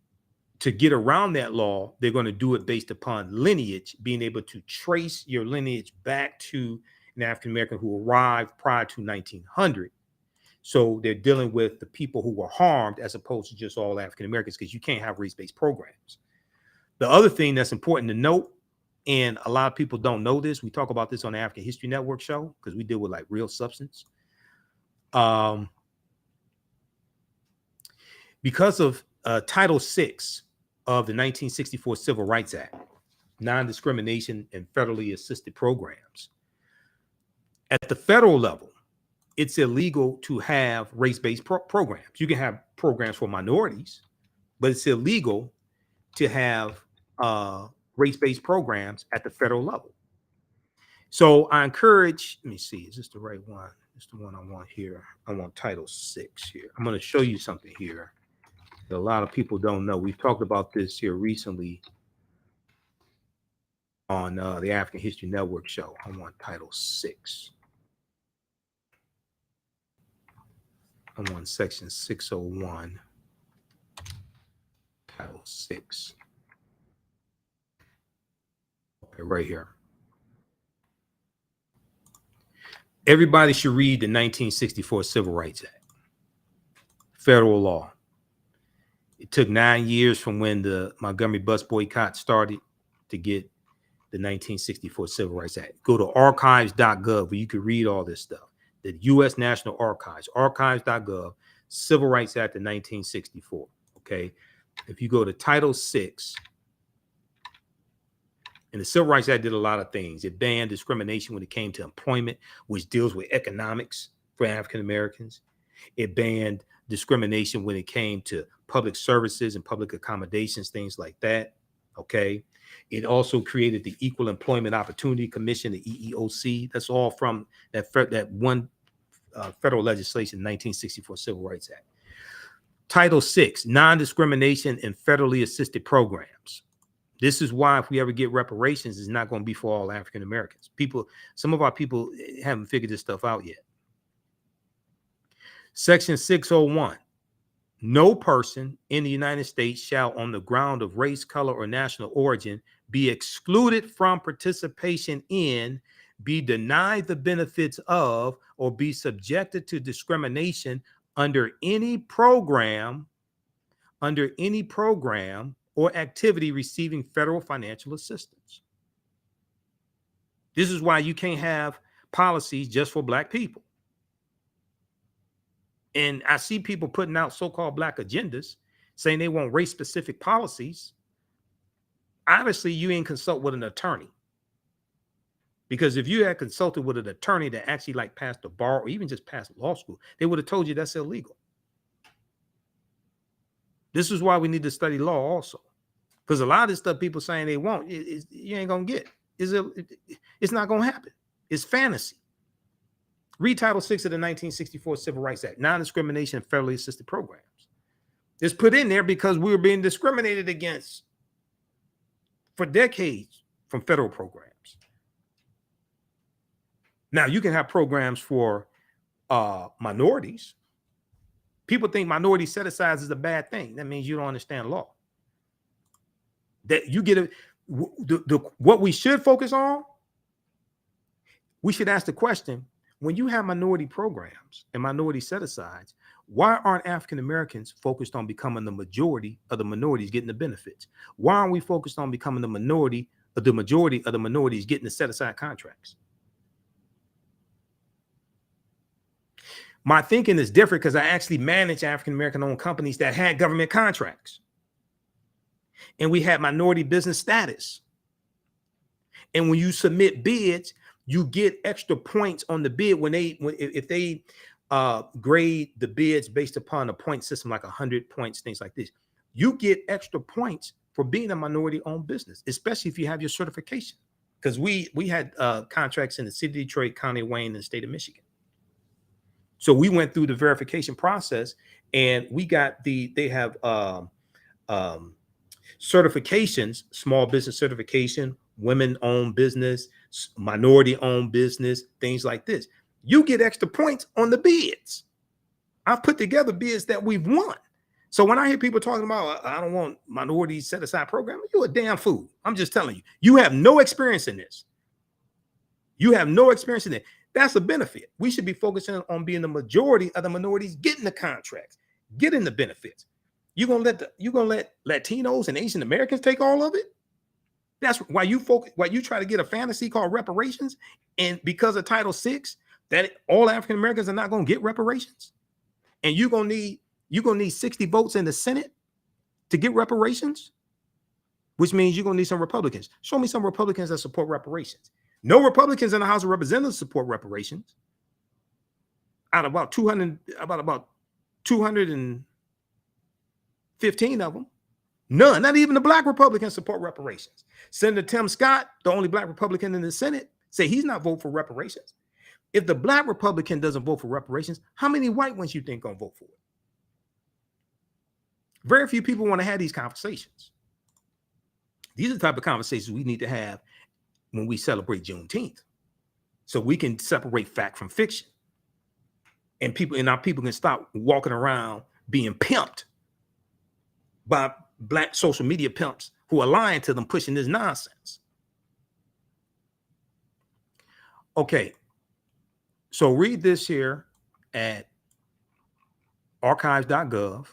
to get around that law, they're going to do it based upon lineage, being able to trace your lineage back to an African American who arrived prior to 1900. So they're dealing with the people who were harmed as opposed to just all African Americans, because you can't have race-based programs. The other thing that's important to note, and a lot of people don't know this, we talk about this on the African History Network show because we deal with like real substance. Because of Title VI of the 1964 Civil Rights Act, non-discrimination and federally assisted programs, at the federal level, it's illegal to have race-based programs. You can have programs for minorities, but it's illegal to have race-based programs at the federal level. So I encourage, let me see, is this the right one? It's the one I want here. I want Title VI here. I'm going to show you something here that a lot of people don't know. We've talked about this here recently on the African History Network show. I want Title VI. I'm on section 601, Title VI. Okay, right here. Everybody should read the 1964 Civil Rights Act, federal law. It took 9 years from when the Montgomery bus boycott started to get the 1964 Civil Rights Act. Go to archives.gov where you can read all this stuff. The U.S. National Archives, archives.gov, Civil Rights Act of 1964. Okay. If you go to Title VI, and the Civil Rights Act did a lot of things. It banned discrimination when it came to employment, which deals with economics for African Americans. It banned discrimination when it came to public services and public accommodations, things like that. Okay. It also created the Equal Employment Opportunity Commission, the EEOC. That's all from that one federal legislation, 1964 Civil Rights Act. Title VI, non-discrimination and federally assisted programs. This is why if we ever get reparations, it's not going to be for all African Americans. Some of our people haven't figured this stuff out yet. Section 601, no person in the United States shall, on the ground of race, color, or national origin, be excluded from participation in, be denied the benefits of, or be subjected to discrimination under any program or activity receiving federal financial assistance. This is why you can't have policies just for Black people. And I see people putting out so-called Black agendas saying they want race-specific policies, obviously you ain't consult with an attorney. Because if you had consulted with an attorney that actually like passed the bar or even just passed law school, they would have told you that's illegal. This is why we need to study law also. Because a lot of this stuff people saying they want, you ain't going to get. It's not going to happen. It's fantasy. Read Title VI of the 1964 Civil Rights Act, non-discrimination and federally assisted programs. It's put in there because we were being discriminated against for decades from federal programs. Now, you can have programs for minorities. People think minority set-asides is a bad thing. That means you don't understand law. That you get what we should focus on, we should ask the question, when you have minority programs and minority set-asides, why aren't African Americans focused on becoming the majority of the minorities getting the benefits? Why aren't we focused on becoming the majority of the minorities getting the set-aside contracts? My thinking is different because I actually managed African American owned companies that had government contracts. And we had minority business status. And when you submit bids, you get extra points on the bid if they grade the bids based upon a point system, like 100 points, things like this. You get extra points for being a minority owned business, especially if you have your certification. Because we had contracts in the city of Detroit, County of Wayne, and the state of Michigan. So we went through the verification process, and we got they have certifications, small business certification, women-owned business, minority-owned business, things like this. You get extra points on the bids. I've put together bids that we've won. So when I hear people talking about, I don't want minority set-aside program, you're a damn fool. I'm just telling you, you have no experience in this. You have no experience in it. That's a benefit. We should be focusing on being the majority of the minorities getting the contracts, getting the benefits. You're gonna let Latinos and Asian Americans take all of it? That's why you try to get a fantasy called reparations, and because of Title VI, that all African Americans are not gonna get reparations, and you're gonna need 60 votes in the Senate to get reparations, which means you're gonna need some Republicans. Show me some Republicans that support reparations. No Republicans in the House of Representatives support reparations. Out of about 215 of them, none, not even the Black Republicans support reparations. Senator Tim Scott, the only Black Republican in the Senate, say he's not voting for reparations. If the Black Republican doesn't vote for reparations, how many white ones you think gonna vote for it? Very few people want to have these conversations. These are the type of conversations we need to have when we celebrate Juneteenth, so we can separate fact from fiction, and our people can stop walking around being pimped by Black social media pimps who are lying to them, pushing this nonsense. Okay, so read this here at archives.gov.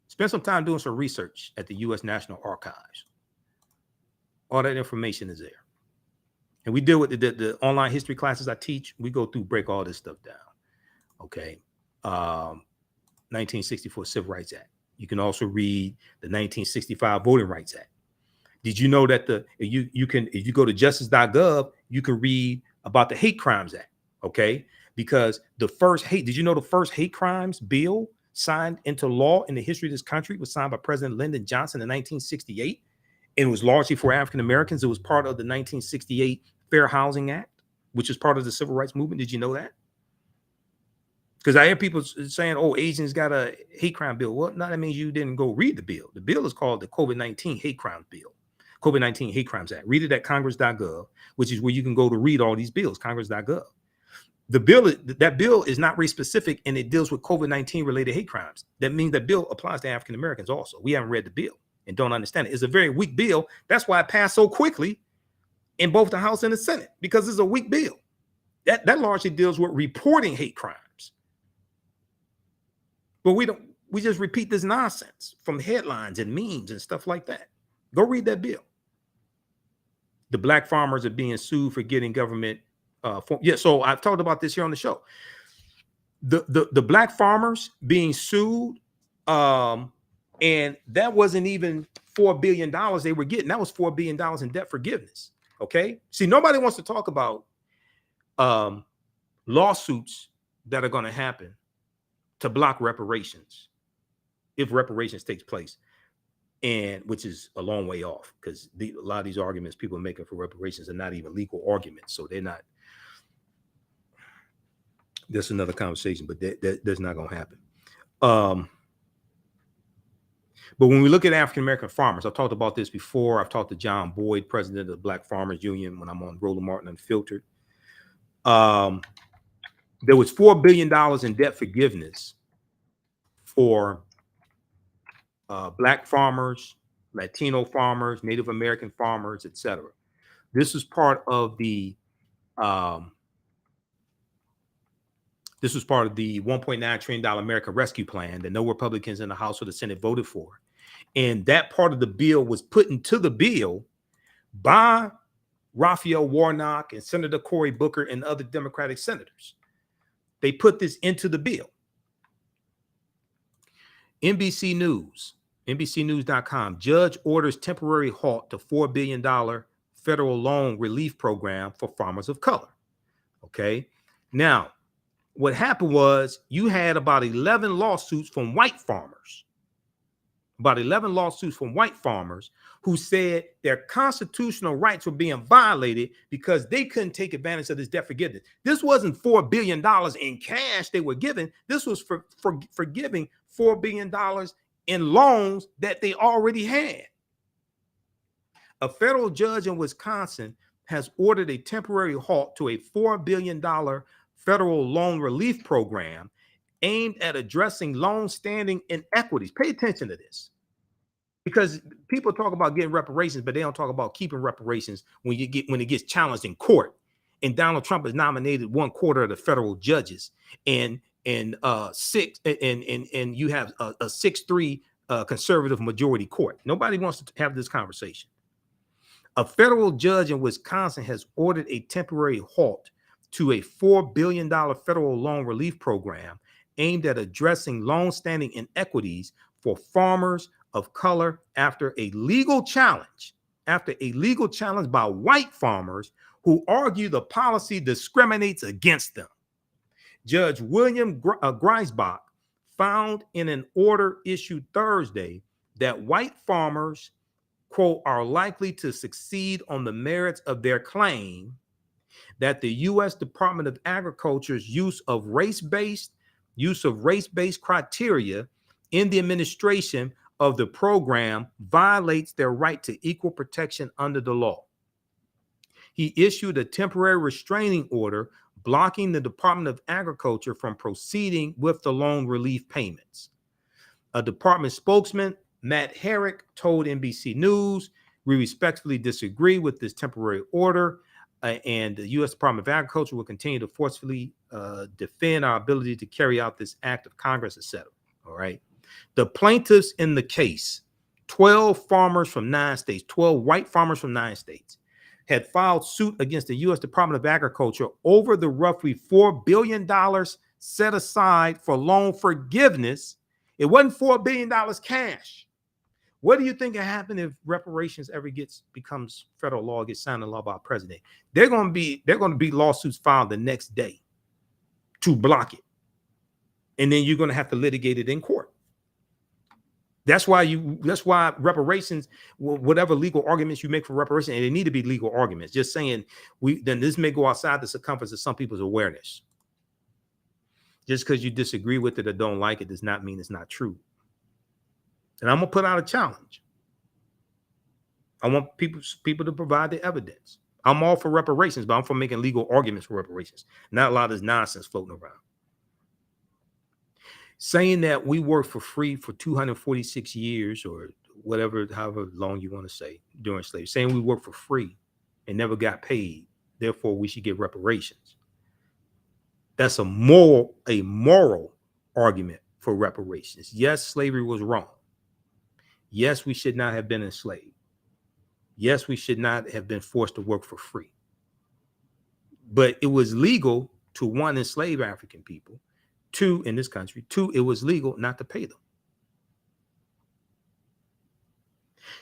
Spend some time doing some research at the U.S. National Archives. All that information is there. And we deal with the online history classes I teach. We go through, break all this stuff down. Okay. 1964 Civil Rights Act. You can also read the 1965 Voting Rights Act. Did you know that if you go to justice.gov, you can read about the Hate Crimes Act? Okay. Because did you know the first hate crimes bill signed into law in the history of this country was signed by President Lyndon Johnson in 1968? And it was largely for African Americans. It was part of the 1968 Fair Housing Act, which is part of the Civil Rights Movement. Did you know that? Because I hear people saying, oh, Asians got a hate crime bill. Well, no, that means you didn't go read the bill. The bill is called the COVID-19 Hate Crimes Bill, COVID-19 Hate Crimes Act. Read it at congress.gov, which is where you can go to read all these bills, congress.gov. That bill is not race specific, and it deals with COVID-19 related hate crimes. That means that bill applies to African Americans also. We haven't read the bill and don't understand it. It's a very weak bill. That's why it passed so quickly in both the House and the Senate, because it's a weak bill. That largely deals with reporting hate crimes. But we just repeat this nonsense from headlines and memes and stuff like that. Go read that bill. The Black farmers are being sued for getting government. So I've talked about this here on the show. The Black farmers being sued And that wasn't even $4 billion they were getting. That was $4 billion in debt forgiveness. Okay. See, nobody wants to talk about lawsuits that are going to happen to block reparations if reparations takes place, and which is a long way off, because a lot of these arguments people are making for reparations are not even legal arguments. So they're not. That's another conversation, but that's not going to happen. But when we look at African-American farmers, I've talked about this before. I've talked to John Boyd, president of the Black Farmers Union, when I'm on Roland Martin Unfiltered. There was $4 billion in debt forgiveness for Black farmers, Latino farmers, Native American farmers, etc. This was part of the $1.9 trillion American Rescue Plan that no Republicans in the House or the Senate voted for. And that part of the bill was put into the bill by Raphael Warnock and Senator Cory Booker and other Democratic senators. They put this into the bill. NBC News, NBCnews.com, judge orders temporary halt to $4 billion federal loan relief program for farmers of color. Okay. Now, what happened was you had about 11 lawsuits from white farmers. About 11 lawsuits from white farmers who said their constitutional rights were being violated because they couldn't take advantage of this debt forgiveness. This wasn't $4 billion in cash they were given. This was for giving $4 billion in loans that they already had. A federal judge in Wisconsin has ordered a temporary halt to a $4 billion federal loan relief program aimed at addressing long-standing inequities. Pay attention to this, because people talk about getting reparations, but they don't talk about keeping reparations when it gets challenged in court. And Donald Trump has nominated 1/4 of the federal judges, and you have a 6-3 conservative majority court. Nobody wants to have this conversation. A federal judge in Wisconsin has ordered a temporary halt to a $4 billion federal loan relief program aimed at addressing long-standing inequities for farmers of color after a legal challenge by white farmers who argue the policy discriminates against them. Judge William Greisbach found in an order issued Thursday that white farmers, quote, are likely to succeed on the merits of their claim that the U.S. Department of Agriculture's use of race-based criteria in the administration of the program violates their right to equal protection under the law. He issued a temporary restraining order blocking the Department of Agriculture from proceeding with the loan relief payments. A department spokesman, Matt Herrick, told NBC News, "We respectfully disagree with this temporary order, and the U.S. Department of Agriculture will continue to forcefully defend our ability to carry out this act of Congress," etc. All right. The plaintiffs in the case, 12 farmers from 9 states, 12 white farmers from 9 states, had filed suit against the U.S. Department of Agriculture over the roughly $4 billion set aside for loan forgiveness. It wasn't $4 billion cash. What do you think will happen if reparations ever becomes federal law, gets signed into law by a president? They're going to be lawsuits filed the next day to block it. And then you're going to have to litigate it in court. That's why reparations, whatever legal arguments you make for reparations, and they need to be legal arguments. Just saying then this may go outside the circumference of some people's awareness. Just because you disagree with it or don't like it does not mean it's not true. And I'm gonna put out a challenge. I want people to provide the evidence. I'm all for reparations, but I'm for making legal arguments for reparations. Not a lot of this nonsense floating around. Saying that we worked for free for 246 years or whatever, however long you want to say, during slavery, saying we worked for free and never got paid, therefore we should get reparations. That's a moral argument for reparations. Yes, slavery was wrong. Yes, we should not have been enslaved. Yes, we should not have been forced to work for free. But it was legal to, one, enslave African people. Two, in this country, it was legal not to pay them.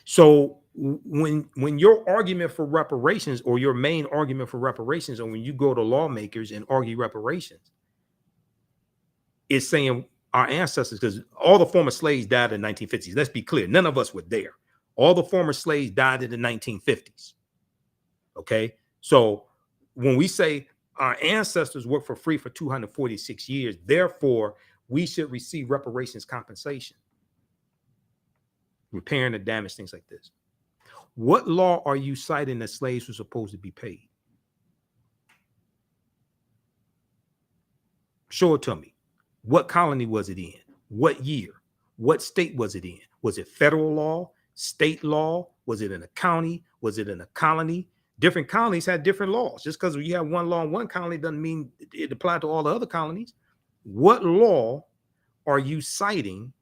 So when your argument for reparations, or your main argument for reparations, or when you go to lawmakers and argue reparations, is saying our ancestors, because all the former slaves died in the 1950s. Let's be clear, none of us were there. All the former slaves died in the 1950s. Okay, so when we say our ancestors worked for free for 246 years, therefore we should receive reparations compensation, repairing the damage, things like this. What law are you citing that slaves were supposed to be paid? Show it to me. What colony was it in? What year? What state was it in? Was it federal law, state law? Was it in a county? Was it in a colony? Different colonies had different laws. Just because you have one law in one colony doesn't mean it applied to all the other colonies. What law are you citing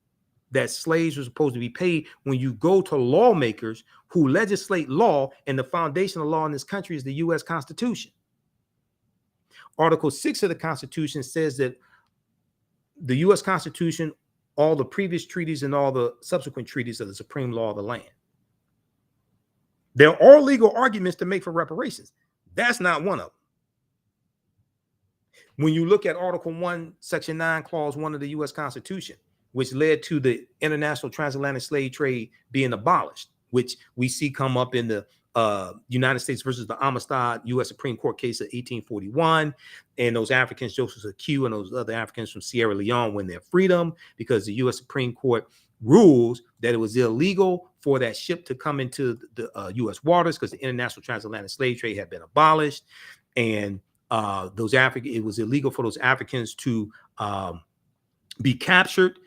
that slaves were supposed to be paid when you go to lawmakers who legislate law, and the foundation of law in this country is the U.S. Constitution? Article 6 of the Constitution says that the U.S. Constitution, all the previous treaties and all the subsequent treaties are the supreme law of the land. There are legal arguments to make for reparations. That's not one of them. When you look at Article 1, Section 9, Clause 1 of the U.S. Constitution, which led to the international transatlantic slave trade being abolished, which we see come up in the United States versus the Amistad U.S. Supreme Court case of 1841, and those Africans, Joseph Q, and those other Africans from Sierra Leone win their freedom because the U.S. Supreme Court rules that it was illegal for that ship to come into the U.S. waters because the international transatlantic slave trade had been abolished, and it was illegal for those Africans to be captured.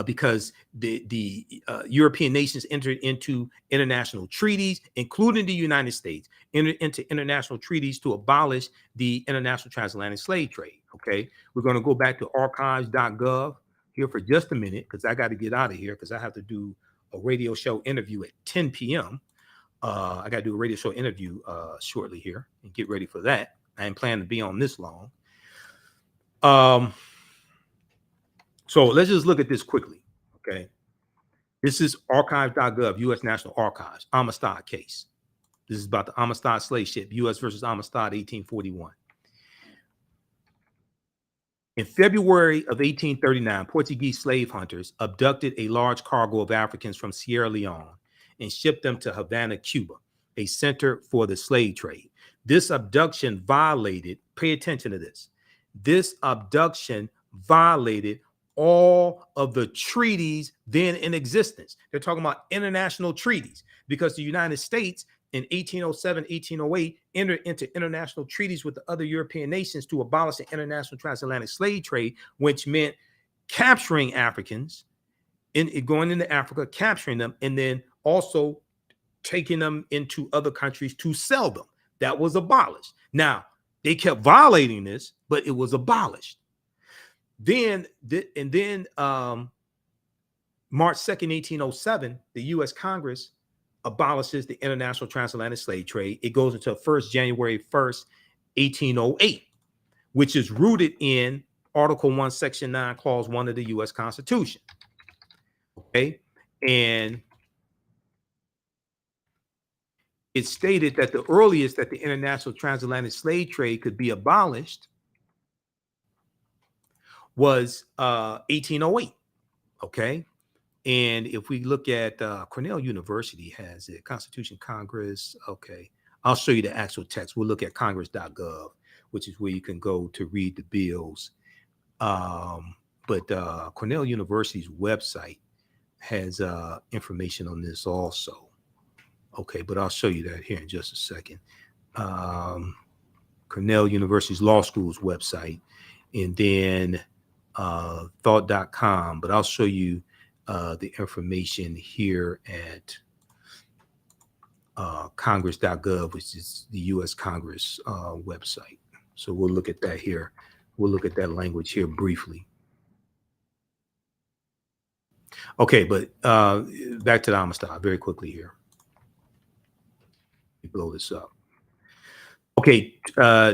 Because the European nations entered into international treaties, including the United States, entered into international treaties to abolish the international transatlantic slave trade. Okay, we're going to go back to archives.gov here for just a minute because I got to get out of here because I have to do a radio show interview at 10 p.m. I got to do a radio show interview shortly here and get ready for that. I ain't planning to be on this long. So let's just look at this quickly, okay? This is archives.gov, U.S. National Archives, Amistad case. This is about the Amistad slave ship, U.S. versus Amistad, 1841. In February of 1839, Portuguese slave hunters abducted a large cargo of Africans from Sierra Leone and shipped them to Havana, Cuba, a center for the slave trade. This abduction violated, pay attention to this, this abduction violated all of the treaties then in existence. They're talking about international treaties because the United States in 1807, 1808 entered into international treaties with the other European nations to abolish the international transatlantic slave trade, which meant capturing Africans, going into Africa, capturing them, and then also taking them into other countries to sell them. That was abolished. Now, they kept violating this, but it was abolished. Then March 2nd, 1807, the U.S. Congress abolishes the international transatlantic slave trade. It goes until January 1st, 1808, which is rooted in Article 1, Section 9, Clause 1 of the U.S. Constitution. Okay, and it stated that the earliest that the international transatlantic slave trade could be abolished was 1808. Okay, and if we look at Cornell University has it, Constitution Congress. Okay, I'll show you the actual text. We'll look at congress.gov, which is where you can go to read the bills. But Cornell University's website has information on this also. Okay, but I'll show you that here in just a second. Cornell University's law school's website, and then thought.com, but I'll show you the information here at congress.gov, which is the U.S. Congress website. So we'll look at that here. We'll look at that language here briefly. Okay, but back to the Amistad very quickly here. Let me blow this up. Okay,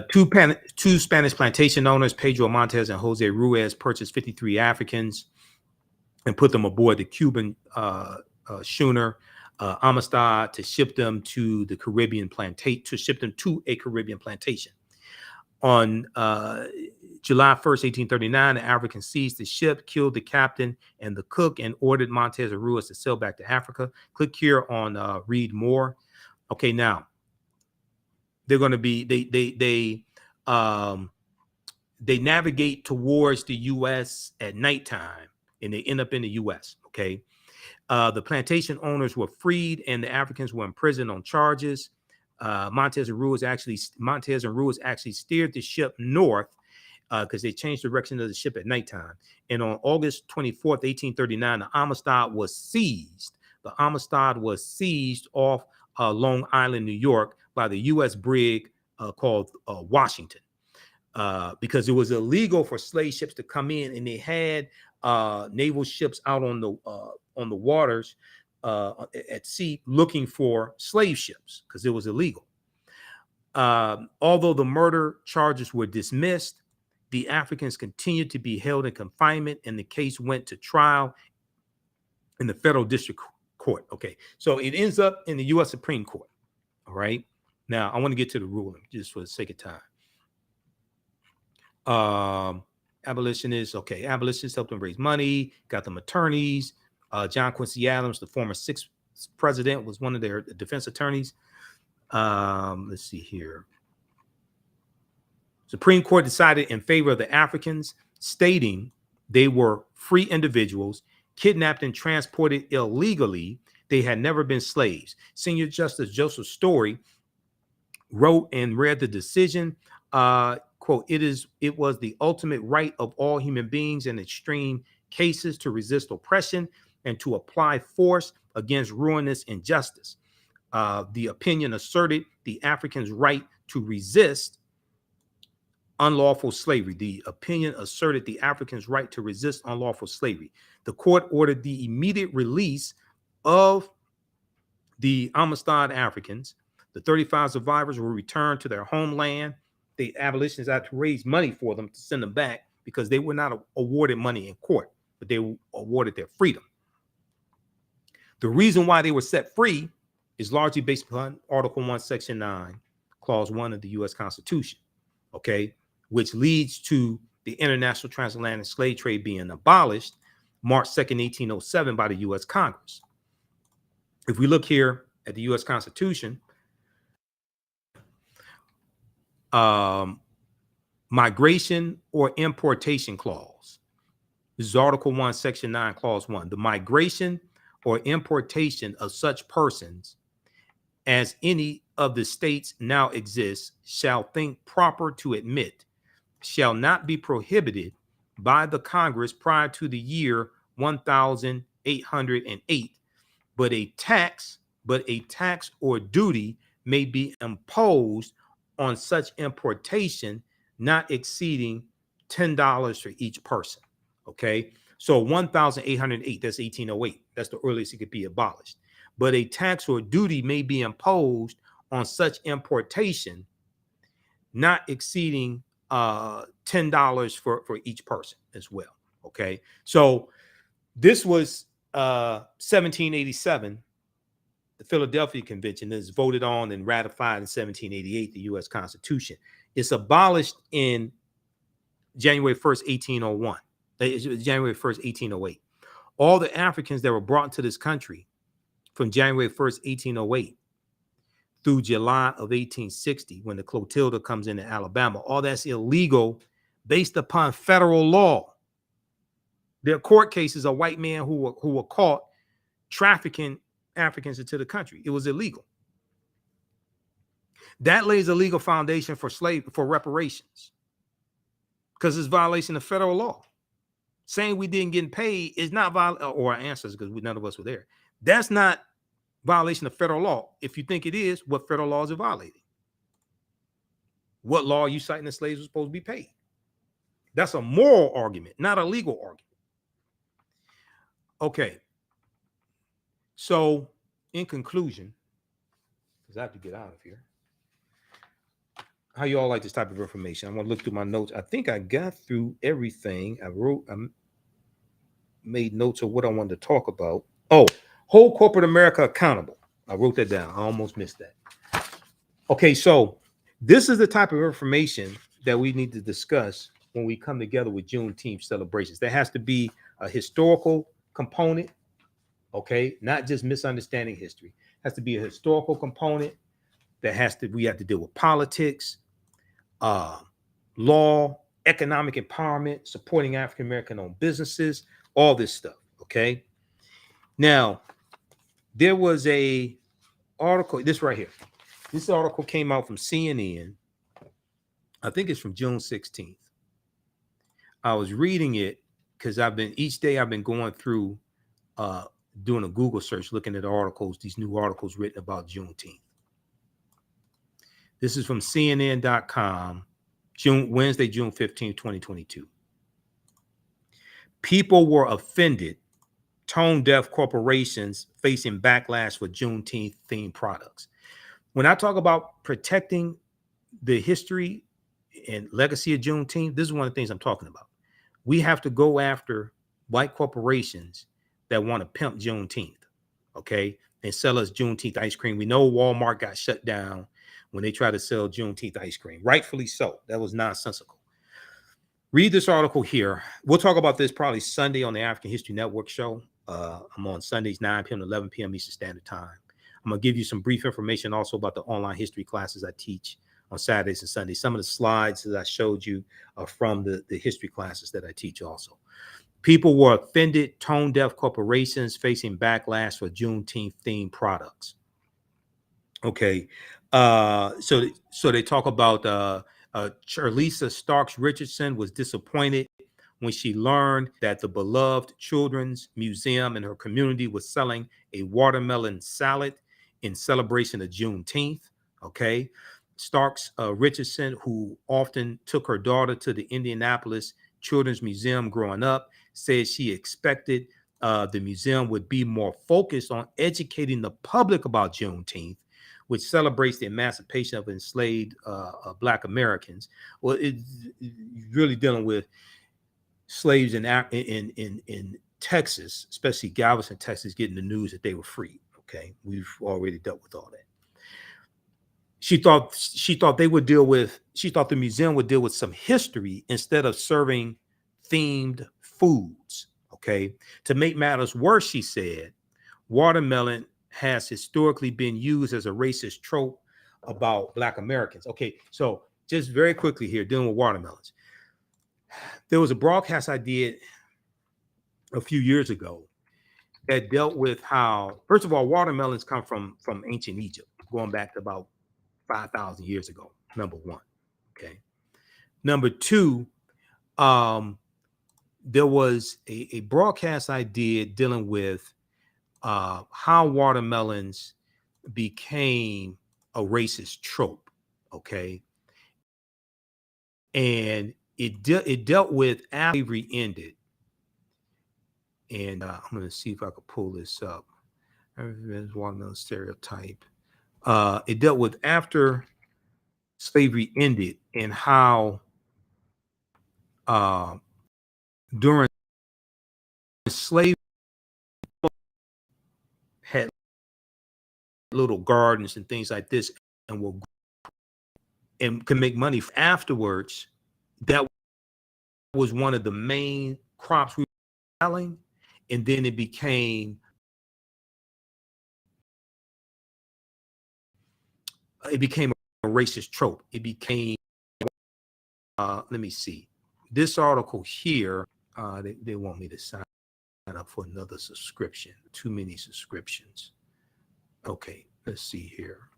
two Spanish plantation owners, Pedro Montes and Jose Ruiz, purchased 53 Africans and put them aboard the Cuban schooner Amistad to ship them to the Caribbean plantation, to ship them to a Caribbean plantation. On July 1st, 1839, the Africans seized the ship, killed the captain and the cook, and ordered Montez and Ruiz to sail back to Africa. Click here on read more. Okay, now they're going to be they navigate towards the U.S. at nighttime, and they end up in the U.S. Okay, the plantation owners were freed, and the Africans were imprisoned on charges. Montez and Ruiz actually steered the ship north because they changed the direction of the ship at nighttime. And on August 24th, 1839, the Amistad was seized. The Amistad was seized off Long Island, New York, by the U.S. brig called Washington, because it was illegal for slave ships to come in, and they had naval ships out on the waters at sea looking for slave ships because it was illegal. Although the murder charges were dismissed, the Africans continued to be held in confinement, and the case went to trial in the federal district court. Okay, so it ends up in the U.S. Supreme Court. All right, now I want to get to the ruling just for the sake of time. Abolitionists, okay, abolitionists helped them raise money, got them attorneys. John Quincy Adams, the former sixth president, was one of their defense attorneys. Let's see here. Supreme Court decided in favor of the Africans, stating they were free individuals kidnapped and transported illegally. They had never been slaves. Senior Justice Joseph Story wrote and read the decision. Quote, it was the ultimate right of all human beings in extreme cases to resist oppression and to apply force against ruinous injustice. The opinion asserted the Africans' right to resist unlawful slavery. The opinion asserted the Africans' right to resist unlawful slavery. The court ordered the immediate release of the Amistad Africans. The 35 survivors were returned to their homeland. The abolitionists had to raise money for them to send them back because they were not awarded money in court, but they were awarded their freedom. The reason why they were set free is largely based upon Article 1, Section 9, Clause 1 of the U.S. Constitution, okay, which leads to the international transatlantic slave trade being abolished March 2nd, 1807 by the U.S. Congress. If we look here at the U.S. Constitution, migration or importation clause. This is Article 1, Section 9, Clause 1. The migration or importation of such persons as any of the states now exists shall think proper to admit shall not be prohibited by the Congress prior to the year 1808, but a tax or duty may be imposed on such importation not exceeding $10 for each person. Okay, so 1808, that's 1808. That's the earliest it could be abolished. But a tax or duty may be imposed on such importation not exceeding $10 for each person as well. Okay, so this was 1787. The Philadelphia Convention is voted on and ratified in 1788, the U.S. Constitution. It's abolished in January 1st, 1801. January 1st, 1808. All the Africans that were brought into this country from January 1st, 1808 through July of 1860, when the Clotilda comes into Alabama, all that's illegal based upon federal law. There are court cases of white men who were caught trafficking Africans into the country. It was illegal. That lays a legal foundation for reparations, because it's violation of federal law. Saying we didn't get paid is not or our ancestors, because none of us were there. That's not violation of federal law. If you think it is, what federal laws are violating? What law are you citing the slaves were supposed to be paid? That's a moral argument, not a legal argument. Okay. So, in conclusion, because I have to get out of here. How you all like this type of information? I want to look through my notes. I think I got through everything I wrote. I made notes of what I wanted to talk about. Oh, Hold corporate America accountable. I wrote that down. I almost missed that. Okay, so this is the type of information that we need to discuss when we come together with Juneteenth celebrations. There has to be a historical component, okay, not just misunderstanding history. It has to be a historical component. We have to deal with politics, law, economic empowerment, supporting African American owned businesses, all this stuff. Okay. Now, there was a article, this right here. This article came out from CNN. I think it's from June 16th. I was reading it because each day I've been going through doing a Google search, looking at articles, these new articles written about Juneteenth. This is from CNN.com, Wednesday, June 15, 2022. People were offended. Tone deaf corporations facing backlash for Juneteenth themed products. When I talk about protecting the history and legacy of Juneteenth, this is one of the things I'm talking about. We have to go after white corporations that want to pimp Juneteenth, okay, and sell us Juneteenth ice cream. We know Walmart got shut down when they tried to sell Juneteenth ice cream, rightfully so. That was nonsensical. Read this article here. We'll talk about this probably Sunday on the African History Network show. I'm on Sundays, 9 p.m. to 11 p.m. Eastern Standard Time. I'm going to give you some brief information also about the online history classes I teach on Saturdays and Sundays. Some of the slides that I showed you are from the history classes that I teach also. People were offended. Tone deaf corporations facing backlash for Juneteenth themed products. Okay. So they talk about Charlisa Starks Richardson was disappointed when she learned that the beloved Children's Museum in her community was selling a watermelon salad in celebration of Juneteenth. Okay. Starks Richardson, who often took her daughter to the Indianapolis Children's Museum growing up, said she expected the museum would be more focused on educating the public about Juneteenth, which celebrates the emancipation of enslaved Black Americans. Well, it's really dealing with slaves in Texas, especially Galveston, Texas, getting the news that they were free. Okay, we've already dealt with all that. She thought the museum would deal with some history instead of serving themed foods. Okay, to make matters worse, she said, watermelon has historically been used as a racist trope about Black Americans. Okay, so just very quickly here, dealing with watermelons. There was a broadcast I did a few years ago that dealt with how, first of all, watermelons come from ancient Egypt, going back to about 5,000 years ago, number one. Okay. Number two, there was a broadcast I did dealing with how watermelons became a racist trope. Okay. And it dealt with after slavery ended. And I'm going to see if I could pull this up. Watermelon stereotype. It dealt with after slavery ended and how during slavery had little gardens and things like this and can make money afterwards. That was one of the main crops we were selling, and then it became a racist trope. It became let me see this article here. They want me to sign up for another subscription. Too many subscriptions. Okay, let's see here.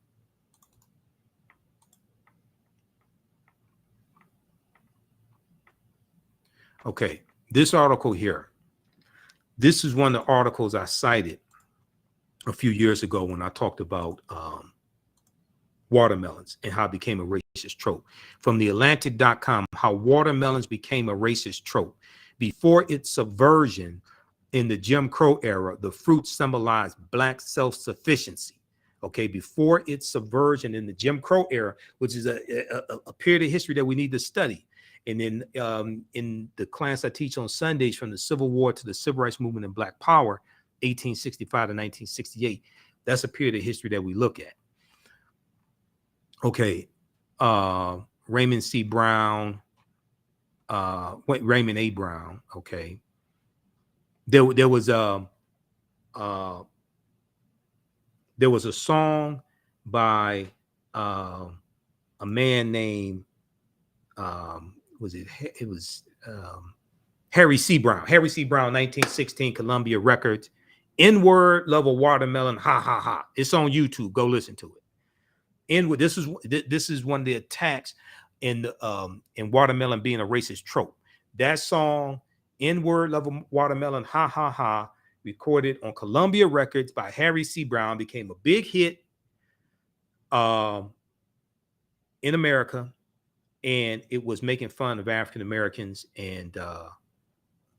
Okay, this article here. This is one of the articles I cited a few years ago when I talked about watermelons and how it became a racist trope. From TheAHNShow, how watermelons became a racist trope. Before its subversion in the Jim Crow era, the fruit symbolized Black self-sufficiency. Okay, before its subversion in the Jim Crow era, which is a period of history that we need to study. And then in the class I teach on Sundays, from the Civil War to the Civil Rights Movement and Black Power, 1865 to 1968. That's a period of history that we look at. Okay. Raymond C. Brown, Raymond A. Brown. Okay. There was a song by a man named Harry C. Brown. Harry C. Brown, 1916, Columbia Records. N-word, love a watermelon, ha ha ha. It's on YouTube. Go listen to it. N-word. This is one of the attacks in watermelon being a racist trope. That song, N-word, love a watermelon, ha ha ha, recorded on Columbia Records by Harry C. Brown, became a big hit in America, and it was making fun of African Americans and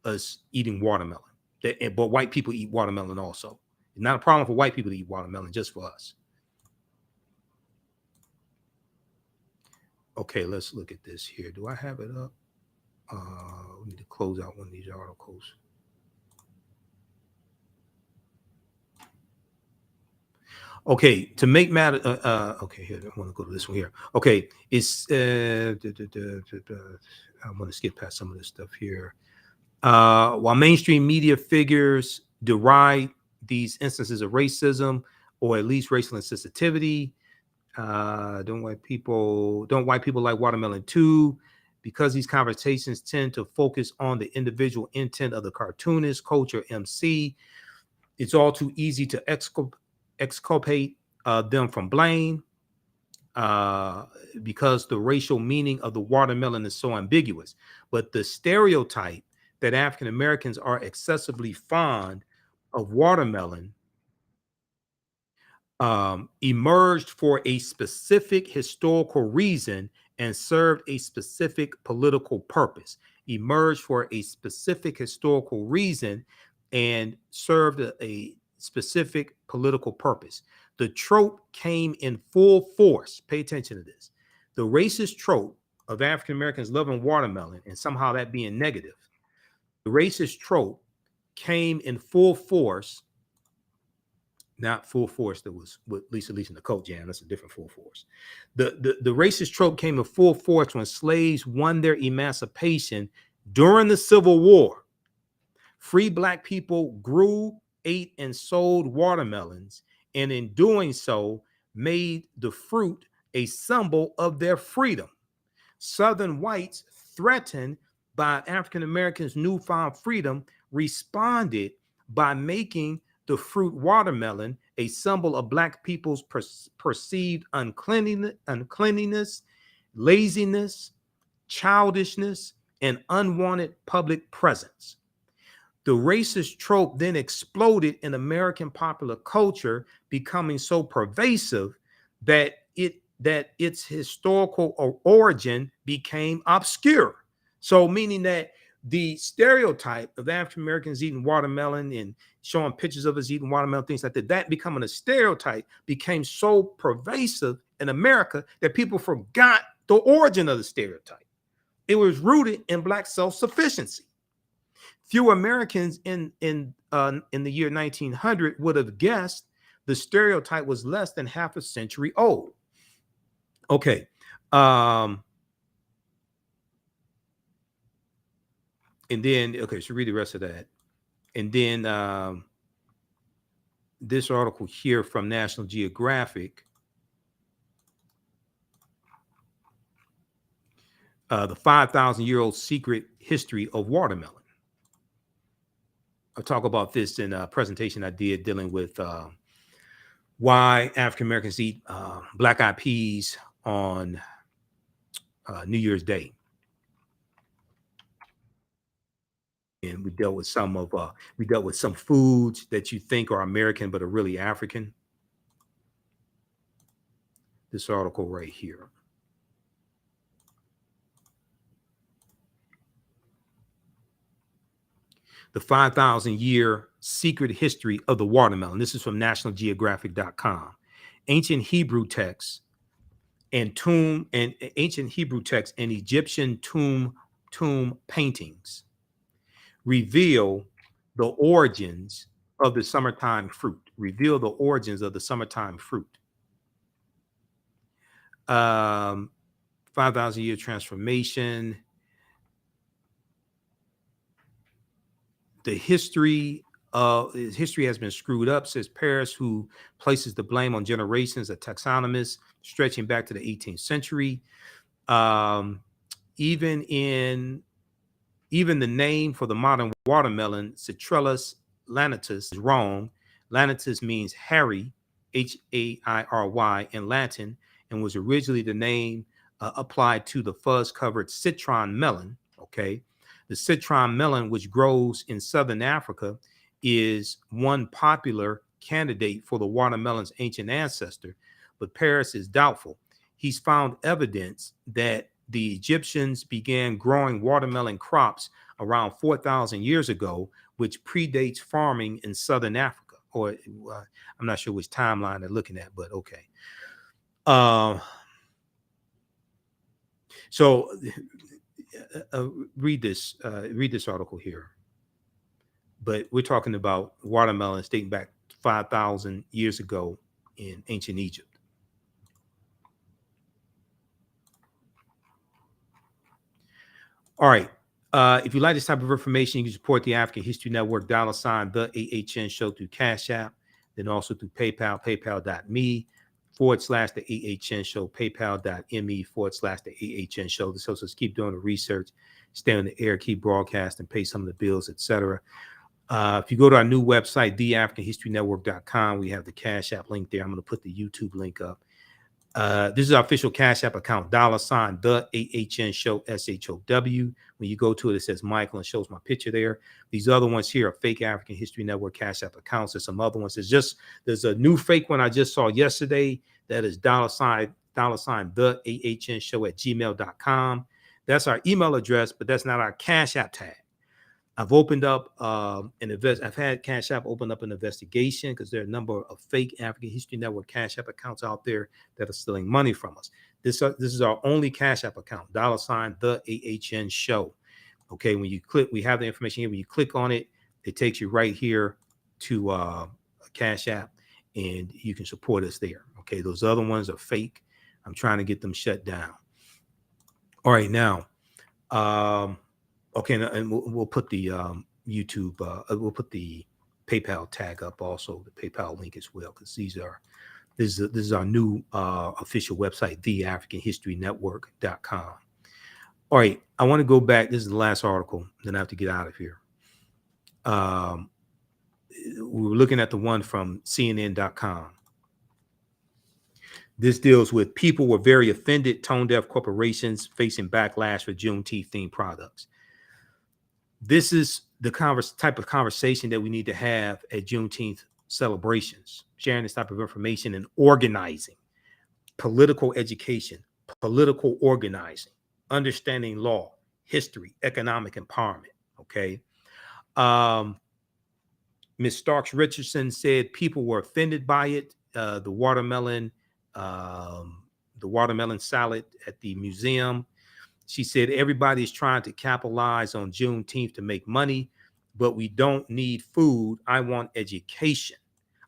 us eating watermelon. But white people eat watermelon also. It's not a problem for white people to eat watermelon, just for us. Okay, let's look at this here. Do I have it up? We need to close out one of these articles. Okay, to make matter. Okay, here, I want to go to this one here. Okay, it's. I want to skip past some of this stuff here. While mainstream media figures deride these instances of racism, or at least racial insensitivity, don't white people like watermelon too? Because these conversations tend to focus on the individual intent of the cartoonist, coach, or MC, it's all too easy to exculpate them from blame because the racial meaning of the watermelon is so ambiguous. But the stereotype that African Americans are excessively fond of watermelon emerged for a specific historical reason and served a specific political purpose. Emerged for a specific historical reason and served a specific political purpose. The trope came in full force. Pay attention to this. The racist trope of African Americans loving watermelon and somehow that being negative. The racist trope came in full force. Not full force that was with Lisa in the Coat Jam. That's a different full force. The racist trope came in full force when slaves won their emancipation during the Civil War. Free Black people grew, ate, and sold watermelons, and in doing so, made the fruit a symbol of their freedom. Southern whites, threatened by African Americans' newfound freedom, responded by making the fruit watermelon a symbol of Black people's perceived uncleanliness, laziness, childishness, and unwanted public presence. The racist trope then exploded in American popular culture, becoming so pervasive that its historical origin became obscure. So meaning that the stereotype of African Americans eating watermelon and showing pictures of us eating watermelon, things like that becoming a stereotype became so pervasive in America that people forgot the origin of the stereotype. It was rooted in Black self-sufficiency. Few Americans in the year 1900 would have guessed the stereotype was less than half a century old. Okay. And then, okay, so read the rest of that. And then this article here from National Geographic, the 5,000-year-old secret history of watermelon. I'll talk about this in a presentation I did dealing with why African Americans eat black-eyed peas on New Year's Day. And we dealt with some foods that you think are American but are really African. This article right here. The 5,000-year secret history of the watermelon. This is from nationalgeographic.com. Ancient Hebrew texts and Egyptian tomb paintings reveal the origins of the summertime fruit. Reveal the origins of the summertime fruit. 5,000 year transformation. The history has been screwed up, says Paris, who places the blame on generations of taxonomists stretching back to the 18th century. Even the name for the modern watermelon, Citrellus lanitus, is wrong. Lanitus means hairy, H-A-I-R-Y in Latin, and was originally the name applied to the fuzz-covered citron melon. Okay, the citron melon, which grows in southern Africa, is one popular candidate for the watermelon's ancient ancestor, but Paris is doubtful. He's found evidence that the Egyptians began growing watermelon crops around 4,000 years ago, which predates farming in southern Africa. Or I'm not sure which timeline they're looking at, but okay. So read this article here. But we're talking about watermelons dating back 5,000 years ago in ancient Egypt. All right. If you like this type of information, you can support the African History Network, $ the AHNShow through Cash App, then also through PayPal, paypal.me/the AHNShow, paypal.me/the AHNShow. This helps us keep doing the research, stay on the air, keep broadcasting, pay some of the bills, etc. If you go to our new website, TheAHNHistoryNetwork.com, we have the Cash App link there. I'm going to put the YouTube link up. This is our official Cash App account, $ the AHNShow, SHOW. When you go to it, it says Michael and shows my picture there. These other ones here are fake African History Network Cash App accounts. There's some other ones. There's a new fake one I just saw yesterday that is $ the AHNShow at gmail.com. That's our email address, but that's not our Cash App tag. I've opened up I've had Cash App open up an investigation because there are a number of fake African History Network Cash App accounts out there that are stealing money from us. This is our only Cash App account, $ the AHNShow. Okay, when you click, we have the information here. When you click on it, it takes you right here to a Cash App, and you can support us there. Okay, those other ones are fake. I'm trying to get them shut down. All right, now. Okay, and we'll put the YouTube, we'll put the PayPal tag up also, the PayPal link as well, because this is our new official website, TheAfricanHistoryNetwork.com. All right, I want to go back. This is the last article, then I have to get out of here. We were looking at the one from CNN.com. This deals with people were very offended, tone-deaf corporations facing backlash for Juneteenth themed products. This is the type of conversation that we need to have at Juneteenth celebrations, sharing this type of information and organizing, political education, political organizing, understanding law, history, economic empowerment. Okay. Ms. Starks Richardson said people were offended by it. The watermelon salad at the museum. She said, everybody's trying to capitalize on Juneteenth to make money, but we don't need food. I want education.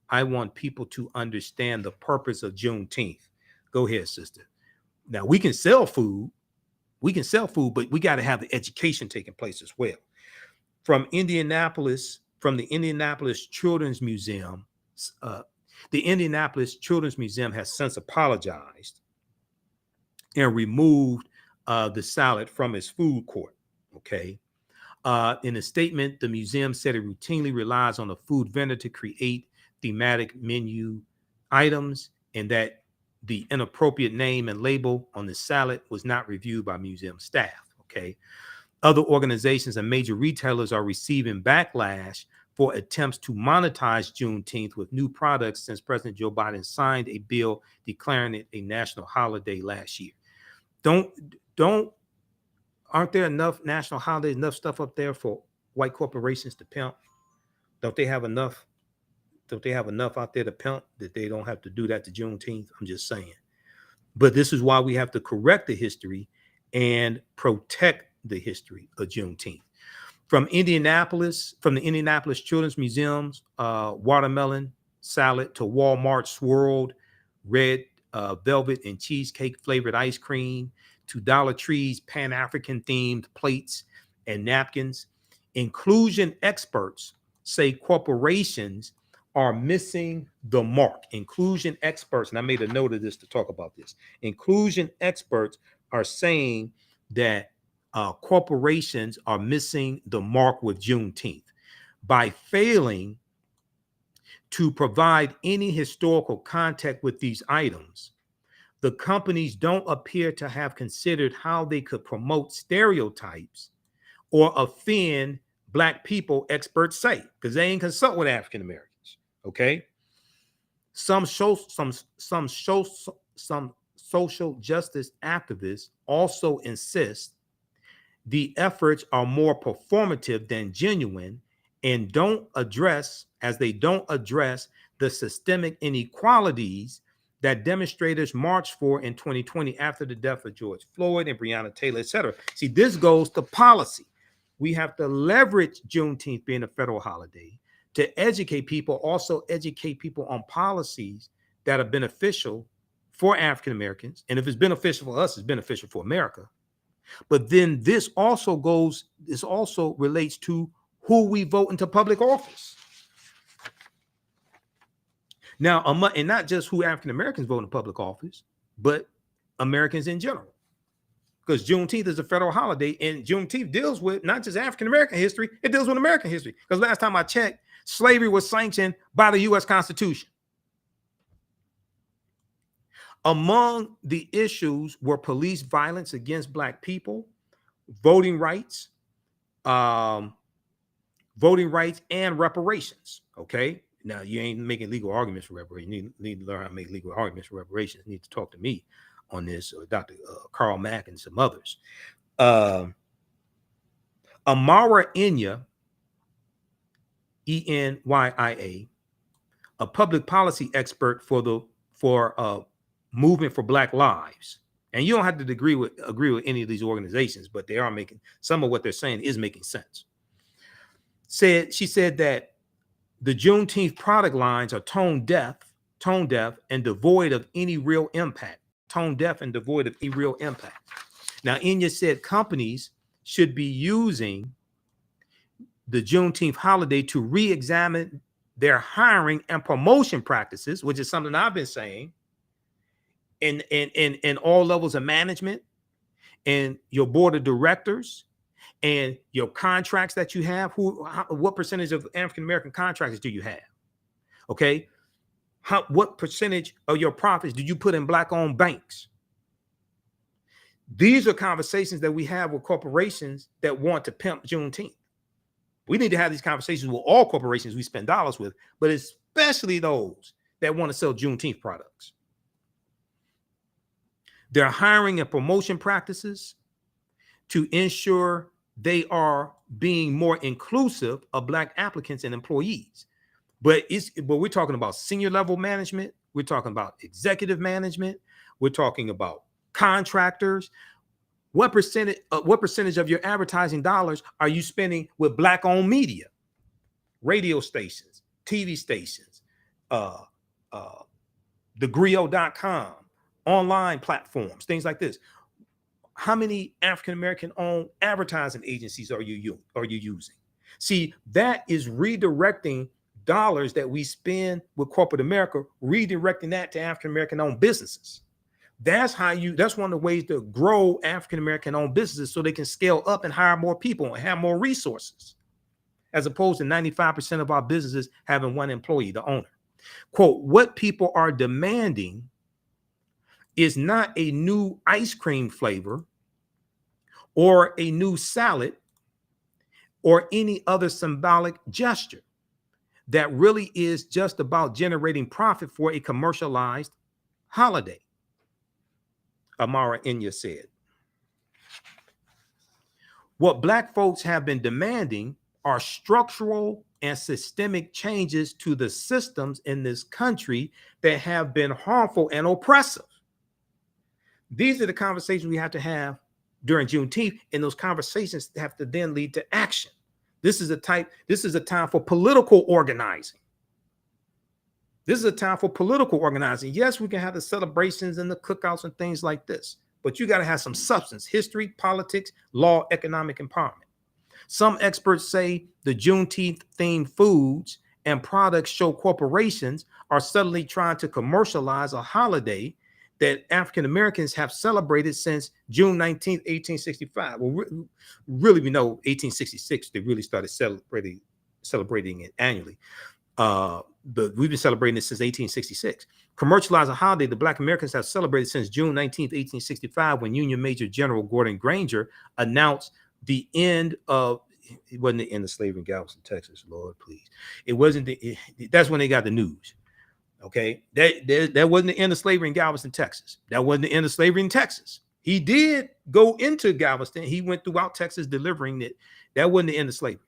I want people to understand the purpose of Juneteenth. Go ahead, sister. Now, we can sell food. But we got to have the education taking place as well. From the Indianapolis Children's Museum, the Indianapolis Children's Museum has since apologized and removed the salad from its food court. Okay. In a statement, the museum said it routinely relies on a food vendor to create thematic menu items, and that the inappropriate name and label on the salad was not reviewed by museum staff. Okay. Other organizations and major retailers are receiving backlash for attempts to monetize Juneteenth with new products since President Joe Biden signed a bill declaring it a national holiday last year. Aren't there enough national holidays, enough stuff up there for white corporations to pimp? Don't they have enough out there to pimp that they don't have to do that to Juneteenth? I'm just saying. But this is why we have to correct the history and protect the history of Juneteenth. From the Indianapolis Children's Museum's watermelon salad to Walmart swirled red velvet and cheesecake flavored ice cream to Dollar Tree's Pan-African themed plates and napkins, inclusion experts say corporations are missing the mark. Inclusion experts, and I made a note of this to talk about this. Inclusion experts are saying that corporations are missing the mark with Juneteenth by failing to provide any historical context with these items. The companies don't appear to have considered how they could promote stereotypes or offend Black people, experts say, because they ain't consult with African Americans. Okay. Some social justice activists also insist the efforts are more performative than genuine and don't address the systemic inequalities that demonstrators marched for in 2020 after the death of George Floyd and Breonna Taylor, etc. See, this goes to policy. We have to leverage Juneteenth being a federal holiday to educate people, also educate people on policies that are beneficial for African Americans. And if it's beneficial for us, it's beneficial for America. But then this also relates to who we vote into public office. Now, and not just who African Americans vote in public office, but Americans in general. Because Juneteenth is a federal holiday, and Juneteenth deals with not just African American history, it deals with American history. Because last time I checked, slavery was sanctioned by the U.S. Constitution. Among the issues were police violence against Black people, voting rights, and reparations. Okay. Now, you ain't making legal arguments for reparations. You need to learn how to make legal arguments for reparations. You need to talk to me on this, or Dr. Carl Mack and some others. Amara Enya, Enya, a public policy expert for Movement for Black Lives. And you don't have to agree with any of these organizations, but they are making, some of what they're saying is making sense. She said that the Juneteenth product lines are tone deaf and devoid of any real impact. Now, Enya said companies should be using the Juneteenth holiday to re-examine their hiring and promotion practices, which is something I've been saying, in all levels of management, and your board of directors, and your contracts that you have. What percentage of African American contractors do you have? Okay, what percentage of your profits do you put in Black-owned banks? These are conversations that we have with corporations that want to pimp Juneteenth. We need to have these conversations with all corporations we spend dollars with, but especially those that want to sell Juneteenth products. Their hiring and promotion practices to ensure they are being more inclusive of Black applicants and employees. But we're talking about senior level management. We're talking about executive management. We're talking about contractors. What percentage of your advertising dollars are you spending with Black-owned media, radio stations, TV stations, thegrio.com, online platforms, things like this? How many African-American owned advertising agencies are you using? See, that is redirecting dollars that we spend with corporate America, redirecting that to African-American owned businesses. That's one of the ways to grow African-American owned businesses, so they can scale up and hire more people and have more resources, as opposed to 95% of our businesses having one employee, the owner. Quote, what people are demanding is not a new ice cream flavor or a new salad or any other symbolic gesture that really is just about generating profit for a commercialized holiday, Amara Enya said. What Black folks have been demanding are structural and systemic changes to the systems in this country that have been harmful and oppressive. These are the conversations we have to have during Juneteenth, and those conversations have to then lead to action. This is a time for political organizing. This is a time for political organizing. Yes, we can have the celebrations and the cookouts and things like this, but you got to have some substance: history, politics, law, economic empowerment. Some experts say the Juneteenth themed foods and products show corporations are suddenly trying to commercialize a holiday that African Americans have celebrated since June 19th, 1865. Well, really, we know 1866, they really started celebrating it annually. But we've been celebrating it since 1866. Commercialize a holiday the Black Americans have celebrated since June 19th, 1865, when Union Major General Gordon Granger announced the end of, it wasn't the end of slavery in Galveston, Texas, Lord, please. It wasn't that's when they got the news. Okay, that wasn't the end of slavery in Galveston, Texas. That wasn't the end of slavery in Texas. He did go into Galveston. He went throughout Texas delivering it. That wasn't the end of slavery,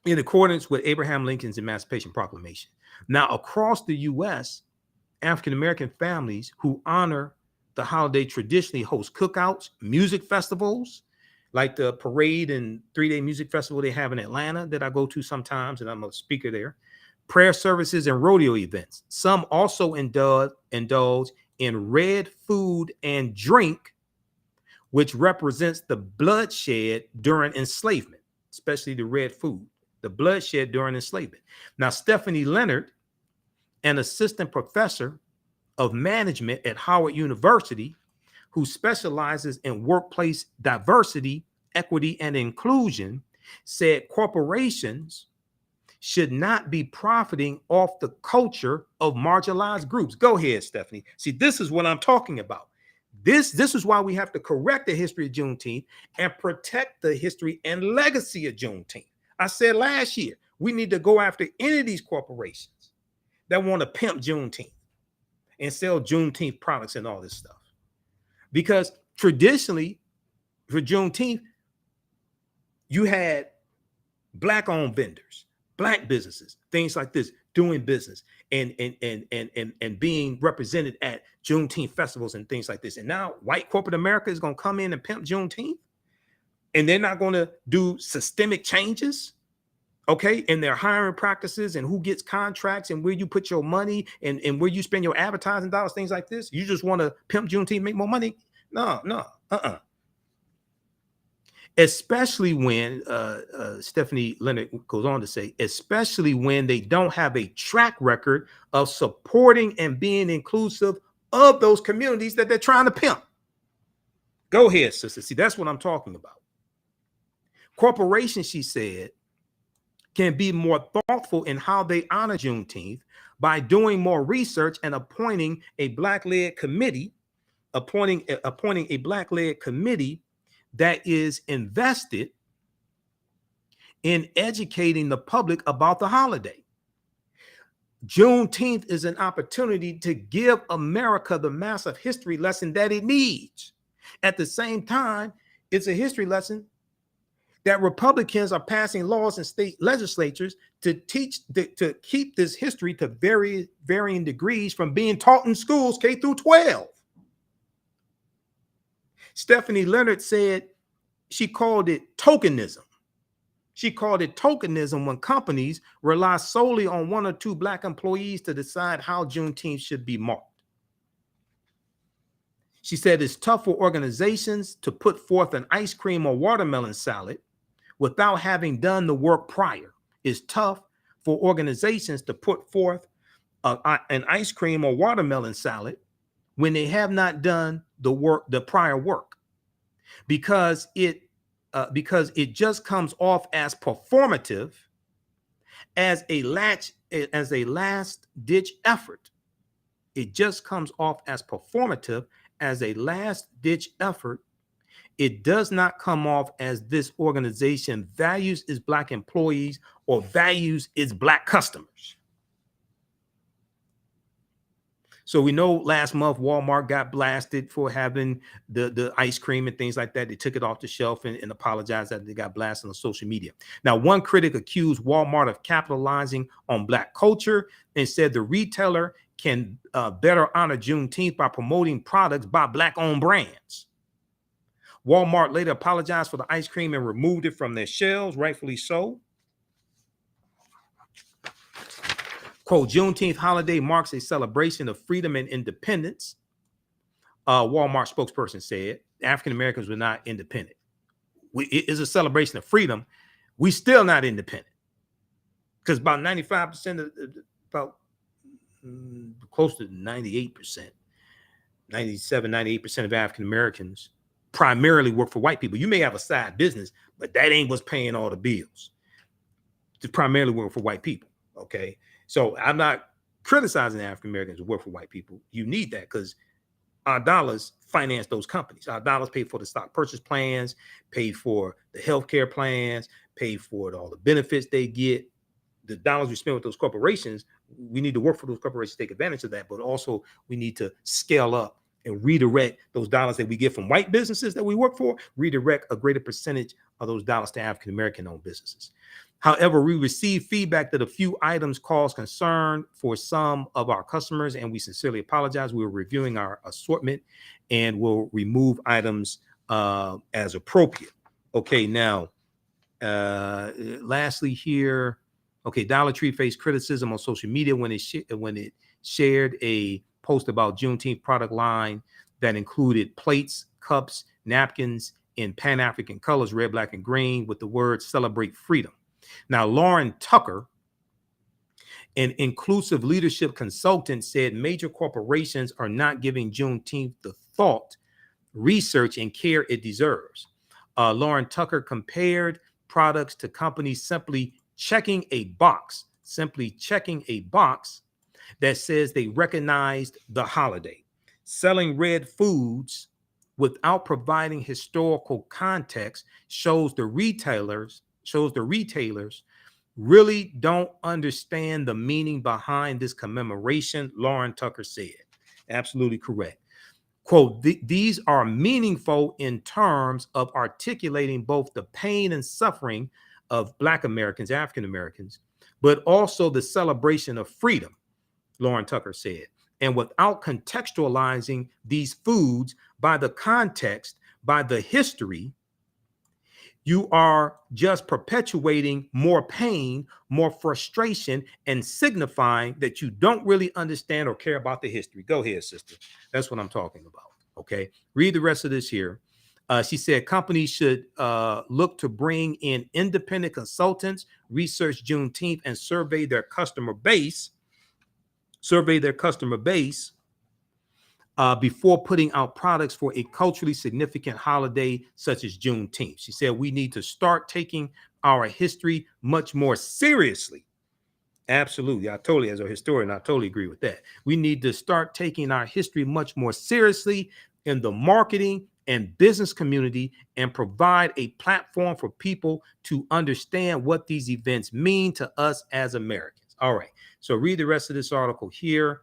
in accordance with Abraham Lincoln's Emancipation Proclamation. Now, across the U.S., African-American families who honor the holiday traditionally host cookouts, music festivals, like the parade and 3-day music festival they have in Atlanta that I go to sometimes, and I'm a speaker there, prayer services and rodeo events. Some also indulge in red food and drink, which represents the bloodshed during enslavement, especially the red food, the bloodshed during enslavement. Now, Stephanie Leonard, an assistant professor of management at Howard University, who specializes in workplace diversity, equity, and inclusion, said corporations should not be profiting off the culture of marginalized groups. Go ahead, Stephanie. See, this is what I'm talking about. This is why we have to correct the history of Juneteenth and protect the history and legacy of Juneteenth. I said last year, we need to go after any of these corporations that want to pimp Juneteenth and sell Juneteenth products and all this stuff. Because traditionally, for Juneteenth, you had Black-owned vendors, Black businesses, things like this, doing business and being represented at Juneteenth festivals and things like this. And now white corporate America is going to come in and pimp Juneteenth, and they're not going to do systemic changes, okay, in their hiring practices and who gets contracts and where you put your money and where you spend your advertising dollars, things like this. You just want to pimp Juneteenth, make more money? No. Especially when Stephanie Leonard goes on to say, especially when they don't have a track record of supporting and being inclusive of those communities that they're trying to pimp. Go ahead, sister. See, that's what I'm talking about. Corporations, she said, can be more thoughtful in how they honor Juneteenth by doing more research and appointing a Black-led committee, appointing a Black-led committee that is invested in educating the public about the holiday. Juneteenth is an opportunity to give America the massive history lesson that it needs. At the same time, it's a history lesson that Republicans are passing laws in state legislatures to keep this history to varying degrees from being taught in schools K through 12. Stephanie Leonard said she called it tokenism. She called it tokenism when companies rely solely on 1 or 2 Black employees to decide how Juneteenth should be marked. She said it's tough for organizations to put forth an ice cream or watermelon salad without having done the work prior. It's tough for organizations to put forth an ice cream or watermelon salad when they have not done the prior work, because it just comes off as performative, as a last ditch effort. It just comes off as performative, as a last ditch effort. It does not come off as this organization values its Black employees or values its Black customers. So we know last month Walmart got blasted for having the ice cream and things like that. They took it off the shelf and apologized that they got blasted on social media. Now, one critic accused Walmart of capitalizing on Black culture and said the retailer can better honor Juneteenth by promoting products by Black-owned brands. Walmart later apologized for the ice cream and removed it from their shelves, rightfully so. Quote, Juneteenth holiday marks a celebration of freedom and independence. Walmart spokesperson said African Americans were not independent. It is a celebration of freedom. We still not independent because about 95% of about close to 98%, 97, 98% of African Americans primarily work for white people. You may have a side business, but that ain't what's paying all the bills. It's primarily work for white people. Okay. So I'm not criticizing African Americans who work for white people. You need that because our dollars finance those companies. Our dollars pay for the stock purchase plans, pay for the healthcare plans, pay for all the benefits they get. The dollars we spend with those corporations, we need to work for those corporations to take advantage of that. But also we need to scale up and redirect those dollars that we get from white businesses that we work for, redirect a greater percentage of those dollars to African American owned businesses. However, we received feedback that a few items caused concern for some of our customers, and we sincerely apologize. We're reviewing our assortment and will remove items as appropriate. Okay, now, lastly here, okay, Dollar Tree faced criticism on social media when it shared a post about Juneteenth product line that included plates, cups, napkins in Pan-African colors, red, black, and green, with the word "Celebrate Freedom." Now, Lauren Tucker, an inclusive leadership consultant, said major corporations are not giving Juneteenth the thought, research, and care it deserves. Lauren Tucker compared products to companies simply checking a box that says they recognized the holiday. Selling red foods without providing historical context shows the retailers really don't understand the meaning behind this commemoration, Lauren Tucker said. Absolutely correct. Quote, these are meaningful in terms of articulating both the pain and suffering of Black Americans, African Americans, but also the celebration of freedom, Lauren Tucker said. And without contextualizing these foods by the context, by the history, you are just perpetuating more pain, more frustration, and signifying that you don't really understand or care about the history. Go ahead, sister. That's what I'm talking about. Okay. Read the rest of this here. She said companies should look to bring in independent consultants, research Juneteenth, and survey their customer base. Before putting out products for a culturally significant holiday such as Juneteenth. She said we need to start taking our history much more seriously. Absolutely. As a historian, I totally agree with that. We need to start taking our history much more seriously in the marketing and business community and provide a platform for people to understand what these events mean to us as Americans. All right. So read the rest of this article here.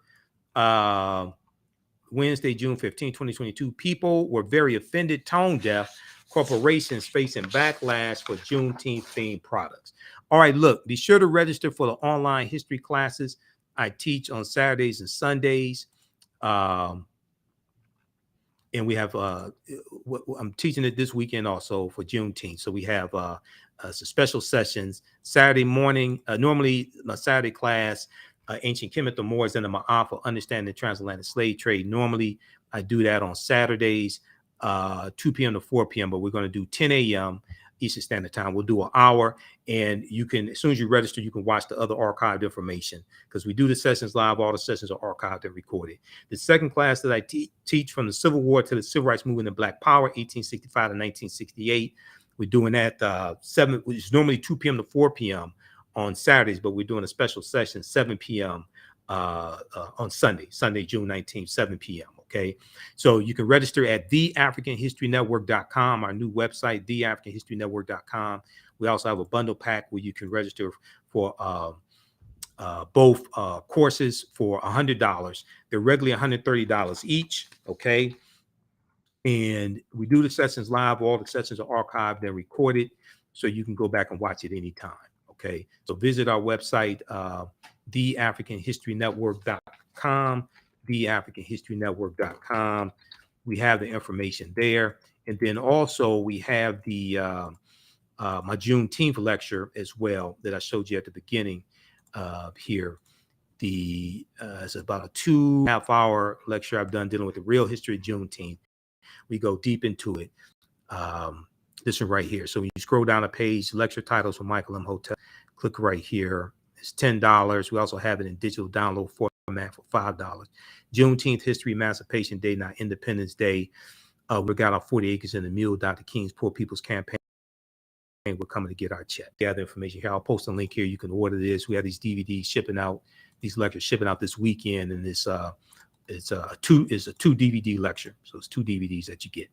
Wednesday, June 15, 2022. People were very offended, tone deaf. Corporations facing backlash for Juneteenth themed products. All right, look, be sure to register for the online history classes I teach on Saturdays and Sundays. And we have, I'm teaching it this weekend also for Juneteenth. So we have some special sessions Saturday morning. Normally, my Saturday class, Ancient Kemet, the Moors, and the Ma'afa, Understanding the Transatlantic Slave Trade. Normally, I do that on Saturdays, 2 p.m. to 4 p.m., but we're going to do 10 a.m. Eastern Standard Time. We'll do an hour, and you can, as soon as you register, you can watch the other archived information because we do the sessions live. All the sessions are archived and recorded. The second class that I teach from the Civil War to the Civil Rights Movement and Black Power, 1865 to 1968. We're doing that which is normally 2 p.m. to 4 p.m. on Saturdays, but we're doing a special session 7 p.m. On Sunday, June 19th, 7 p.m. Okay, so you can register at TheAHNHistoryNetwork.com, our new website, TheAHNHistoryNetwork.com. We also have a bundle pack where you can register for both courses for $100. They're regularly $130 each. Okay, and we do the sessions live. All the sessions are archived and recorded, so you can go back and watch it anytime. Okay, so visit our website, TheAfricanHistoryNetwork.com, TheAfricanHistoryNetwork.com. We have the information there. And then also we have the my Juneteenth lecture as well that I showed you at the beginning here. It's about a 2.5 hour lecture I've done dealing with the real history of Juneteenth. We go deep into it. This one right here. So when you scroll down a page, lecture titles from Michael Imhotep, click right here. It's $10. We also have it in digital download format for $5. Juneteenth History, Emancipation Day, not Independence Day. We got our 40 acres in the Mule, Dr. King's Poor People's Campaign. We're coming to get our check. Gather information here. I'll post a link here. You can order this. We have these DVDs shipping out, these lectures shipping out this weekend, and it's a two DVD lecture. So it's 2 DVDs that you get.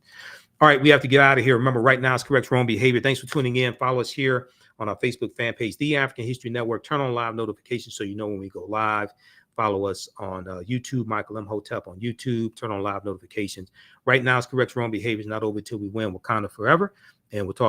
All right, we have to get out of here. Remember, right now it's correct wrong behavior. Thanks for tuning in. Follow us here on our Facebook fan page, The African History Network. Turn on live notifications so you know when we go live. Follow us on YouTube, Michael Imhotep on YouTube. Turn on live notifications. Right now it's correct wrong behavior. It's not over till we win. Wakanda forever. And we'll talk